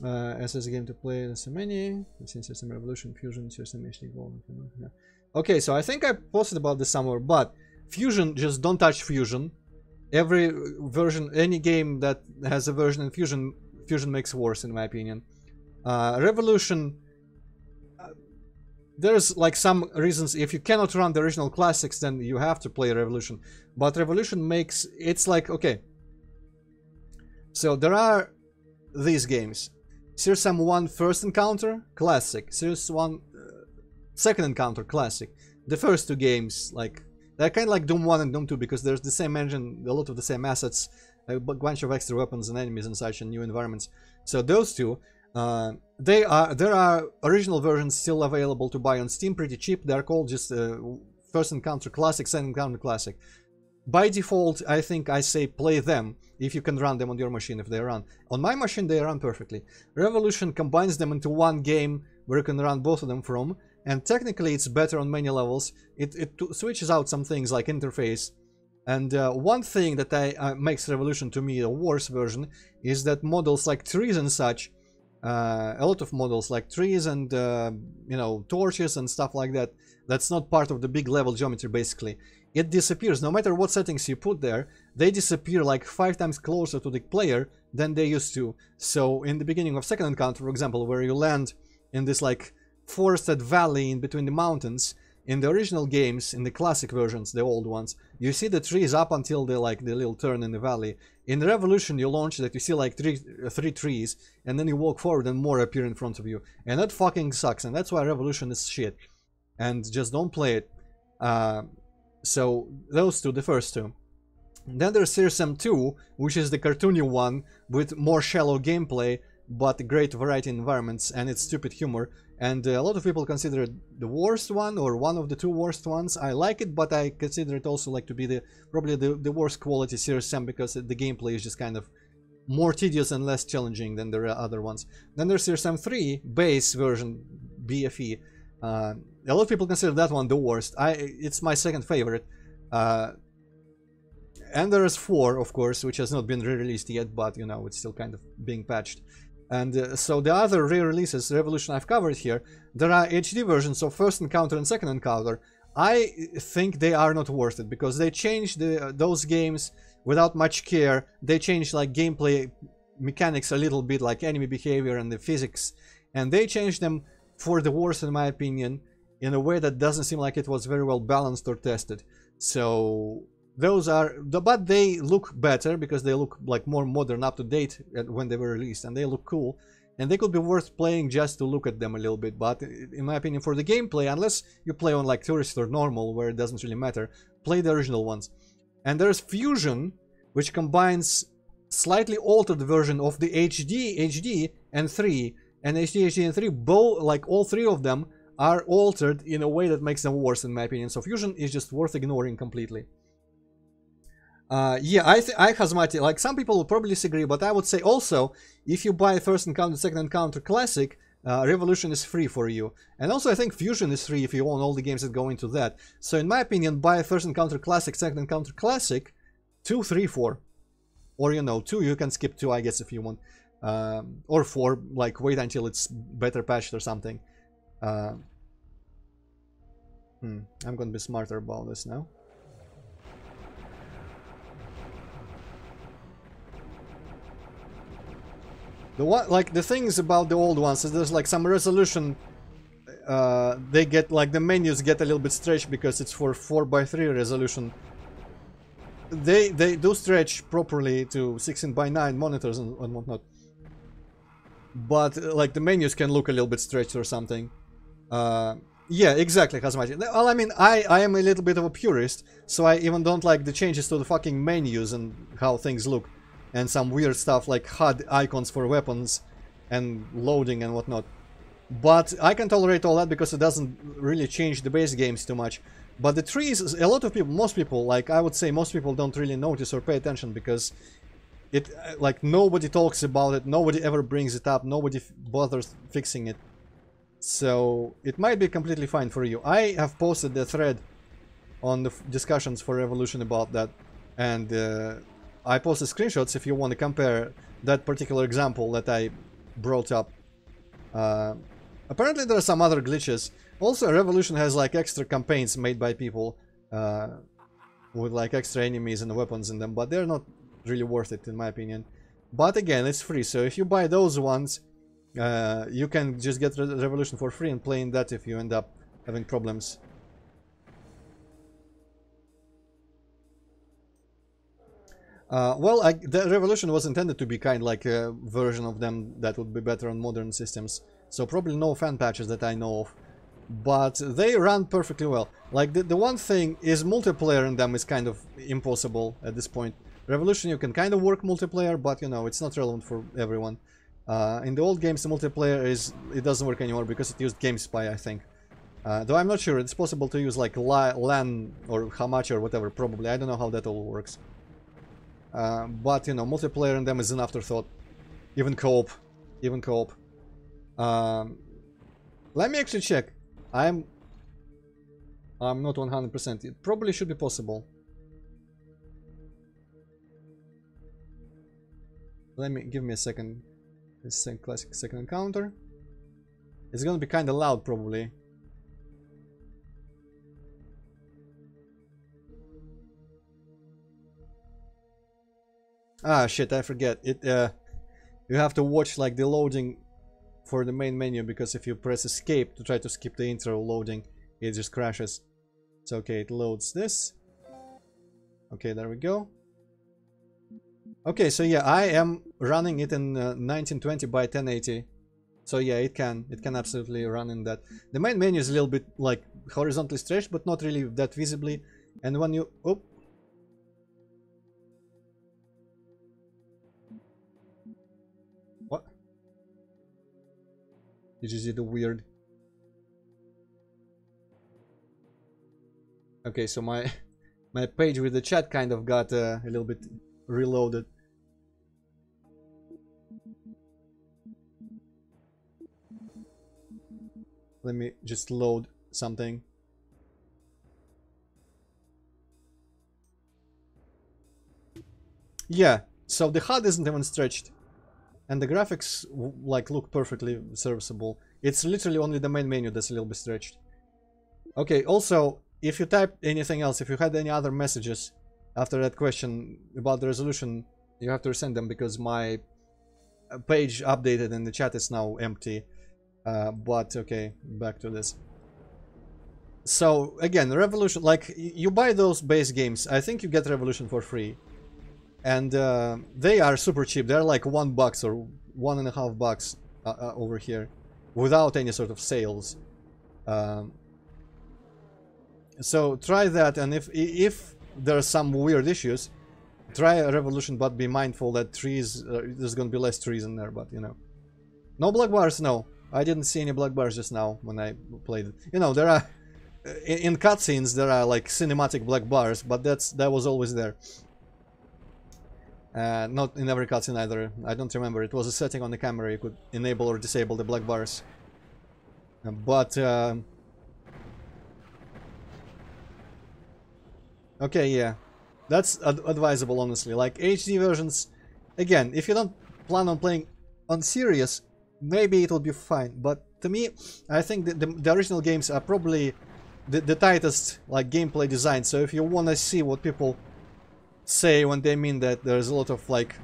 SS game to play, there's so many. Since System Revolution, Fusion, System HD Golem. Yeah. Okay, so I think I posted about this somewhere, but Fusion, just don't touch Fusion. Every version, any game that has a version in Fusion, Fusion makes worse, in my opinion. Revolution, there's like some reasons. If you cannot run the original classics, then you have to play Revolution. But Revolution makes, it's like, okay. So there are these games. Series Sam 1 First Encounter, Classic. Series 1 Second Encounter, Classic. The first two games, like, they're kind of like Doom 1 and Doom 2 because there's the same engine, a lot of the same assets, a bunch of extra weapons and enemies and such, and new environments. So those two, there are original versions still available to buy on Steam, pretty cheap. They're called just First Encounter Classic, Second Encounter Classic. By default, I think I say play them if you can run them on your machine, if they run. On my machine, they run perfectly. Revolution combines them into one game where you can run both of them from, and technically it's better on many levels. It switches out some things like interface. And one thing that makes Revolution to me a worse version is that models like trees and such, a lot of models like trees and you know, torches and stuff like that, that's not part of the big level geometry basically. It disappears. No matter what settings you put there, they disappear like 5 times closer to the player than they used to. So in the beginning of Second Encounter, for example, where you land in this like forested valley in between the mountains, in the original games, in the classic versions, the old ones, you see the trees up until the little turn in the valley. In the Revolution, you launch that, you see like three trees, and then you walk forward and more appear in front of you. And that fucking sucks, and that's why Revolution is shit. And just don't play it. So those two, the first two. Then there's Series M2, which is the cartoony one with more shallow gameplay, but great variety in environments, and it's stupid humor. And a lot of people consider it the worst one, or one of the two worst ones. I like it, but I consider it also like to be probably the worst quality Series M, because the gameplay is just kind of more tedious and less challenging than the other ones. Then there's Series M3 base version, BFE. A lot of people consider that one the worst. It's my second favorite. And there's 4, of course, which has not been re-released yet, but you know, it's still kind of being patched. And so the other re-releases, Revolution, I've covered here. There are HD versions of First Encounter and Second Encounter. I think they are not worth it, because they changed those games without much care. They changed like gameplay mechanics a little bit, like enemy behavior and the physics, and they changed them for the worse, in my opinion, in a way that doesn't seem like it was very well balanced or tested. So those are, but they look better because they look like more modern, up to date when they were released, and they look cool, and they could be worth playing just to look at them a little bit. But in my opinion, for the gameplay, unless you play on like tourist or normal, where it doesn't really matter, play the original ones. And there's Fusion, which combines slightly altered version of the HD and 3, and HD and 3, both, like all 3 of them are altered in a way that makes them worse, in my opinion. So Fusion is just worth ignoring completely. Yeah, I Hazmati, like some people will probably disagree, but I would say also, if you buy First Encounter, Second Encounter Classic, Revolution is free for you. And also I think Fusion is free if you own all the games that go into that. So in my opinion, buy First Encounter Classic, Second Encounter Classic, 2, 3, 4. Or, you know, 2, you can skip 2, I guess, if you want. Or 4, like wait until it's better patched or something. I'm gonna be smarter about this now. The things about the old ones is there's like some resolution. They get like the menus get a little bit stretched because it's for 4:3 resolution. They do stretch properly to 16:9 monitors and whatnot. But like the menus can look a little bit stretched or something. Yeah, exactly, Hazmaji. Well, I mean, I am a little bit of a purist, so I even don't like the changes to the fucking menus and how things look. And some weird stuff like HUD icons for weapons and loading and whatnot. But I can tolerate all that because it doesn't really change the base games too much. But the trees, a lot of people, most people, like I would say most people don't really notice or pay attention because it, like nobody talks about it, nobody ever brings it up, nobody bothers fixing it. So it might be completely fine for you. I have posted the thread on the discussions for Revolution about that, and I posted screenshots if you want to compare that particular example that I brought up. Apparently there are some other glitches. Also, Revolution has like extra campaigns made by people with like extra enemies and weapons in them, but they're not really worth it in my opinion. But again, it's free, so if you buy those ones, you can just get Revolution for free and play in that if you end up having problems. Well, the Revolution was intended to be kind of like a version of them that would be better on modern systems, so probably no fan patches that I know of, but they run perfectly well. Like the one thing is multiplayer in them is kind of impossible at this point. Revolution you can kind of work multiplayer, but you know, it's not relevant for everyone. In the old games the multiplayer it doesn't work anymore because it used GameSpy, I think. Though I'm not sure, it's possible to use like LAN or Hamachi or whatever, probably. I don't know how that all works. But you know, multiplayer in them is an afterthought. Even co-op. Even co-op. Let me actually check. I'm not 100%. It probably should be possible. Give me a second. This is classic second encounter. It's gonna be kind of loud probably. Ah shit, I forget it. You have to watch like the loading for the main menu, because if you press escape to try to skip the intro loading, it just crashes. So okay, it loads this. Okay, there we go. Okay, so yeah, I am running it in 1920 by 1080. So yeah, it can absolutely run in that. The main menu is a little bit like horizontally stretched, but not really that visibly. And when you what? Did you see the weird? Okay, so my page with the chat kind of got a little bit reloaded. Let me just load something. Yeah, so the HUD isn't even stretched, and the graphics like look perfectly serviceable. It's literally only the main menu that's a little bit stretched. Okay, also, if you typed anything else, if you had any other messages after that question about the resolution, you have to resend them, because my page updated and the chat is now empty. But okay, back to this. So again, Revolution, like you buy those base games, I think you get Revolution for free, and they are super cheap. They're like $1 or $1.50 over here, without any sort of sales. So try that, and if there are some weird issues, try a Revolution, but be mindful that there's gonna be less trees in there. But you know, no black bars, no. I didn't see any black bars just now when I played it. You know, there are in cutscenes there are like cinematic black bars, but that was always there. Not in every cutscene either. I don't remember. It was a setting on the camera you could enable or disable the black bars. But okay, yeah, that's advisable honestly. Like HD versions, again, if you don't plan on playing on serious, maybe it will be fine, but to me, I think the original games are probably the tightest like gameplay design. So if you want to see what people say when they mean that there's a lot of like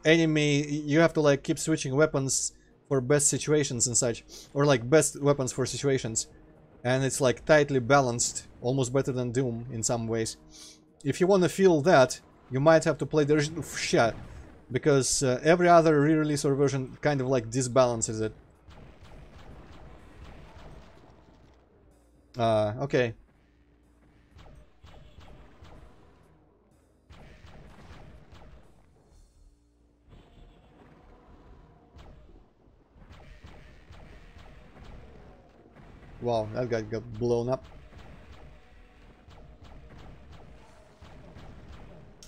enemy, you have to like keep switching weapons for best situations and such, or like best weapons for situations, and it's like tightly balanced, almost better than Doom in some ways. If you want to feel that, you might have to play the original shit, because every other re-release or version kind of like disbalances it. Okay. Wow, that guy got blown up.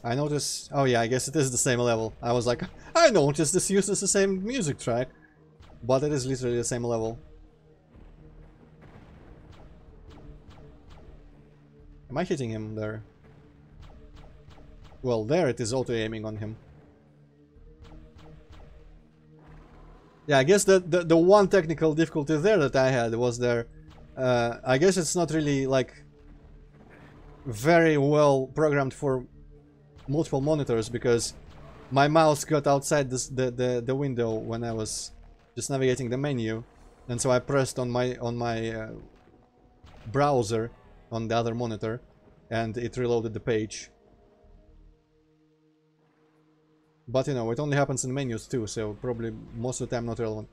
I noticed... Oh yeah, I guess it is the same level. I was like, I noticed this uses the same music track. But it is literally the same level. Am I hitting him there? Well, there it is auto-aiming on him. Yeah, I guess the one technical difficulty there that I had was there. I guess it's not really like very well programmed for multiple monitors, because my mouse got outside this, the window when I was just navigating the menu, and so I pressed on my browser on the other monitor, and it reloaded the page. But you know, it only happens in menus too, so probably most of the time not relevant.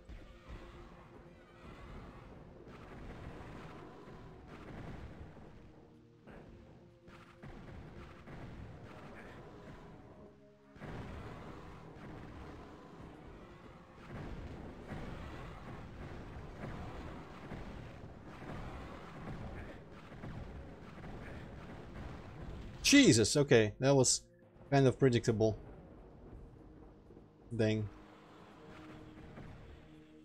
Jesus, okay, that was kind of predictable. Dang.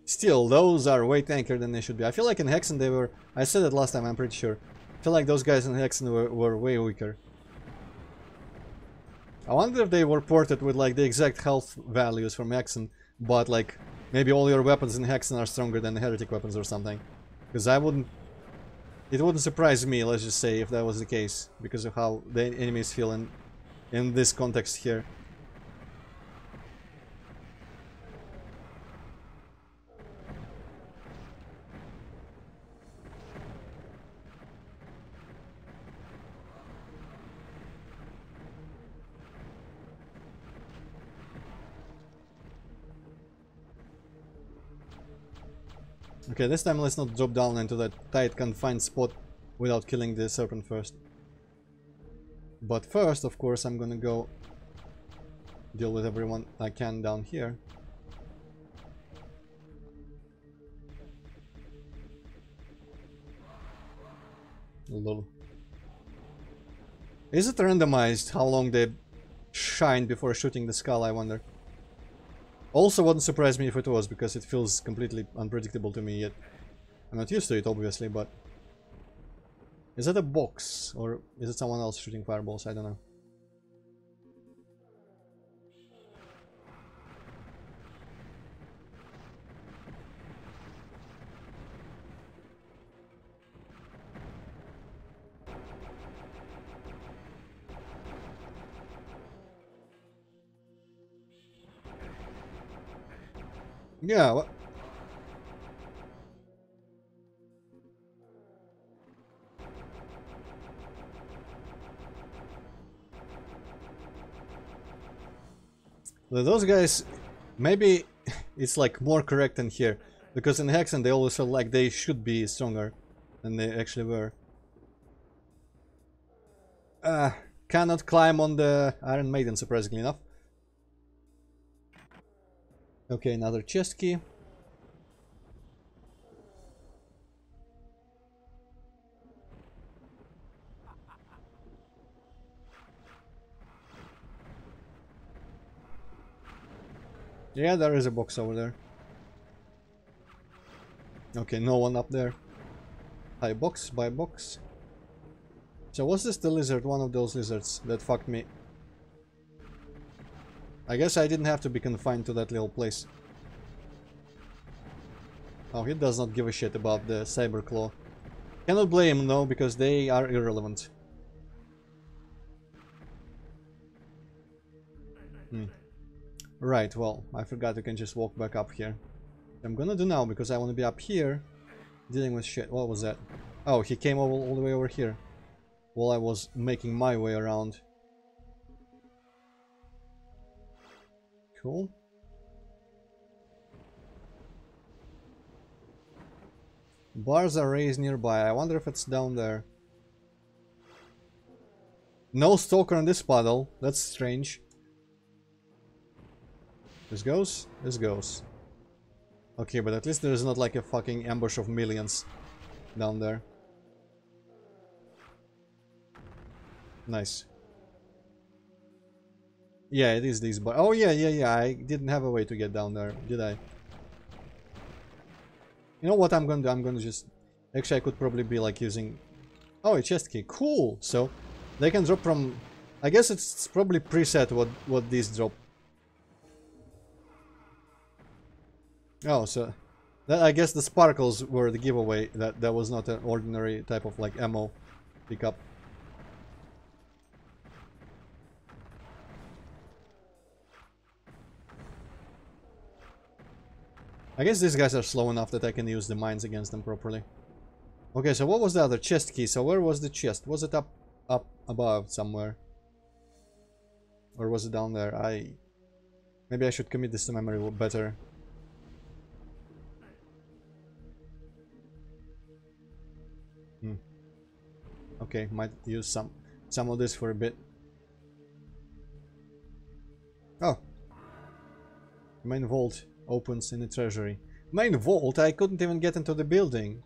Still, those are way tankier than they should be. I feel like in Hexen they were... I said it last time, I'm pretty sure. I feel like those guys in Hexen were way weaker. I wonder if they were ported with like the exact health values from Hexen, but like maybe all your weapons in Hexen are stronger than the Heretic weapons or something. Because I wouldn't... It wouldn't surprise me, let's just say, if that was the case, because of how the enemies feel in this context here. Okay, this time let's not drop down into that tight confined spot without killing the serpent first. But first, of course, I'm gonna go deal with everyone I can down here. Lol. Is it randomized how long they shine before shooting the skull, I wonder? Also wouldn't surprise me if it was, because it feels completely unpredictable to me yet. I'm not used to it, obviously, but... Is that a box? Or is it someone else shooting fireballs? I don't know. Yeah, what? Those guys, maybe it's like more correct in here, because in Hexen they always felt like they should be stronger than they actually were. Cannot climb on the Iron Maiden, surprisingly enough. Okay, another chest key. Yeah, there is a box over there. Okay, no one up there. Buy box, buy box. So was this the lizard, one of those lizards that fucked me? I guess I didn't have to be confined to that little place. Oh, he does not give a shit about the Cyber Claw. Cannot blame him, though, because they are irrelevant. Right, well, I forgot you can just walk back up here. I'm gonna do now, because I want to be up here dealing with shit. What was that? Oh, he came all the way over here while I was making my way around. Cool. Bars are raised nearby. I wonder if it's down there. No stalker on this puddle. That's strange. This goes? This goes. Okay, but at least there's not like a fucking ambush of millions down there. Nice. Yeah, it is these, but oh yeah, I didn't have a way to get down there, did I? You know what I'm gonna do? I'm gonna just... Actually, I could probably be like using Oh, a chest key. Cool. So they can drop from... I guess it's probably preset what these drop. Oh, so... That, I guess the sparkles were the giveaway. That was not an ordinary type of like ammo pickup. I guess these guys are slow enough that I can use the mines against them properly. Okay, so what was the other chest key? So where was the chest? Was it up above somewhere? Or was it down there? Maybe I should commit this to memory better. Okay, might use some of this for a bit. Oh. Main vault opens in the treasury. Main vault? I couldn't even get into the building.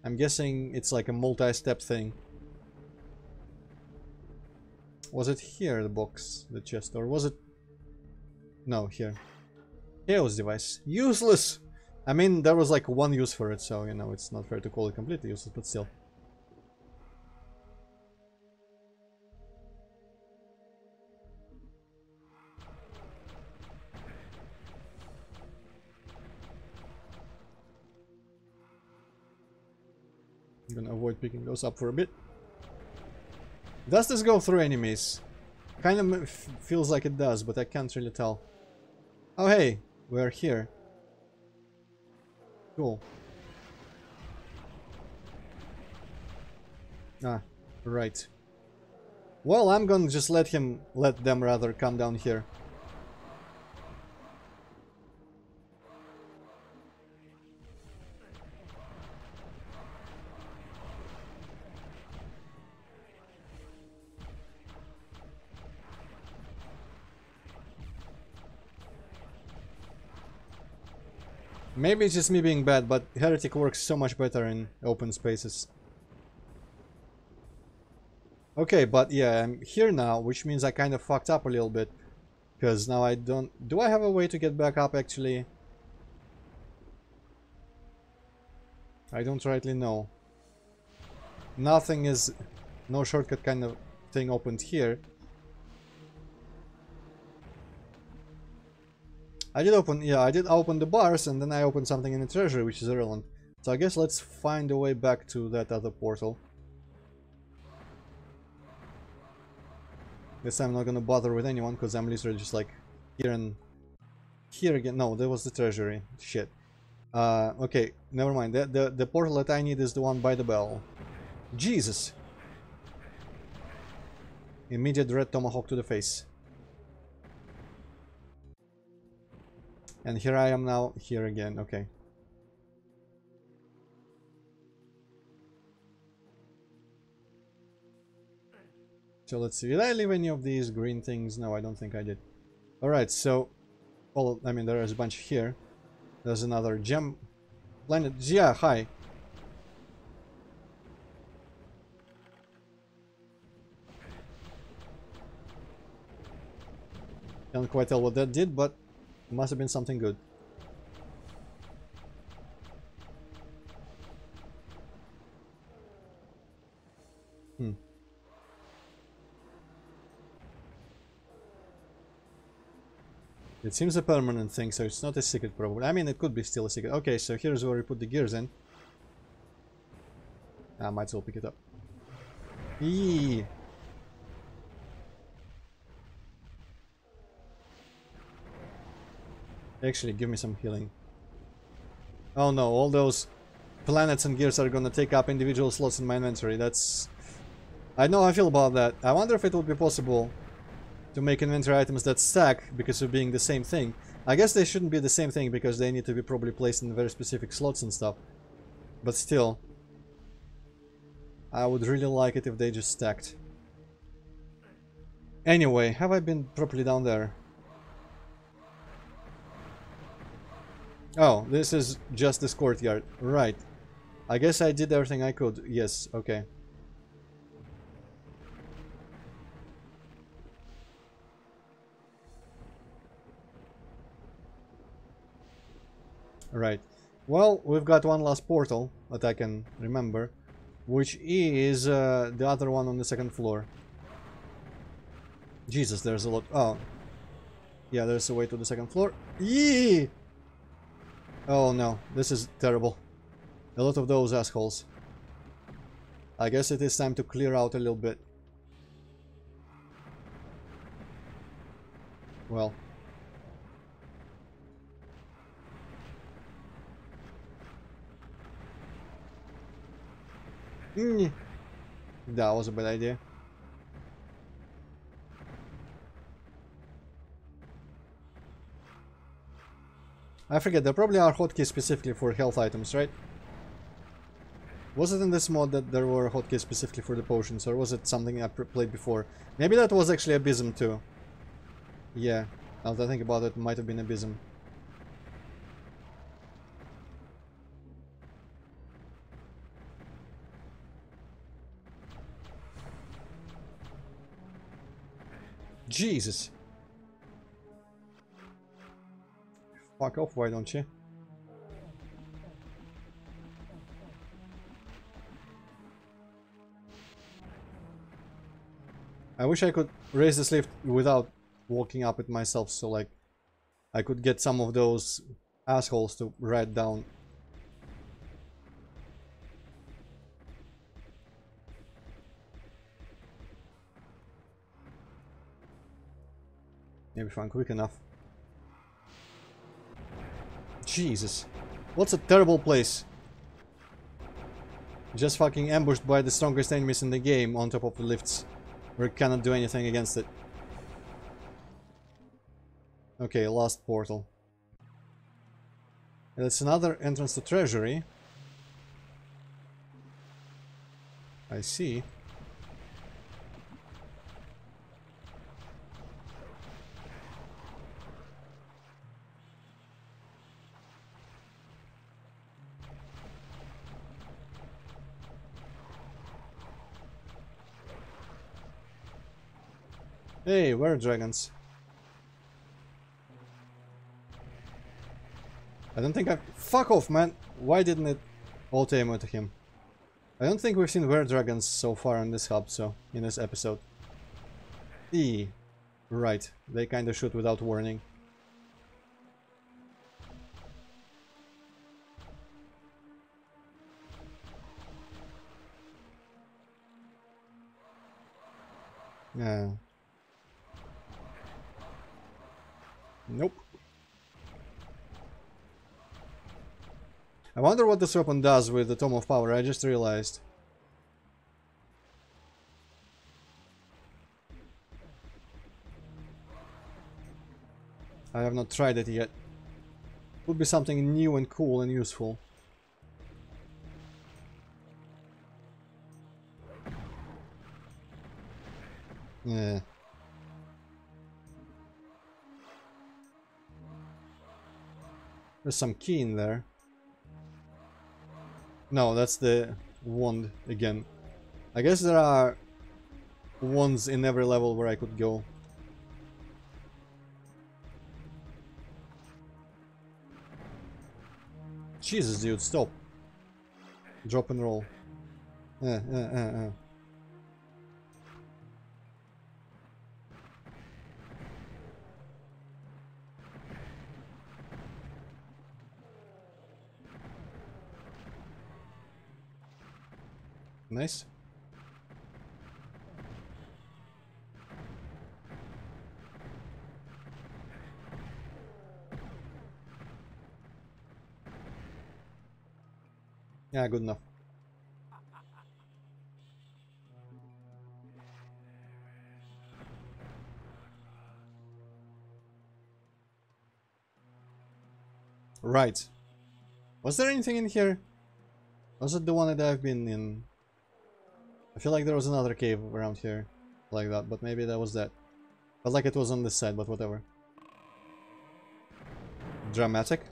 I'm guessing it's like a multi-step thing. Was it here, the box, the chest, or was it... No, here. Chaos device. Useless! I mean, there was like one use for it, so, you know, it's not fair to call it completely useless, but still. I'm gonna avoid picking those up for a bit. Does this go through enemies? Kind of feels like it does, but I can't really tell. Oh hey, we're here. Cool. Ah, right. Well, I'm gonna just let them rather come down here. Maybe it's just me being bad, but Heretic works so much better in open spaces. Okay, but yeah, I'm here now, which means I kind of fucked up a little bit. Because now I don't... Do I have a way to get back up, actually? I don't rightly know. Nothing is... No shortcut kind of thing opened here. I did open the bars, and then I opened something in the treasury, which is irrelevant. So I guess let's find a way back to that other portal. This time I'm not gonna bother with anyone, because I'm literally just like here and here again. No, that was the treasury. Shit. Okay, never mind. The portal that I need is the one by the bell. Jesus! Immediate red tomahawk to the face. And here I am now, here again, okay. So let's see, did I leave any of these green things? No, I don't think I did. Alright, so, well, I mean, there is a bunch here. There's another gem planet. Yeah, hi. Can't quite tell what that did, but it must have been something good. It seems a permanent thing, so it's not a secret probably. I mean, it could be still a secret. Okay, so here's where we put the gears in. I might as well pick it up. Eee. Actually, give me some healing. Oh no, all those planets and gears are gonna take up individual slots in my inventory. That's... I know how I feel about that. I wonder if it would be possible to make inventory items that stack because of being the same thing. I guess they shouldn't be the same thing because they need to be probably placed in very specific slots and stuff. But still, I would really like it if they just stacked. Anyway, have I been properly down there? Oh, this is just this courtyard. Right. I guess I did everything I could. Yes, okay. Right. Well, we've got one last portal that I can remember. which is the other one on the second floor. Jesus, there's a lot. Oh, yeah, there's a way to the second floor. Yee! Oh no, this is terrible. A lot of those assholes. I guess it is time to clear out a little bit. Well. That was a bad idea. I forget, there probably are hotkeys specifically for health items, right? Was it in this mod that there were hotkeys specifically for the potions, or was it something I played before? Maybe that was actually Abysm too. Yeah, now that I think about it, it might have been Abysm. Jesus. Fuck off, why don't you? I wish I could raise this lift without walking up it myself, so like I could get some of those assholes to ride down. Maybe if I'm quick enough. Jesus. What's a terrible place. Just fucking ambushed by the strongest enemies in the game on top of the lifts. We cannot do anything against it. Okay, last portal. And it's another entrance to Treasury. I see. Hey, where are dragons? I don't think I... Fuck off, man! Why didn't it auto-aim to him? I don't think we've seen were-dragons so far on this hub, so... in this episode. Right. They kinda shoot without warning. Yeah. Nope. I wonder what this weapon does with the Tome of Power, I just realized. I have not tried it yet. Would be something new and cool and useful. Yeah. There's some key in there. No, that's the wand again. I guess there are wands in every level where I could go. Jesus, dude, stop. Drop and roll. Nice. Yeah, good enough. Right. Was there anything in here? Was it the one that I've been in? I feel like there was another cave around here like that, but maybe that was that. Felt like it was on this side, but whatever. Dramatic.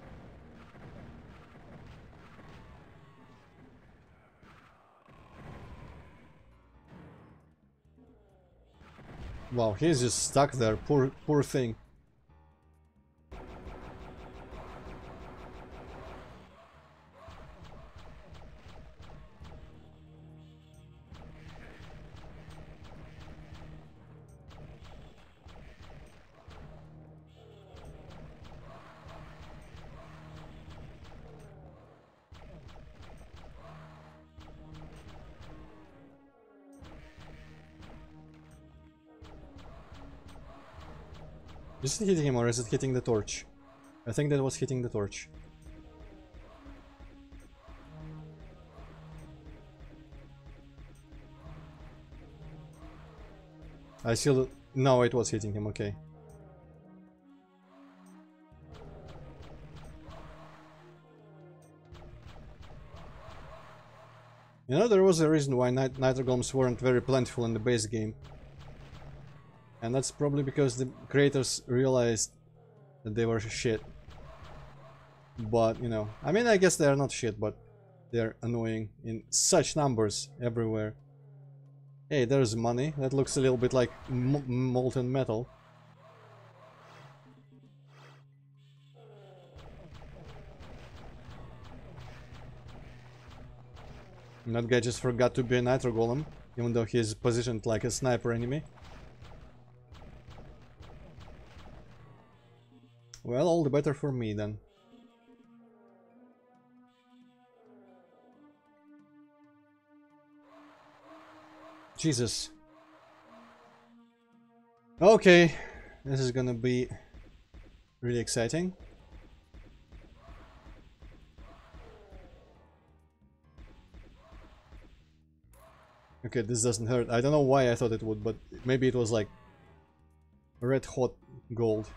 Wow, he's just stuck there, poor thing. Is it hitting him or is it hitting the torch? I think that was hitting the torch. I still... No, it was hitting him, okay. You know, there was a reason why Nitro Golems weren't very plentiful in the base game. And that's probably because the creators realized that they were shit. But, you know, I mean, I guess they're not shit, but they're annoying in such numbers everywhere. Hey, there's money. That looks a little bit like molten metal. And that guy just forgot to be a Nitro Golem, even though he's positioned like a sniper enemy. Well, all the better for me then. Jesus. Okay, this is gonna be really exciting. Okay, this doesn't hurt. I don't know why I thought it would, but maybe it was like red hot gold.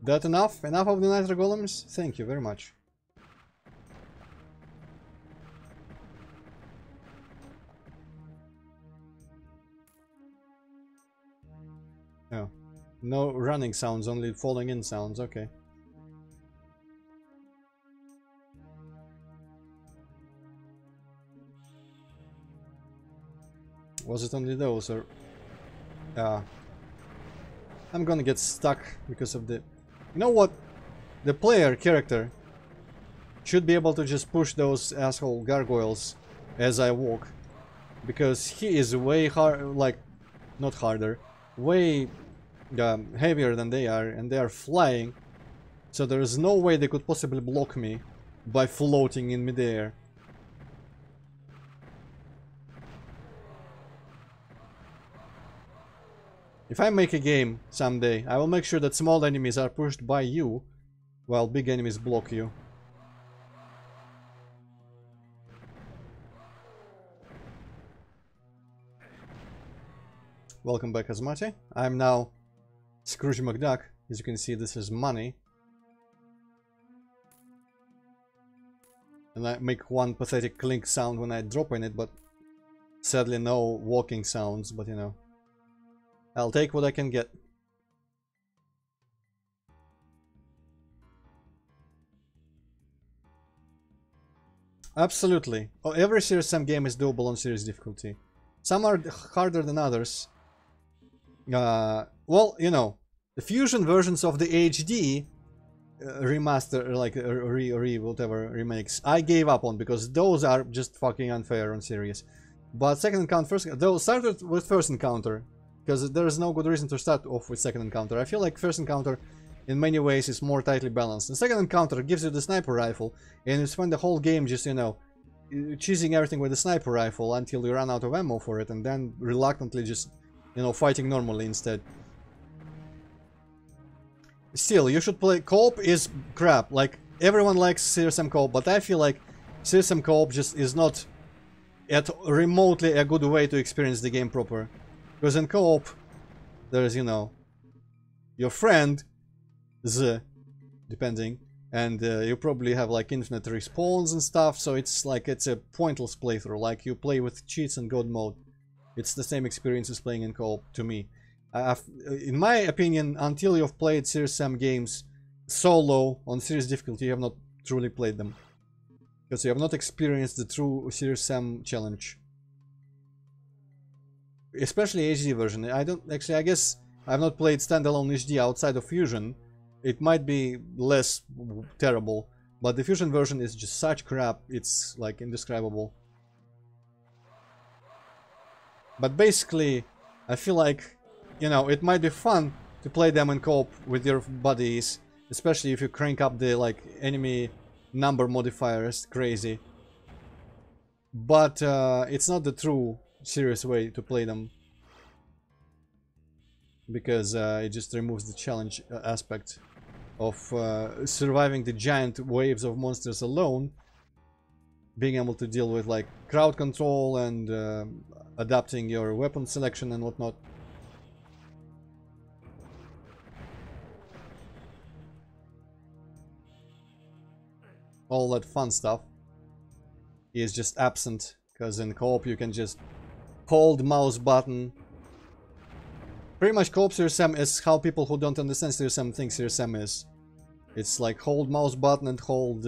That enough? Enough of the Nitro Golems? Thank you very much. Oh. No running sounds, only falling in sounds, okay. Was it only those or... I'm gonna get stuck because of the... You know what? The player character should be able to just push those asshole gargoyles as I walk. Because he is way hard, like, not harder, way heavier than they are, and they are flying. So there is no way they could possibly block me by floating in midair. If I make a game someday, I will make sure that small enemies are pushed by you, while big enemies block you. Welcome back, Asmati. I'm now Scrooge McDuck. As you can see, this is money. And I make one pathetic clink sound when I drop in it, but sadly no walking sounds, but you know. I'll take what I can get. Absolutely. Oh, every Serious Sam game is doable on serious difficulty. Some are harder than others. Well, you know, the fusion versions of the HD remaster, like whatever remakes, I gave up on because those are just fucking unfair on serious. But second encounter, first, those started with first encounter. Because there is no good reason to start off with second encounter. I feel like first encounter in many ways is more tightly balanced. The second encounter gives you the sniper rifle, and you spend the whole game just, you know, cheesing everything with the sniper rifle until you run out of ammo for it, and then reluctantly just, you know, fighting normally instead. Still, you should play... Co-op is crap. Like, everyone likes Serious Sam co-op, but I feel like Serious Sam co-op just is not at remotely a good way to experience the game proper. Because in co-op, there's, you know, your friend, depending, and you probably have like infinite respawns and stuff, so it's like, it's a pointless playthrough, like you play with cheats and god mode. It's the same experience as playing in co-op, to me. In my opinion, until you've played Serious Sam games solo on serious difficulty, you have not truly played them. Because you have not experienced the true Serious Sam challenge. Especially HD version. I don't actually, I guess I've not played standalone HD outside of Fusion. It might be less terrible, but the Fusion version is just such crap, it's like indescribable. But basically, I feel like, you know, it might be fun to play them in co-op with your buddies, especially if you crank up the like enemy number modifier is crazy. But it's not the true serious way to play them, because it just removes the challenge aspect of surviving the giant waves of monsters alone, being able to deal with like crowd control and adapting your weapon selection and whatnot. All that fun stuff is just absent, because in co-op you can just hold mouse button. Pretty much co-op CRSM is how people who don't understand CRSM think CRSM is. It's like hold mouse button and hold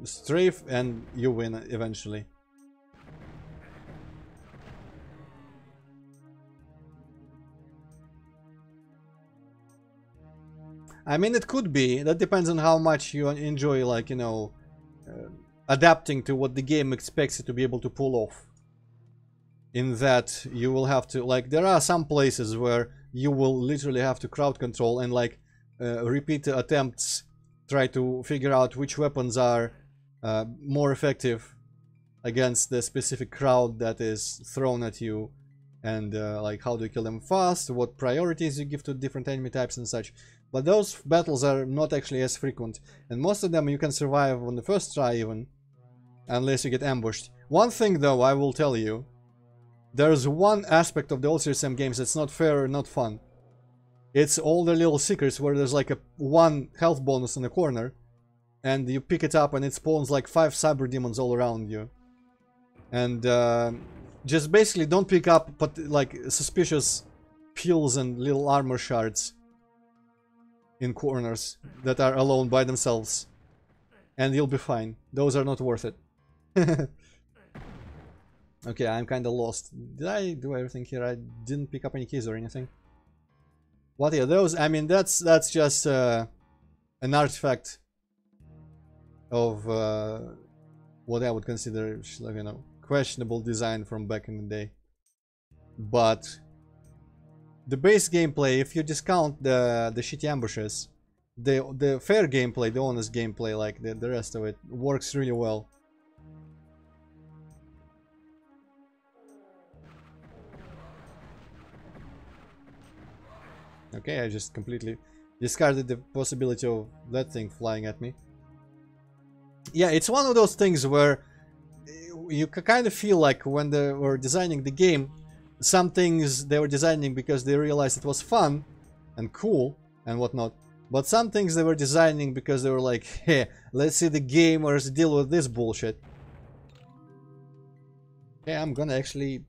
strafe and you win eventually. I mean, it could be. That depends on how much you enjoy, like, you know, adapting to what the game expects you to be able to pull off. In that you will have to, like, there are some places where you will literally have to crowd control and like repeat attempts, try to figure out which weapons are more effective against the specific crowd that is thrown at you, and like how do you kill them fast, what priorities you give to different enemy types and such. But those battles are not actually as frequent, and most of them you can survive on the first try even, unless you get ambushed. One thing though I will tell you, there's one aspect of the old CRSM games that's not fair or not fun. It's all the little secrets where there's like a 1 health bonus in the corner, and you pick it up and it spawns like 5 cyber demons all around you. And just basically don't pick up but like suspicious pills and little armor shards in corners that are alone by themselves, and you'll be fine. Those are not worth it. Okay, I'm kinda lost. Did I do everything here? I didn't pick up any keys or anything. What are those? I mean, that's just an artifact of what I would consider, like, you know, questionable design from back in the day. But the base gameplay, if you discount the shitty ambushes, the fair gameplay, the honest gameplay, like the rest of it, works really well. Okay, I just completely discarded the possibility of that thing flying at me. Yeah, it's one of those things where you kind of feel like when they were designing the game, some things they were designing because they realized it was fun and cool and whatnot, but some things they were designing because they were like, hey, let's see the gamers deal with this bullshit. Okay, I'm gonna actually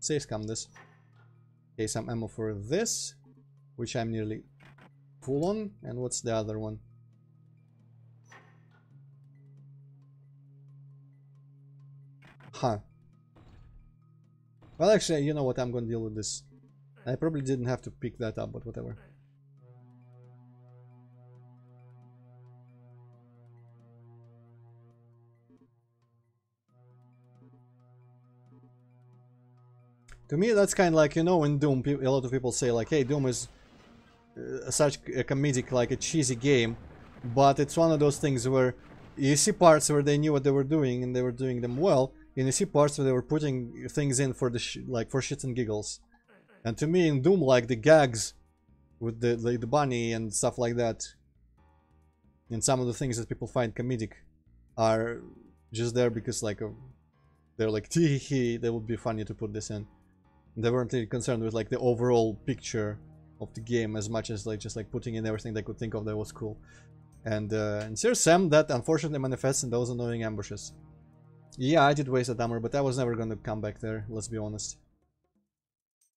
save scam this. Okay, some ammo for this, which I'm nearly full on. And what's the other one? Huh. Well, actually, you know what? I'm gonna deal with this. I probably didn't have to pick that up, but whatever. To me, that's kind of like, you know, in Doom, a lot of people say like, hey, Doom is such a comedic, like a cheesy game, but it's one of those things where you see parts where they knew what they were doing and they were doing them well, and you see parts where they were putting things in for the like for shits and giggles. And to me, in Doom, like the gags with the bunny and stuff like that, and some of the things that people find comedic are just there because like they're like tee hee, they would be funny to put this in. They weren't really concerned with like the overall picture of the game as much as like just like putting in everything they could think of that was cool. And in CRSM, that unfortunately manifests in those annoying ambushes. Yeah, I did waste that armor, but I was never gonna come back there, let's be honest.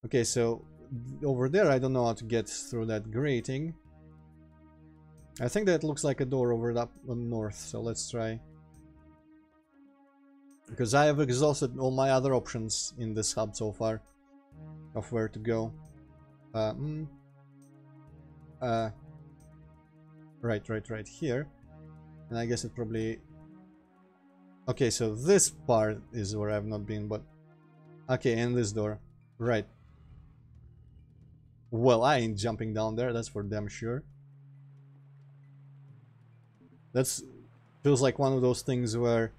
Okay, so over there I don't know how to get through that grating. I think that looks like a door over up on north, so let's try. Because I have exhausted all my other options in this hub so far of where to go. Right here. And I guess it probably... Okay, so this part is where I've not been, but... Okay, and this door. Right. Well, I ain't jumping down there, that's for damn sure. That's Feels like one of those things where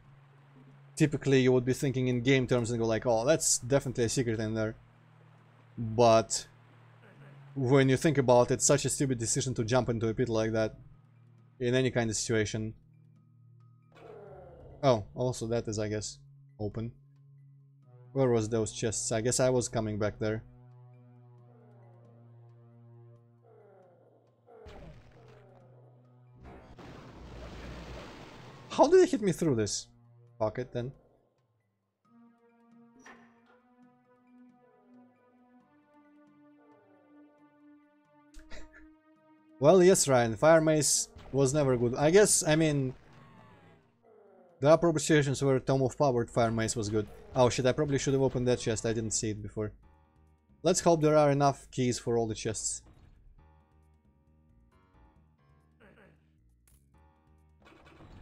typically you would be thinking in game terms and go like, oh, that's definitely a secret in there. But when you think about it, it's such a stupid decision to jump into a pit like that in any kind of situation. Oh, also that is, I guess, open. Where was those chests? I guess I was coming back there. How did it hit me through this pocket then? Well, yes, Ryan, Fire Mace was never good. I guess, I mean, there are probably situations where Tome of Powered Fire Mace was good. Oh shit, I probably should have opened that chest, I didn't see it before. Let's hope there are enough keys for all the chests.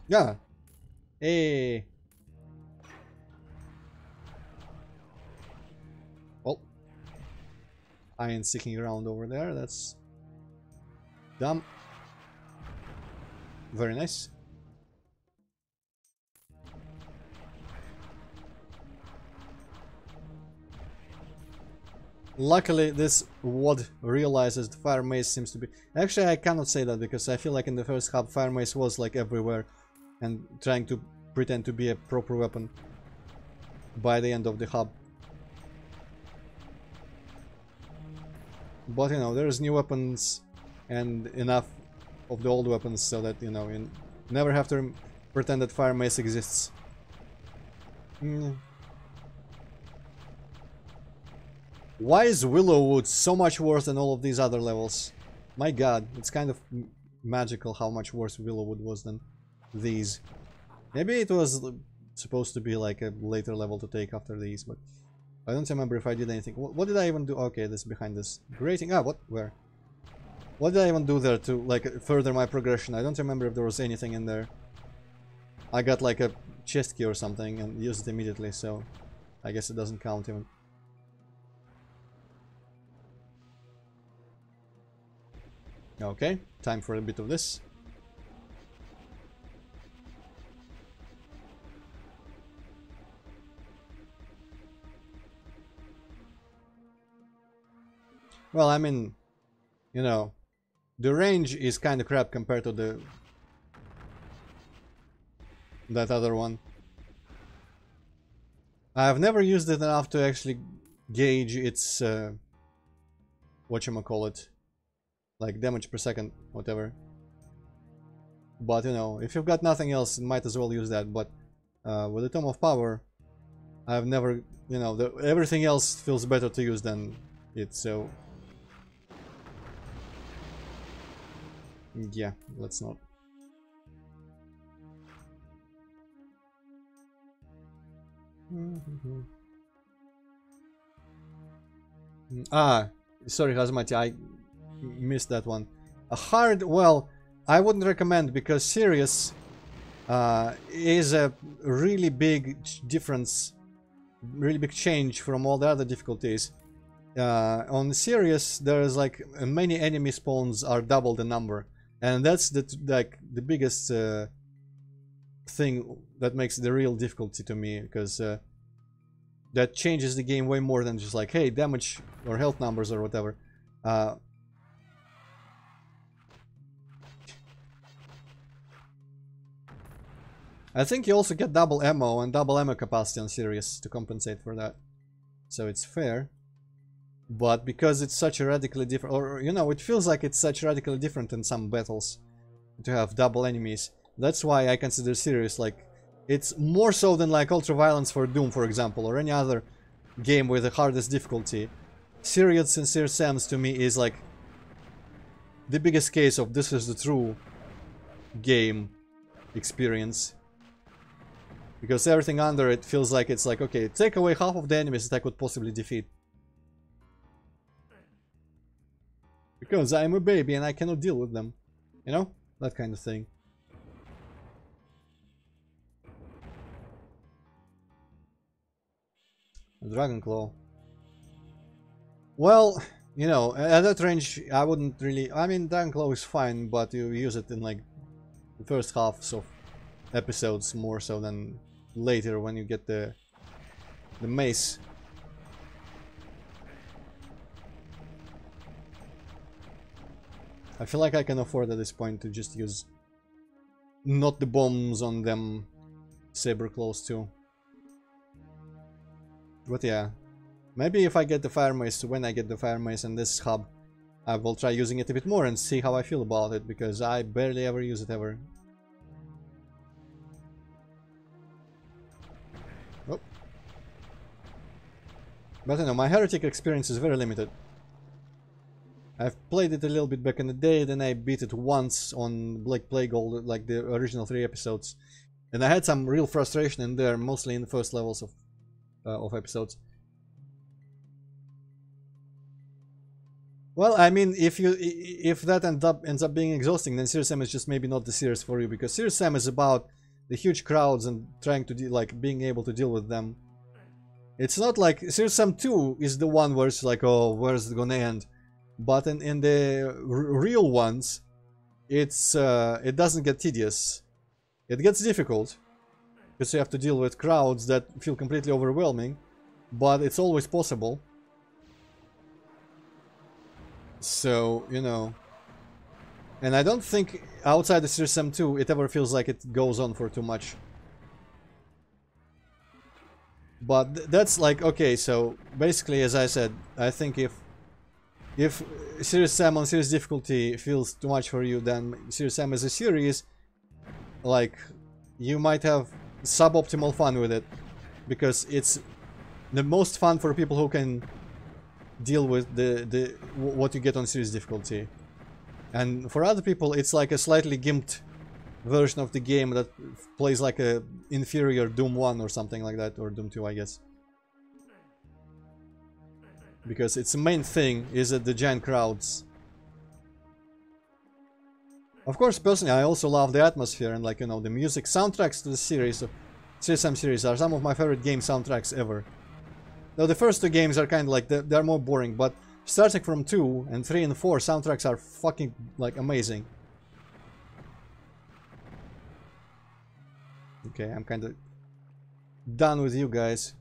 Yeah. Hey. Well, I ain't sticking around over there, that's dumb. Very nice. Luckily, this WOD realizes the Fire Mace seems to be... Actually, I cannot say that, because I feel like in the first hub, Fire Mace was like everywhere and trying to pretend to be a proper weapon by the end of the hub. But, you know, there's new weapons and enough of the old weapons so that, you know, you never have to pretend that Fire Mace exists. Why is Willowwood so much worse than all of these other levels? My god, it's kind of magical how much worse Willowwood was than these. Maybe it was supposed to be like a later level to take after these, but I don't remember if I did anything. What did I even do? Okay, this behind this grating. Ah, what? Where? What did I even do there to like further my progression? I don't remember if there was anything in there. I got like a chest key or something and used it immediately, so I guess it doesn't count even. Okay, time for a bit of this. Well, I mean, you know, the range is kind of crap compared to that other one. I've never used it enough to actually gauge its whatchamacallit, like damage per second, whatever. But you know, if you've got nothing else, you might as well use that. But with the Tome of Power, I've never, you know, everything else feels better to use than it, so yeah, let's not. Ah, sorry, Hazmati, I missed that one. A hard, well, I wouldn't recommend, because Sirius is a really big difference, really big change from all the other difficulties. On Sirius, there's like many enemy spawns are double the number, and that's the biggest thing that makes the real difficulty to me, because that changes the game way more than just like, hey, damage or health numbers or whatever. I think you also get double ammo and double ammo capacity on Sirius to compensate for that, so it's fair. But because it's such a radically different, or you know, it feels like it's such radically different in some battles to have double enemies. That's why I consider Sirius like, it's more so than like Ultraviolence for Doom, for example, or any other game with the hardest difficulty. Sirius Sincere Sam's to me is like the biggest case of this is the true game experience. Because everything under it feels like it's like, okay, take away half of the enemies that I could possibly defeat. Because I'm a baby and I cannot deal with them. You know? That kind of thing. A Dragon Claw. Well, you know, at that range I wouldn't really... I mean, Dragon Claw is fine, but you use it in like the first half, so episodes more so than later when you get the mace. I feel like I can afford at this point to just use not the bombs on them saber claws too. But yeah, maybe if I get the fire mace, when I get the fire mace and this hub, I will try using it a bit more and see how I feel about it, because I barely ever use it ever. Oh. But you know, my Heretic experience is very limited. I've played it a little bit back in the day, then I beat it once on Black Plague, like the original 3 episodes. And I had some real frustration in there, mostly in the first levels of episodes. Well, I mean, if that ends up being exhausting, then Serious Sam is just maybe not the series for you, because Serious Sam is about the huge crowds and trying to like being able to deal with them. It's not like Serious Sam 2 is the one where it's like, oh, where's it gonna end? But in the real ones, it's it doesn't get tedious. It gets difficult because you have to deal with crowds that feel completely overwhelming, but it's always possible. So, you know, and I don't think outside the Serious Sam 2 it ever feels like it goes on for too much. But that's like, okay, so basically, as I said, I think if Serious Sam on serious difficulty feels too much for you, then Serious Sam as a series, like, you might have suboptimal fun with it, because it's the most fun for people who can deal with what you get on serious difficulty. And for other people, it's like a slightly gimped version of the game that plays like a inferior Doom 1 or something like that, or Doom 2, I guess. Because its main thing is that the giant crowds. Of course, personally, I also love the atmosphere and, like, you know, the music. Soundtracks to the series of Serious Sam series are some of my favorite game soundtracks ever. Though the first 2 games are kind of like, they're more boring, but starting from 2 and 3 and 4, soundtracks are fucking, like, amazing. Okay, I'm kind of done with you guys.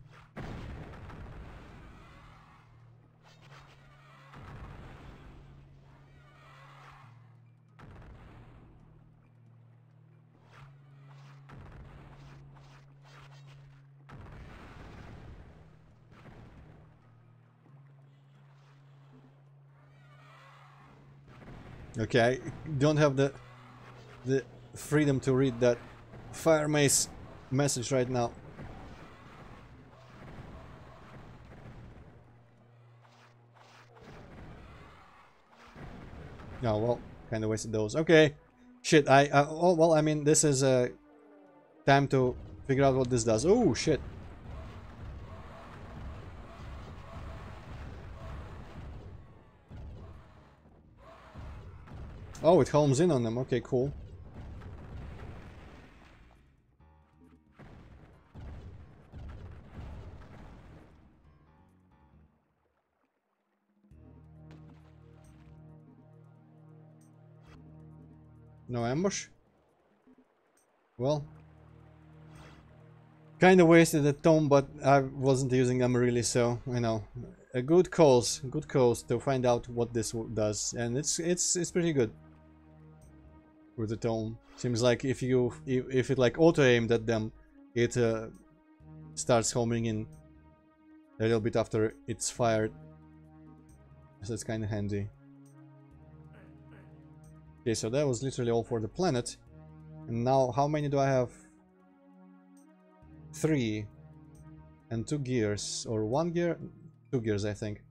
Okay, I don't have the freedom to read that fire mace message right now. Oh, well, kind of wasted those. Okay, shit, oh, well, I mean, this is time to figure out what this does. Oh, shit. Oh, it homes in on them. Okay, cool. No ambush? Well, kind of wasted a tome, but I wasn't using them really, so, you know, a good cause to find out what this does, and it's pretty good with the tome. Seems like if it like auto-aimed at them, it starts homing in a little bit after it's fired, so it's kind of handy. Okay, so that was literally all for the planet. And now, how many do I have? 3. And 2 gears. Or 1 gear? 2 gears, I think.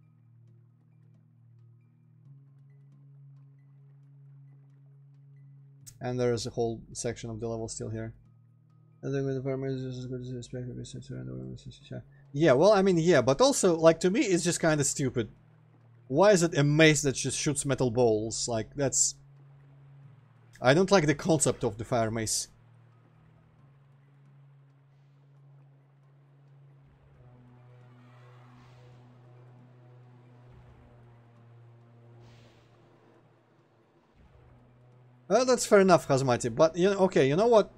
And there's a whole section of the level still here. Yeah, well, I mean, yeah, but also, like, to me, it's just kind of stupid. Why is it a mace that just shoots metal balls? Like, that's... I don't like the concept of the fire mace. Well, that's fair enough, Hazmati, but, you know, okay, you know what?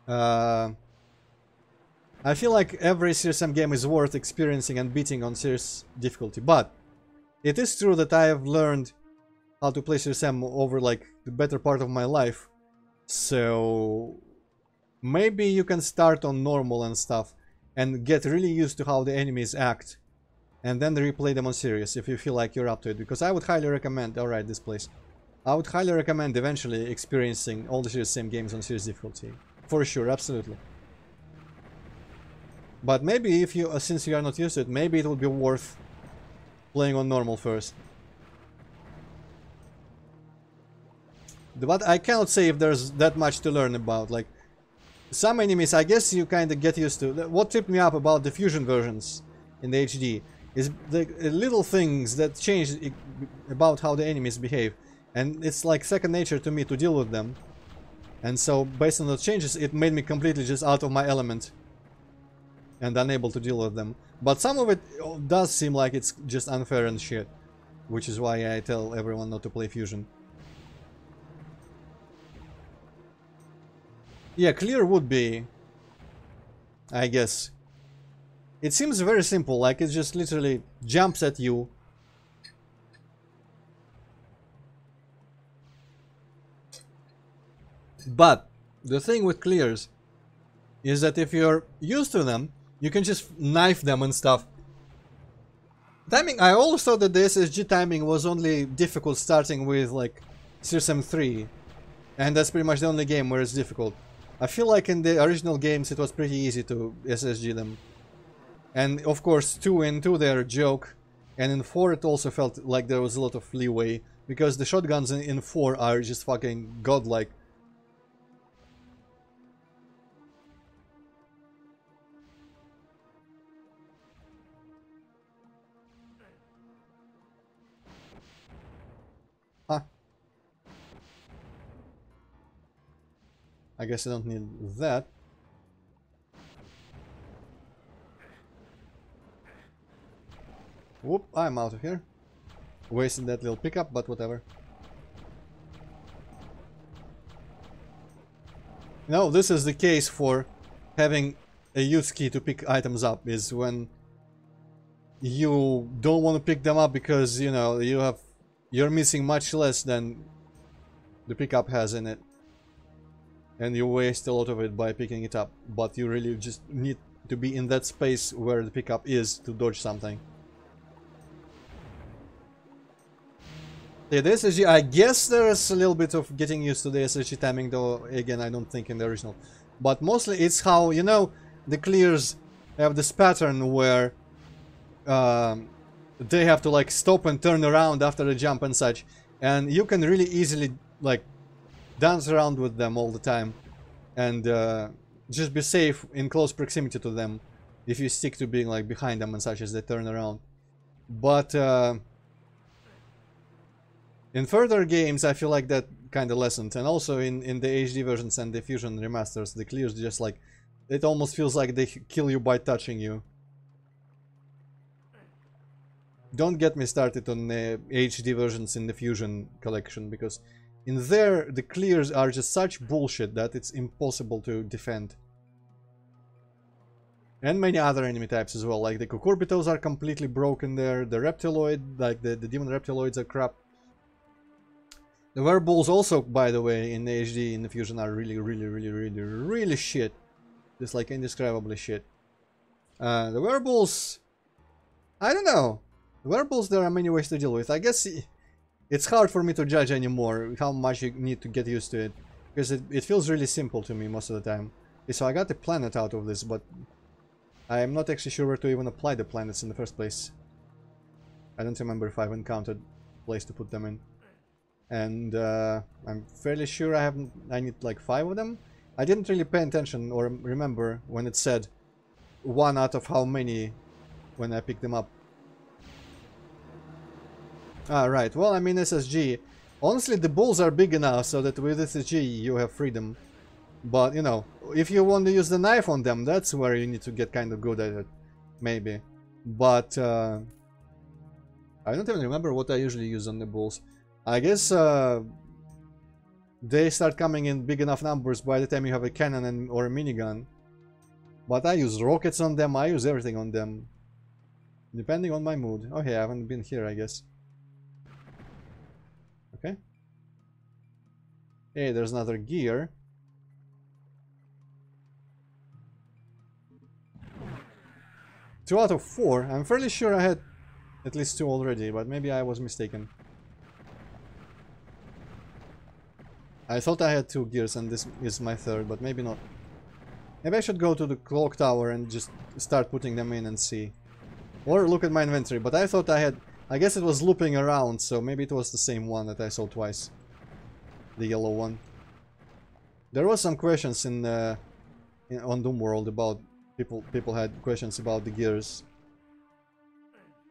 I feel like every CSM game is worth experiencing and beating on serious difficulty, but it is true that I have learned how to play CSM over like the better part of my life, so maybe you can start on normal and stuff and get really used to how the enemies act and then replay them on serious if you feel like you're up to it, because I would highly recommend, alright, this place, I would highly recommend eventually experiencing all the CSM games on serious difficulty, for sure, absolutely. But maybe if you, since you are not used to it, maybe it would be worth playing on normal first. But I cannot say if there's that much to learn about. Like, some enemies, I guess you kind of get used to. What tripped me up about the fusion versions in the HD is the little things that change about how the enemies behave. And it's like second nature to me to deal with them. And so, based on those changes, it made me completely just out of my element and unable to deal with them. But some of it does seem like it's just unfair and shit, which is why I tell everyone not to play fusion. Yeah, clear would be, I guess. It seems very simple, like it just literally jumps at you. But the thing with clears is that if you're used to them, you can just knife them and stuff. Timing, I always thought that the SSG timing was only difficult starting with like CSM 3. And that's pretty much the only game where it's difficult. I feel like in the original games it was pretty easy to SSG them. And of course 2 in 2 they're a joke. And in 4 it also felt like there was a lot of leeway. Because the shotguns in 4 are just fucking godlike. Huh. I guess I don't need that. Whoop, I'm out of here. Wasting that little pickup, but whatever. No, this is the case for having a use key to pick items up, is when you don't want to pick them up because, you know, you're missing much less than the pickup has in it. And you waste a lot of it by picking it up, but you really just need to be in that space where the pickup is to dodge something. Yeah, the SSG, I guess there's a little bit of getting used to the SSG timing, though, again, I don't think in the original. But mostly it's how, you know, the clears have this pattern where they have to, like, stop and turn around after the jump and such. And you can really easily, like, dance around with them all the time and just be safe in close proximity to them if you stick to being like behind them and such as they turn around. But in further games I feel like that kind of lessened, and also in the HD versions and the Fusion remasters, the clears just like, it almost feels like they kill you by touching you. Don't get me started on the HD versions in the Fusion collection, because in there, the clears are just such bullshit that it's impossible to defend. And many other enemy types as well, like the Cucurbitos are completely broken there, the Reptiloid, like the Demon Reptiloids are crap. The Werebulls also, by the way, in the HD, in the Fusion are really shit. Just like indescribably shit. The Werebulls, I don't know. The Werebulls, there are many ways to deal with. I guess it's hard for me to judge anymore how much you need to get used to it, because it feels really simple to me most of the time. Okay, so I got the planet out of this, but I am not actually sure where to even apply the planets in the first place. I don't remember if I've encountered a place to put them in. And I'm fairly sure I need like 5 of them. I didn't really pay attention or remember when it said 1 out of how many when I picked them up. Right, well, I mean SSG. Honestly, the bulls are big enough so that with SSG you have freedom. But, you know, if you want to use the knife on them, that's where you need to get kind of good at it. Maybe. But, I don't even remember what I usually use on the bulls. I guess, they start coming in big enough numbers by the time you have a cannon and, or a minigun. But I use rockets on them, I use everything on them. Depending on my mood. Oh hey, I haven't been here, I guess. Okay. Hey, there's another gear. Two out of 4. I'm fairly sure I had at least 2 already, but maybe I was mistaken. I thought I had 2 gears and this is my 3rd, but maybe not. Maybe I should go to the clock tower and just start putting them in and see. Or look at my inventory, but I thought I had... I guess it was looping around, so maybe it was the same one that I saw twice. The yellow one. There was some questions on Doom World about... People had questions about the gears.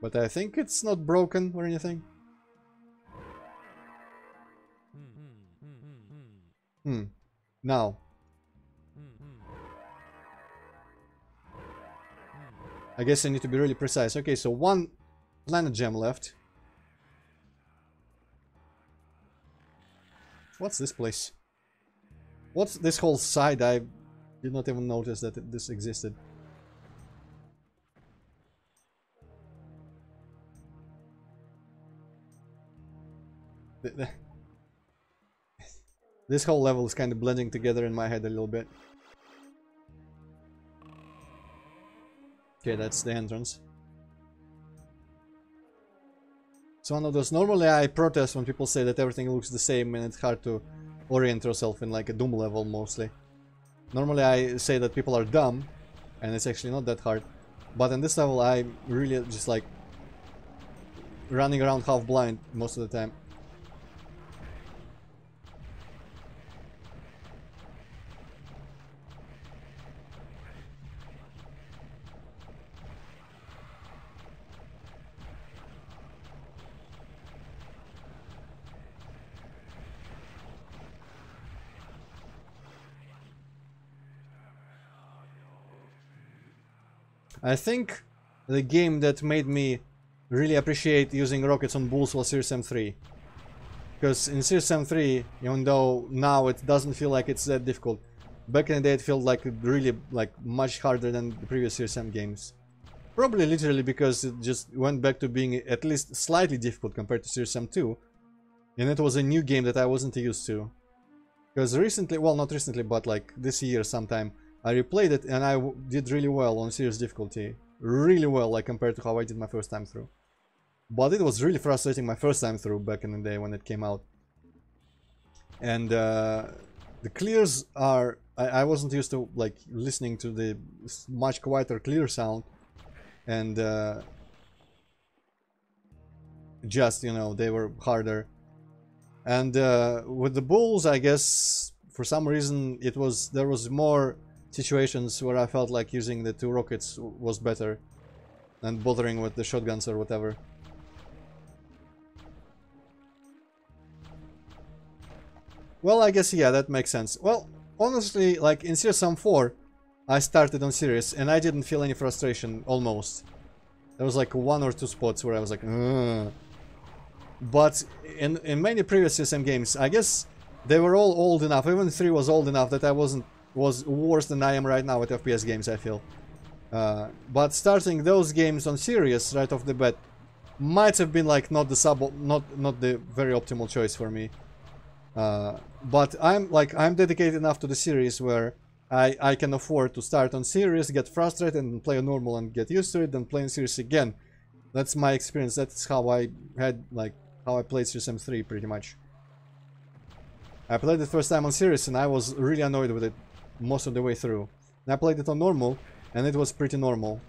But I think it's not broken or anything. Now. I guess I need to be really precise. Okay, so 1 planet gem left. What's this place? What's this whole side? I did not even notice that this existed. This whole level is kind of blending together in my head a little bit. Okay, that's the entrance. It's one of those... Normally I protest when people say that everything looks the same and it's hard to orient yourself in like a Doom level mostly. Normally I say that people are dumb and it's actually not that hard. But in this level I really just like running around half blind most of the time. I think the game that made me really appreciate using rockets on bulls was Series M3. Because in Series M3, even though now it doesn't feel like it's that difficult, back in the day it felt like really like much harder than the previous Series M games. Probably literally because it just went back to being at least slightly difficult compared to Series M2. And it was a new game that I wasn't used to. Because recently, well not recently, but like this year sometime, I replayed it and I did really well on serious difficulty. Really well, like compared to how I did my first time through. But it was really frustrating my first time through back in the day when it came out. And the clears are... I wasn't used to like listening to the much quieter clear sound. And just, you know, they were harder. And with the bulls, I guess, for some reason, there was more situations where I felt like using the 2 rockets was better than bothering with the shotguns or whatever. Well, I guess, yeah, that makes sense. Well, honestly, like in Series M4, I started on Series and I didn't feel any frustration, almost. There was like 1 or 2 spots where I was like, ugh. But in many previous Series games, I guess they were all old enough, even 3 was old enough that I was worse than I am right now with FPS games, I feel. But starting those games on Series right off the bat might have been like not the very optimal choice for me. But I'm dedicated enough to the series where I can afford to start on Series, get frustrated and play on normal and get used to it, then play on Series again. That's my experience. That's how I played Series M3 pretty much. I played it first time on Series and I was really annoyed with it most of the way through. And I played it on normal and it was pretty normal,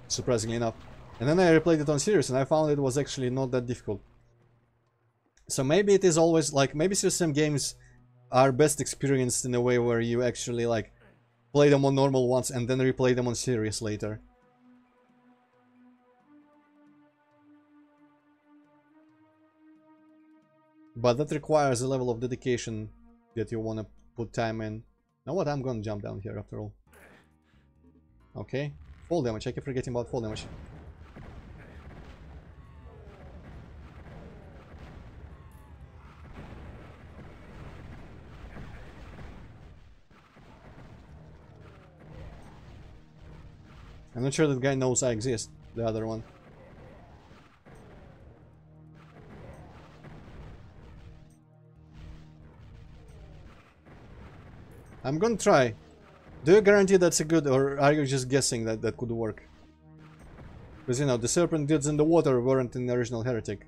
surprisingly enough. And then I replayed it on Series and I found it was actually not that difficult. So maybe it is always like, maybe Series M games are best experienced in a way where you actually like play them on normal once and then replay them on Series later. But that requires a level of dedication that you want to put time in. Now what, I'm gonna jump down here after all. Okay, fall damage, I keep forgetting about fall damage. I'm not sure that guy knows I exist, the other one. I'm gonna try. Do you guarantee that's a good, or are you just guessing that that could work? Because, you know, the serpent dudes in the water weren't in the original Heretic.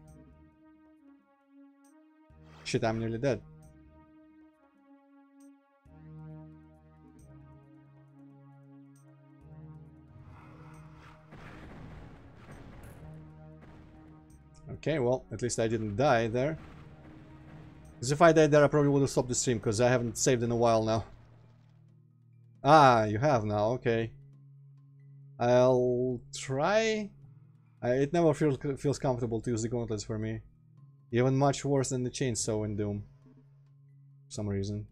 Shit, I'm nearly dead. Okay, well, at least I didn't die there. Because if I died there, I probably would have stopped the stream, because I haven't saved in a while now. Ah, you have now, okay. I'll try. It never feels comfortable to use the gauntlets for me. Even much worse than the chainsaw in Doom. For some reason.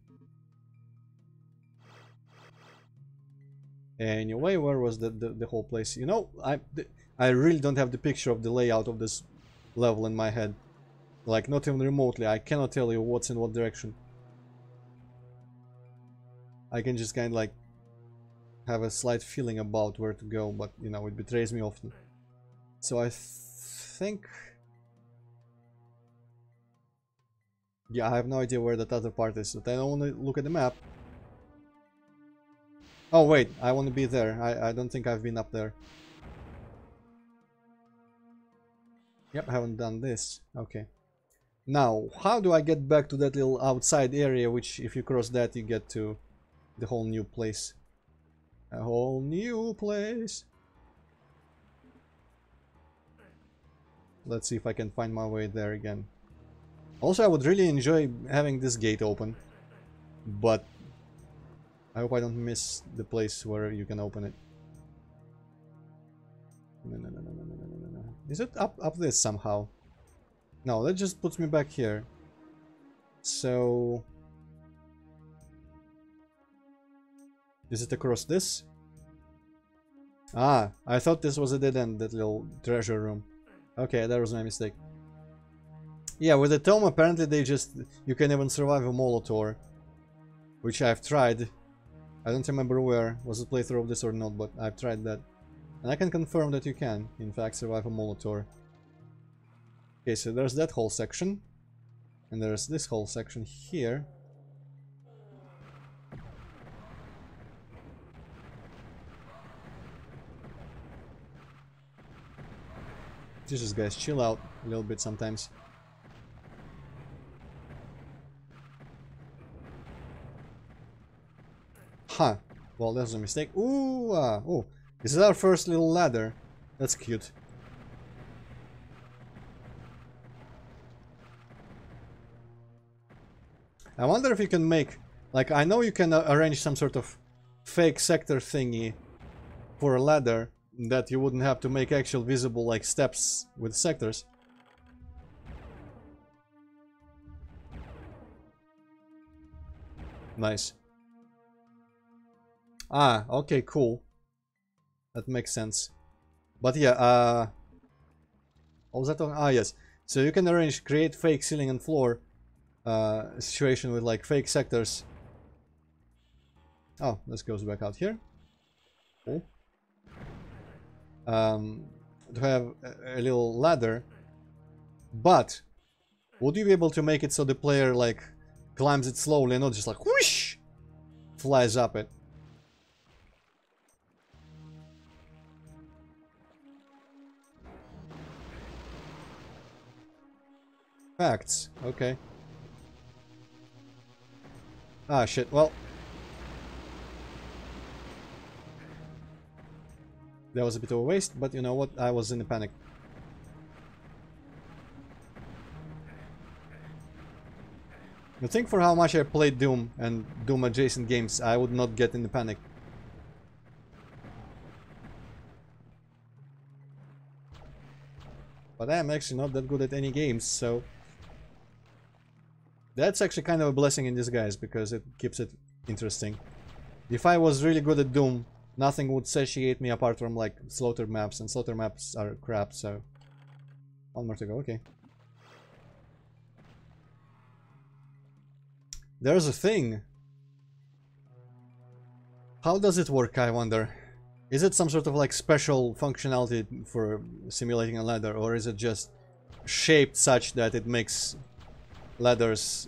Anyway, where was the whole place? You know, I really don't have the picture of the layout of this level in my head. Like, not even remotely. I cannot tell you what's in what direction. I can just kind of like have a slight feeling about where to go, but you know, it betrays me often. So I think... Yeah, I have no idea where that other part is, but I don't want to look at the map. Oh wait, I want to be there. I don't think I've been up there. Yep, I haven't done this. Okay. Now, how do I get back to that little outside area, which if you cross that you get to the whole new place? A whole new place. Let's see if I can find my way there again. Also, I would really enjoy having this gate open, but I hope I don't miss the place where you can open it. No. Is it up this somehow? No, that just puts me back here. So... Is it across this? Ah, I thought this was a dead end, that little treasure room. Okay, that was my mistake. Yeah, with the tome apparently they just... You can even survive a Molotor. Which I've tried. I don't remember where was the playthrough of this or not, but I've tried that. And I can confirm that you can, in fact, survive a Molotor. Okay, so there's that whole section. And there's this whole section here. Jesus, guys, chill out a little bit sometimes. Huh. Well, that was a mistake. Ooh, oh, this is our first little ladder. That's cute. I wonder if you can make... Like, I know you can arrange some sort of fake sector thingy for a ladder that you wouldn't have to make actual visible, like, steps with sectors. Nice. Ah, okay, cool. That makes sense. But yeah, what was that on? Ah, yes. So you can create fake ceiling and floor situation with like fake sectors. Oh, this goes back out here. Cool. To have a little ladder. But would you be able to make it so the player like climbs it slowly and not just like whoosh flies up it? Facts. Okay. Ah, shit. Well. That was a bit of a waste, but you know what? I was in a panic. I think for how much I played Doom and Doom adjacent games, I would not get in the panic. But I am actually not that good at any games, so... That's actually kind of a blessing in disguise, because it keeps it interesting. If I was really good at Doom, nothing would satiate me apart from, like, slaughter maps, and slaughter maps are crap, so... One more to go, okay. There's a thing. How does it work, I wonder? Is it some sort of like special functionality for simulating a ladder, or is it just shaped such that it makes ladders...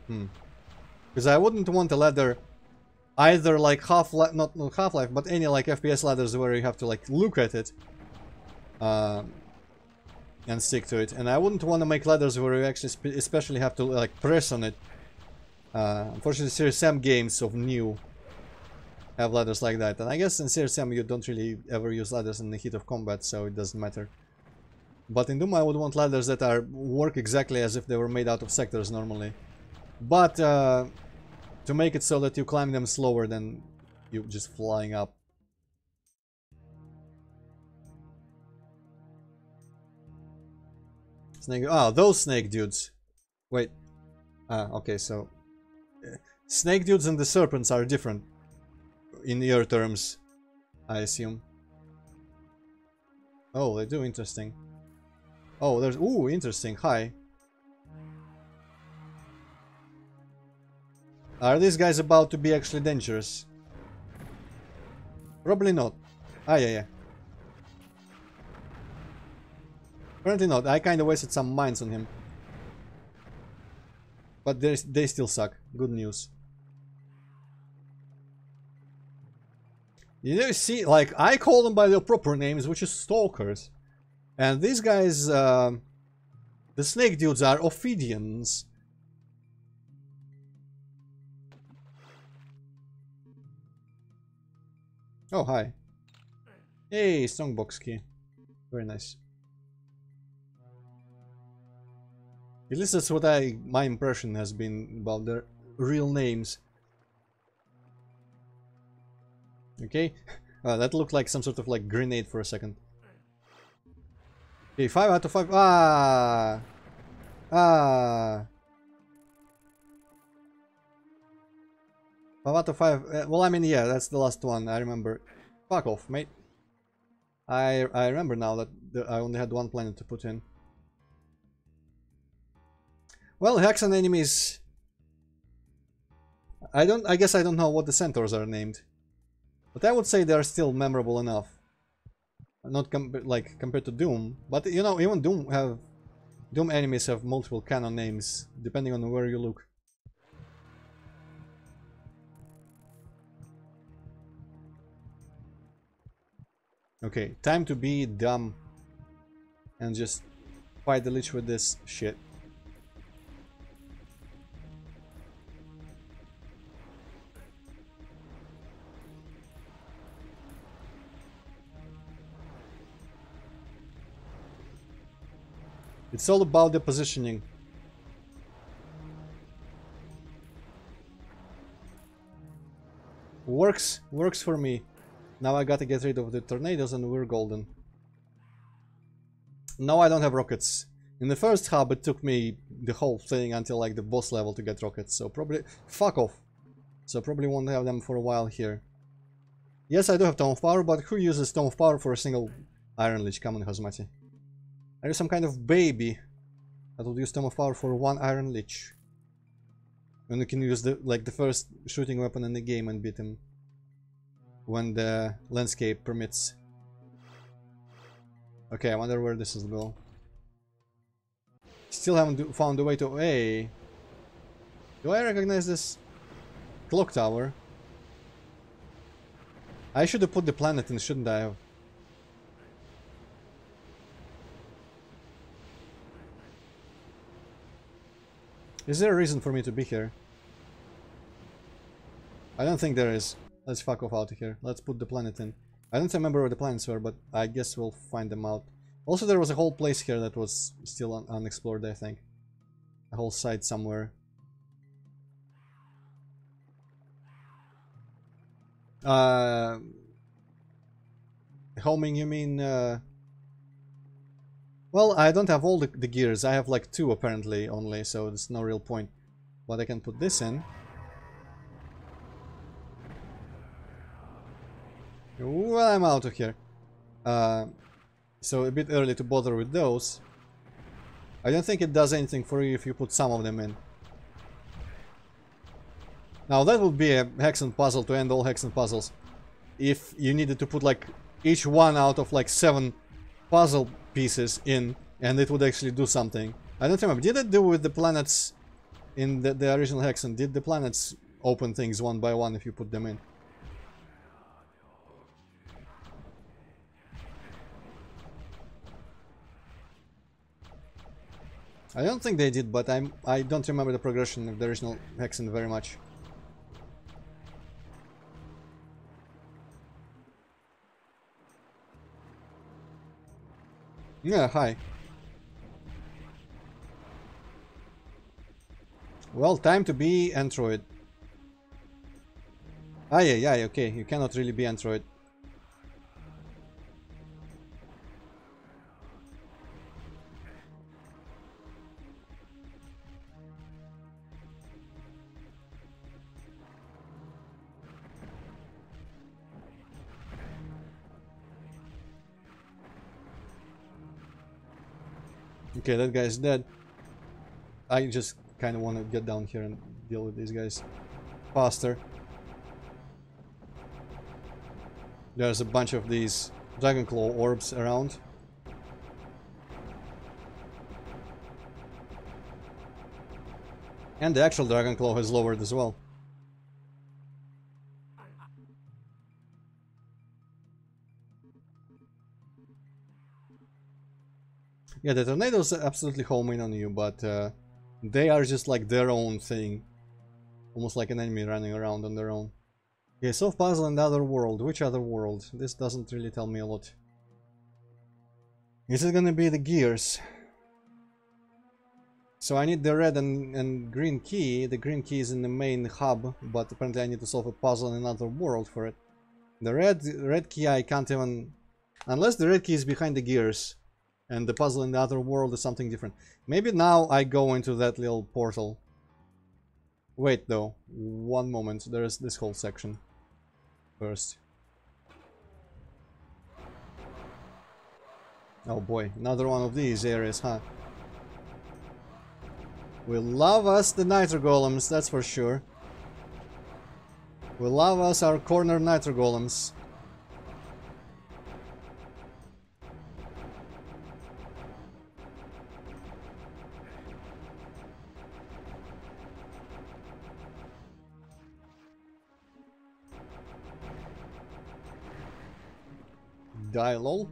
Because I wouldn't want a ladder either like Half-Life, not Half-Life, but any like FPS ladders where you have to like look at it and stick to it. And I wouldn't want to make ladders where you actually especially have to like press on it. Unfortunately, Series M games of new have ladders like that, and I guess in Series M you don't really ever use ladders in the heat of combat, so it doesn't matter. But in Doom I would want ladders that work exactly as if they were made out of sectors normally. But to make it so that you climb them slower than you just flying up. Snake... Oh, those snake dudes. Wait. Okay, so... Snake dudes and the serpents are different. In your terms, I assume. Oh, they do, interesting. Oh, there's... Ooh, interesting. Hi. Are these guys about to be actually dangerous? Probably not. Ah, yeah. Apparently not. I kinda wasted some mines on him. But they still suck. Good news. You see, like, I call them by their proper names, which is stalkers. And these guys, the snake dudes are Ophidians. Oh, hi. Hey, strongbox key. Very nice. At least that's what my impression has been about their real names. Okay, that looked like some sort of like grenade for a second. Okay, 5 out of 5. Ah! 5 out of 5. Well, I mean, yeah, that's the last one. I remember. Fuck off, mate. I remember now that I only had one planet to put in. Well, Hexan enemies. I guess I don't know what the centaurs are named. But I would say they're still memorable enough. Not compared to Doom, but you know, even Doom enemies have multiple canon names depending on where you look. Okay, time to be dumb and just fight the Lich with this shit. It's all about the positioning. Works for me. Now I gotta get rid of the tornadoes and we're golden. No, I don't have rockets. In the first hub it took me the whole thing until like the boss level to get rockets, so probably... Fuck off! So probably won't have them for a while here. Yes, I do have Tome of Power, but who uses Tome of Power for a single Iron Lich? Come on, Hosmati. Are you some kind of baby that would use Tome of Power for one Iron Lich? And you can use the first shooting weapon in the game and beat him when the landscape permits. Okay, I wonder where this is go. Still haven't found a way to... Hey! Do I recognize this clock tower? I should have put the planet in, shouldn't I have? Is there a reason for me to be here? I don't think there is. Let's fuck off out of here. Let's put the planet in. I don't remember where the planets were, but I guess we'll find them out. Also, there was a whole place here that was still unexplored, I think. A whole site somewhere. Homing, you mean... Well, I don't have all the gears. I have like 2 apparently only, so there's no real point. But I can put this in. Well, I'm out of here. So a bit early to bother with those. I don't think it does anything for you if you put some of them in. Now that would be a Hexen puzzle to end all Hexen puzzles. if you needed to put like each one out of like 7 puzzle pieces in, and it would actually do something. I don't remember. Did it do with the planets in the original Hexen? Did the planets open things one by one if you put them in? I don't think they did, but I don't remember the progression of the original Hexen very much. Yeah, hi. Well, time to be Antroid. Ah, yeah, okay. You cannot really be Antroid. Okay, that guy's dead. I just kind of want to get down here and deal with these guys faster. There's a bunch of these Dragon Claw orbs around. And the actual Dragon Claw has lowered as well. Yeah, the tornadoes absolutely home in on you, but they are just like their own thing. Almost like an enemy running around on their own. Okay, solve puzzle and other world. Which other world? This doesn't really tell me a lot. Is it gonna be the gears? So I need the red and green key. The green key is in the main hub, but apparently I need to solve a puzzle in another world for it. The red key I can't even... Unless the red key is behind the gears. And the puzzle in the other world is something different. Maybe now I go into that little portal. Wait though, one moment, there's this whole section first. Oh boy, another one of these areas, huh? We love us the Nitro Golems, that's for sure. We love us our corner Nitro Golems. Die, lol.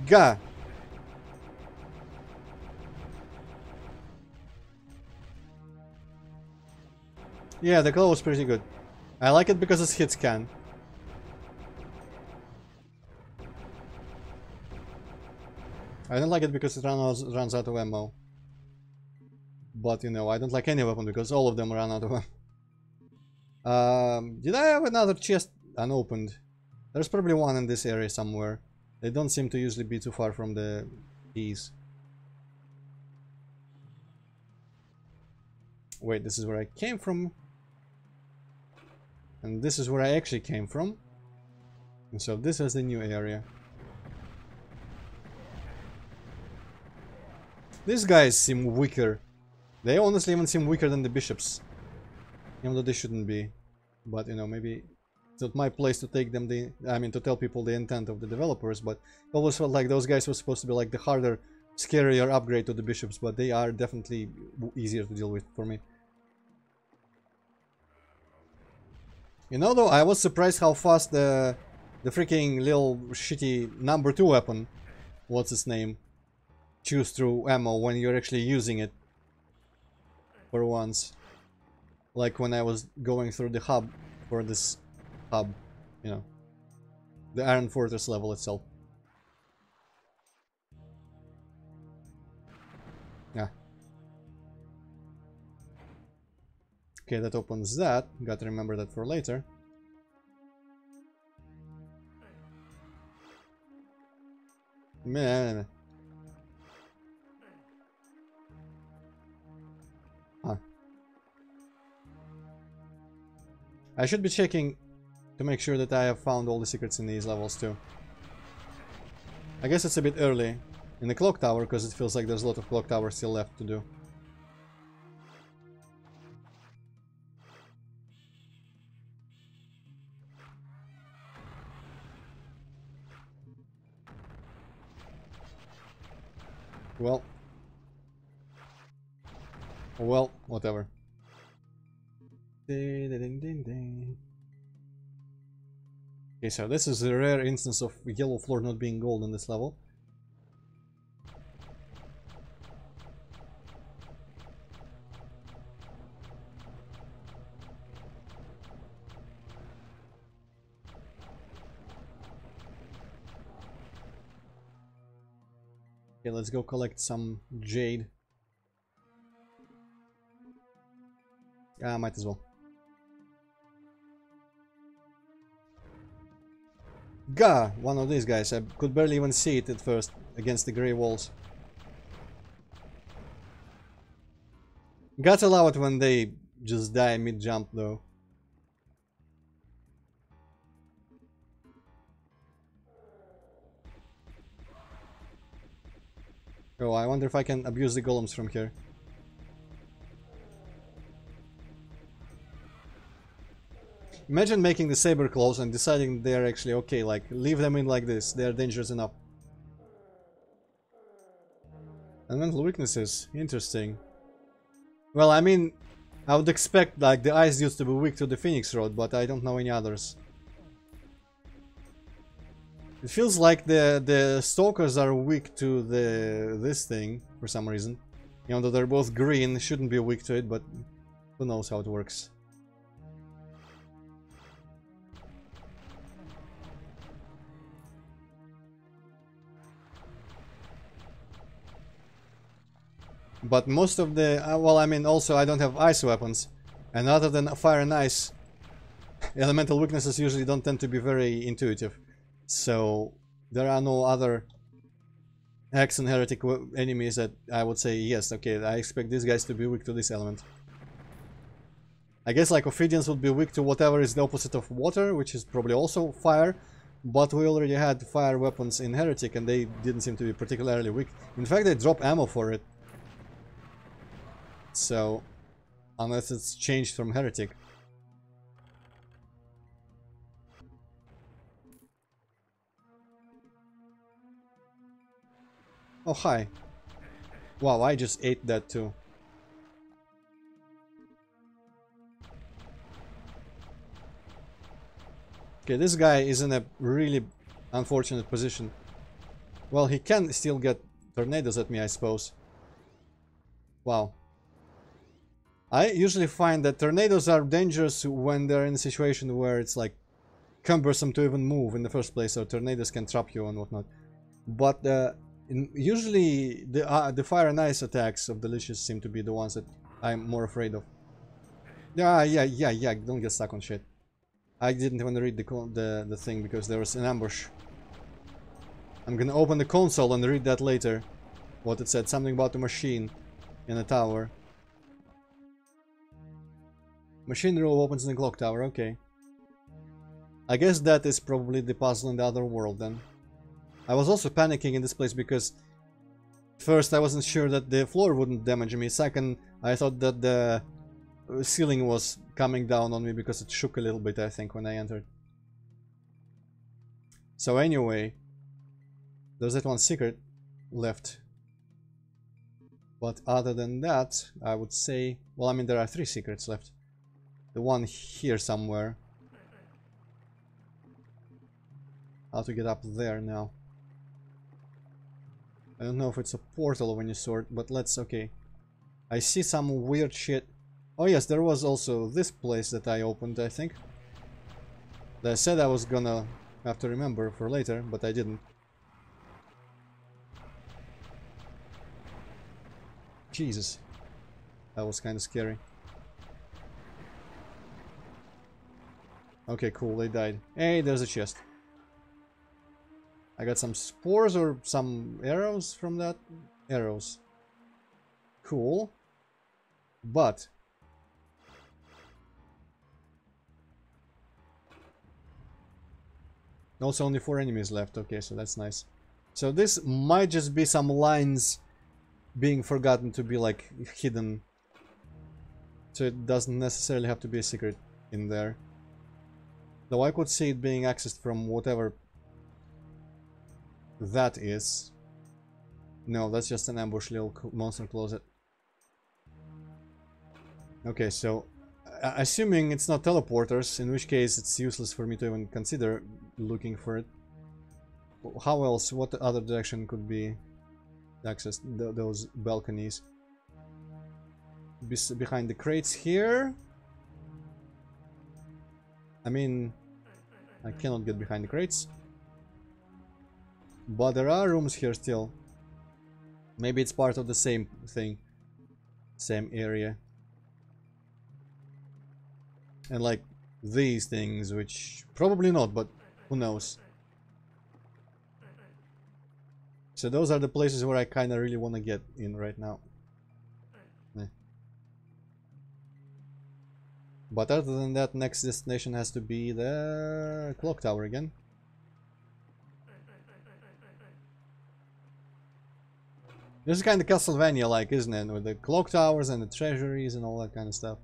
Gah! Yeah, the claw was pretty good. I like it because it's hit scan. I don't like it because it runs out of ammo. But, you know, I don't like any weapon because all of them run out of ammo. Did I have another chest unopened? There's probably one in this area somewhere. They don't seem to usually be too far from the keys. Wait, this is where I came from. And this is where I actually came from. And so this is the new area. These guys seem weaker. They honestly even seem weaker than the bishops. Even though they shouldn't be. But, you know, maybe... It's not my place to take them to tell people the intent of the developers, but it always felt like those guys were supposed to be like the harder, scarier upgrade to the bishops, but they are definitely easier to deal with for me. You know though, I was surprised how fast the freaking little shitty number 2 weapon, what's its name, chews through ammo when you're actually using it. For once. Like when I was going through the hub for this hub, you know, the Iron Fortress level itself. Yeah. Okay, that opens that. Got to remember that for later. Meh. Huh. I should be checking to make sure that I have found all the secrets in these levels too. I guess it's a bit early in the clock tower because it feels like there's a lot of clock tower still left to do. Well. Well, whatever. Okay, so this is a rare instance of yellow floor not being gold in this level. Okay, let's go collect some jade. Yeah, might as well. Gah! One of these guys. I could barely even see it at first against the grey walls. Gotta love it when they just die mid-jump though. Oh, I wonder if I can abuse the golems from here. Imagine making the saber claws and deciding they're actually okay, like, leave them in like this, they're dangerous enough. Elemental weaknesses, interesting. Well, I mean, I would expect, like, the ice dudes to be weak to the Phoenix Rod, but I don't know any others. It feels like the Stalkers are weak to this thing, for some reason. Even though they're both green, shouldn't be weak to it, but who knows how it works. But most of the... well, I mean, also I don't have ice weapons. And other than fire and ice, elemental weaknesses usually don't tend to be very intuitive. So, there are no other Hex and Heretic enemies that I would say, yes, okay, I expect these guys to be weak to this element. I guess, like, Ophidians would be weak to whatever is the opposite of water, which is probably also fire. But we already had fire weapons in Heretic, and they didn't seem to be particularly weak. In fact, they drop ammo for it. So, unless it's changed from Heretic. Oh, hi. Wow, I just ate that too. Okay, this guy is in a really unfortunate position. Well, he can still get tornadoes at me, I suppose. Wow. I usually find that tornadoes are dangerous when they're in a situation where it's like cumbersome to even move in the first place, so tornadoes can trap you and whatnot. But usually the fire and ice attacks of Delicious seem to be the ones that I'm more afraid of. Yeah, don't get stuck on shit. I didn't even read the thing because there was an ambush. I'm gonna open the console and read that later. What it said, something about the machine in a tower. Machine room opens in the clock tower, okay. I guess that is probably the puzzle in the other world then. I was also panicking in this place because first I wasn't sure that the floor wouldn't damage me. Second, I thought that the ceiling was coming down on me because it shook a little bit, I think, when I entered. So anyway, there's that one secret left. But other than that, I would say... well, I mean, there are 3 secrets left. The one here somewhere. How to get up there now. I don't know if it's a portal of any sort, but let's... okay. I see some weird shit. Oh yes, there was also this place that I opened, I think. That I said I was gonna have to remember for later, but I didn't. Jesus. That was kind of scary. Okay, cool, they died. Hey, there's a chest. I got some spores or some arrows from that? Arrows. Cool. But... also only 4 enemies left, okay, so that's nice. So this might just be some lines being forgotten to be, like, hidden. So it doesn't necessarily have to be a secret in there. Though I could see it being accessed from whatever that is. No, that's just an ambush little monster closet. Okay, so assuming it's not teleporters, in which case it's useless for me to even consider looking for it. How else? What other direction could be accessed? Those balconies behind the crates here. I mean, I cannot get behind the crates, but there are rooms here still. Maybe it's part of the same thing, same area. And like these things, which probably not, but who knows. So those are the places where I kind of really want to get in right now. But other than that, next destination has to be the clock tower again. This is kind of Castlevania-like, isn't it? With the clock towers and the treasuries and all that kind of stuff.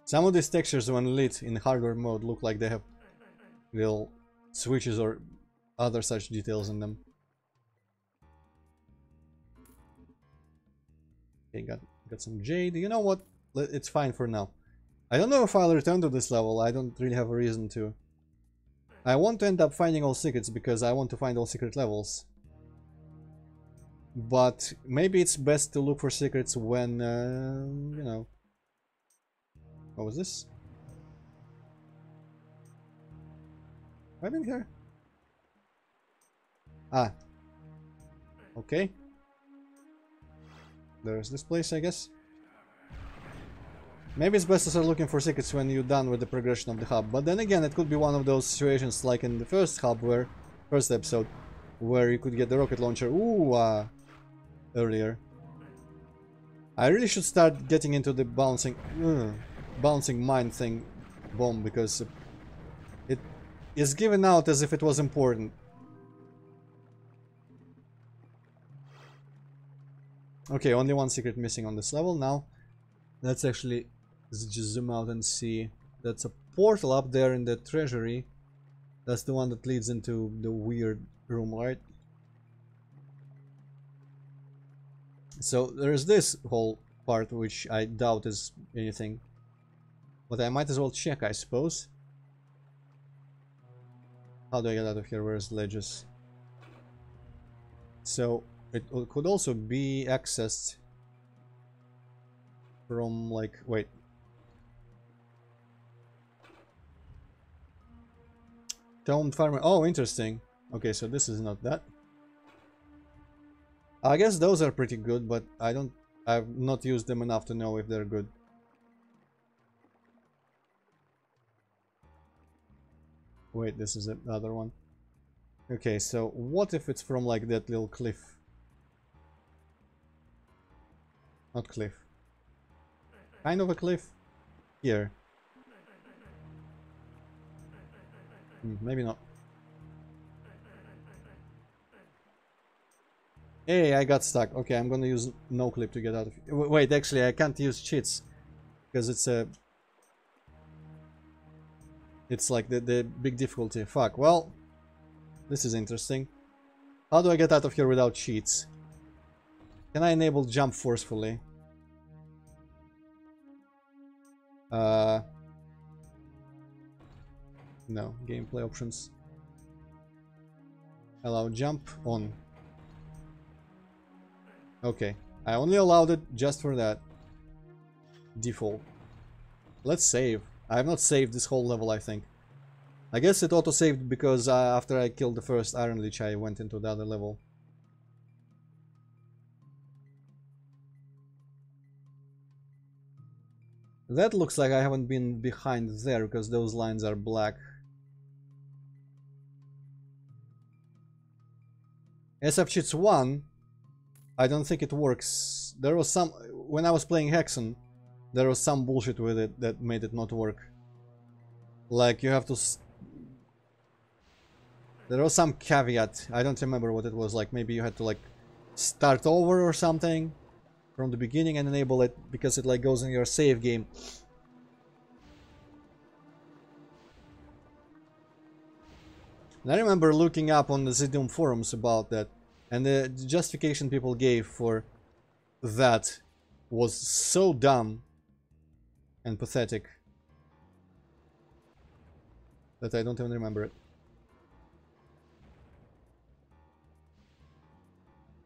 Some of these textures when lit in hardware mode look like they have little switches or other such details in them. Okay, got some jade. You know what? It's fine for now. I don't know if I'll return to this level. I don't really have a reason to. I want to end up finding all secrets because I want to find all secret levels. But maybe it's best to look for secrets when, you know. What was this? Have I been here? Ah. Okay. There's this place, I guess. Maybe it's best to start looking for secrets when you're done with the progression of the hub. But then again, it could be one of those situations like in the first hub, first episode, where you could get the rocket launcher. Ooh, earlier. I really should start getting into the bouncing mine thing bomb, because it is given out as if it was important. Okay, only one secret missing on this level now. Let's actually just zoom out and see. That's a portal up there in the treasury. That's the one that leads into the weird room, right? So there's this whole part which I doubt is anything. But I might as well check, I suppose. How do I get out of here? Where's the ledges? So it could also be accessed from, like, wait. Town farmer. Oh, interesting. Okay, so this is not that. I guess those are pretty good, but I've not used them enough to know if they're good. Wait, this is another one. Okay, so what if it's from like that little cliff? Not cliff. Kind of a cliff. Here. Maybe not. Hey, I got stuck. Okay, I'm gonna use no clip to get out of here. Wait, actually, I can't use cheats. Because it's a... It's like the big difficulty. Fuck, well... This is interesting. How do I get out of here without cheats? Can I enable jump forcefully? No. Gameplay options. Allow jump on. Okay. I only allowed it just for that. Default. Let's save. I have not saved this whole level, I think. I guess it auto-saved because after I killed the first Iron Lich, I went into the other level. That looks like I haven't been behind there because those lines are black. SF Cheats 1, I don't think it works. There was some... When I was playing Hexen, there was some bullshit with it that made it not work. Like, you have to... There was some caveat. I don't remember what it was. Like, maybe you had to, like, start over or something from the beginning and enable it because it like goes in your save game. And I remember looking up on the Zidum forums about that, and the justification people gave for that was so dumb and pathetic that I don't even remember it.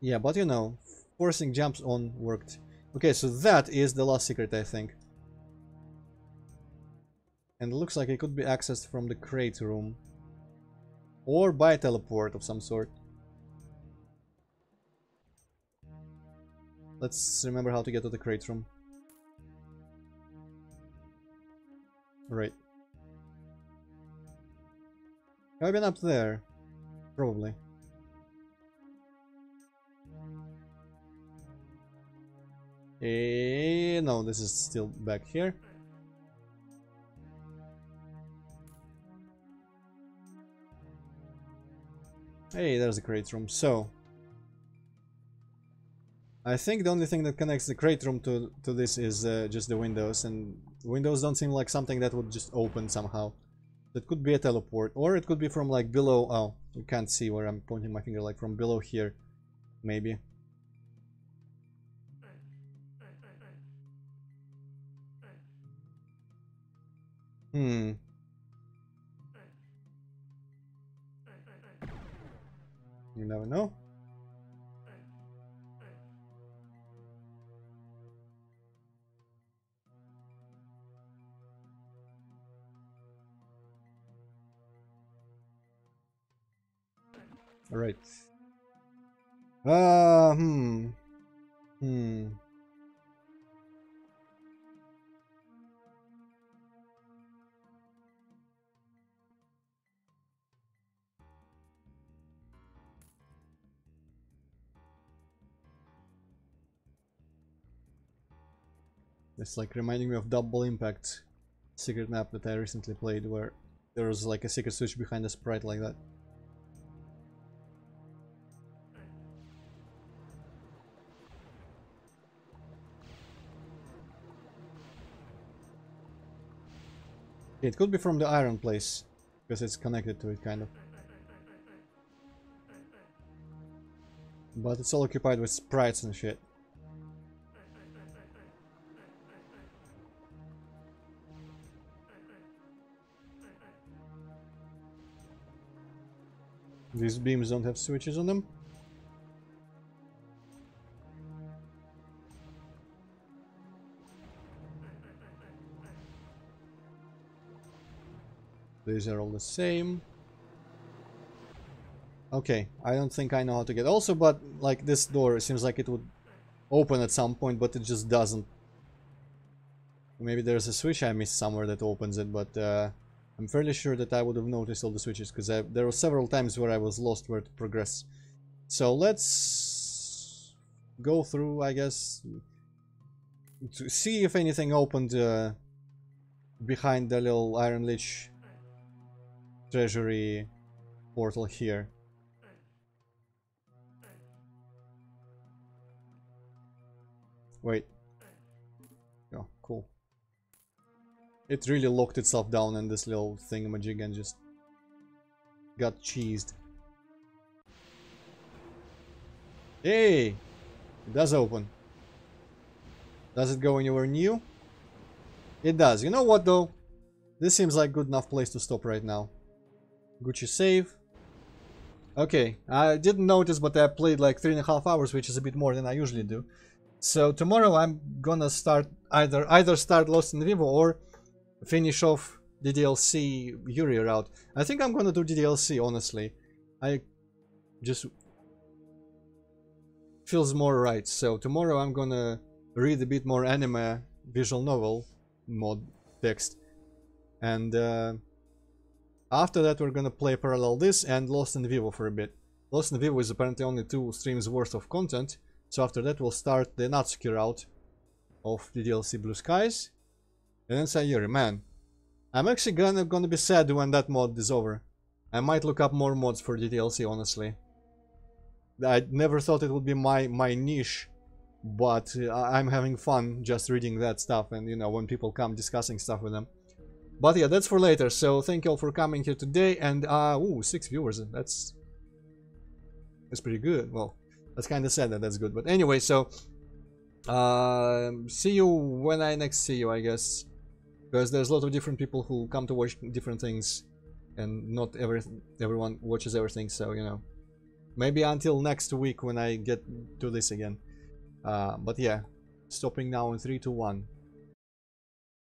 Yeah, but you know, forcing jumps on worked. Okay, so that is the last secret, I think. And it looks like it could be accessed from the crate room. Or by a teleport of some sort. Let's remember how to get to the crate room. Right. Have I been up there? Probably. No, this is still back here. Hey, there's the crate room. So, I think the only thing that connects the crate room to this is just the windows, and windows don't seem like something that would just open somehow. It could be a teleport, or it could be from like below. Oh, you can't see where I'm pointing my finger, like from below here, maybe. You never know. All right. It's like reminding me of Double Impact secret map that I recently played, where there was like a secret switch behind a sprite like that. It could be from the iron place, because it's connected to it, kind of. But it's all occupied with sprites and shit. These beams don't have switches on them. These are all the same. Okay, I don't think I know how to get. Also, but like this door, it seems like it would open at some point, but it just doesn't. Maybe there's a switch I missed somewhere that opens it, but I'm fairly sure that I would have noticed all the switches, because there were several times where I was lost where to progress. So let's go through, I guess, to see if anything opened behind the little Iron Lich treasury portal here. Wait. Oh, cool. It really locked itself down in this little thingamajig and just got cheesed. Hey! It does open. Does it go anywhere new? It does. You know what though? This seems like good enough place to stop right now. Gucci save. Okay, I didn't notice, but I played like 3.5 hours, which is a bit more than I usually do. So tomorrow I'm gonna start either start Lost in Vivo or finish off the DLC Yuri route. I think I'm gonna do the DLC, honestly. I just feels more right. So tomorrow I'm gonna read a bit more anime visual novel mod text, and after that we're gonna play parallel this and Lost in Vivo for a bit. Lost in Vivo is apparently only 2 streams worth of content, so after that we'll start the Natsuki route of the DLC Blue Skies, and then Sayuri. Man, I'm actually gonna be sad when that mod is over. I might look up more mods for the DLC, honestly. I never thought it would be my niche, but I'm having fun just reading that stuff, and you know, when people come discussing stuff with them. But yeah, that's for later. So thank you all for coming here today, and ooh, 6 viewers. That's pretty good. Well, that's kind of sad that that's good, but anyway, so see you when I next see you, I guess, because there's a lot of different people who come to watch different things, and not everyone watches everything. So you know, maybe until next week when I get to this again. But yeah, stopping now in 3, 2, 1.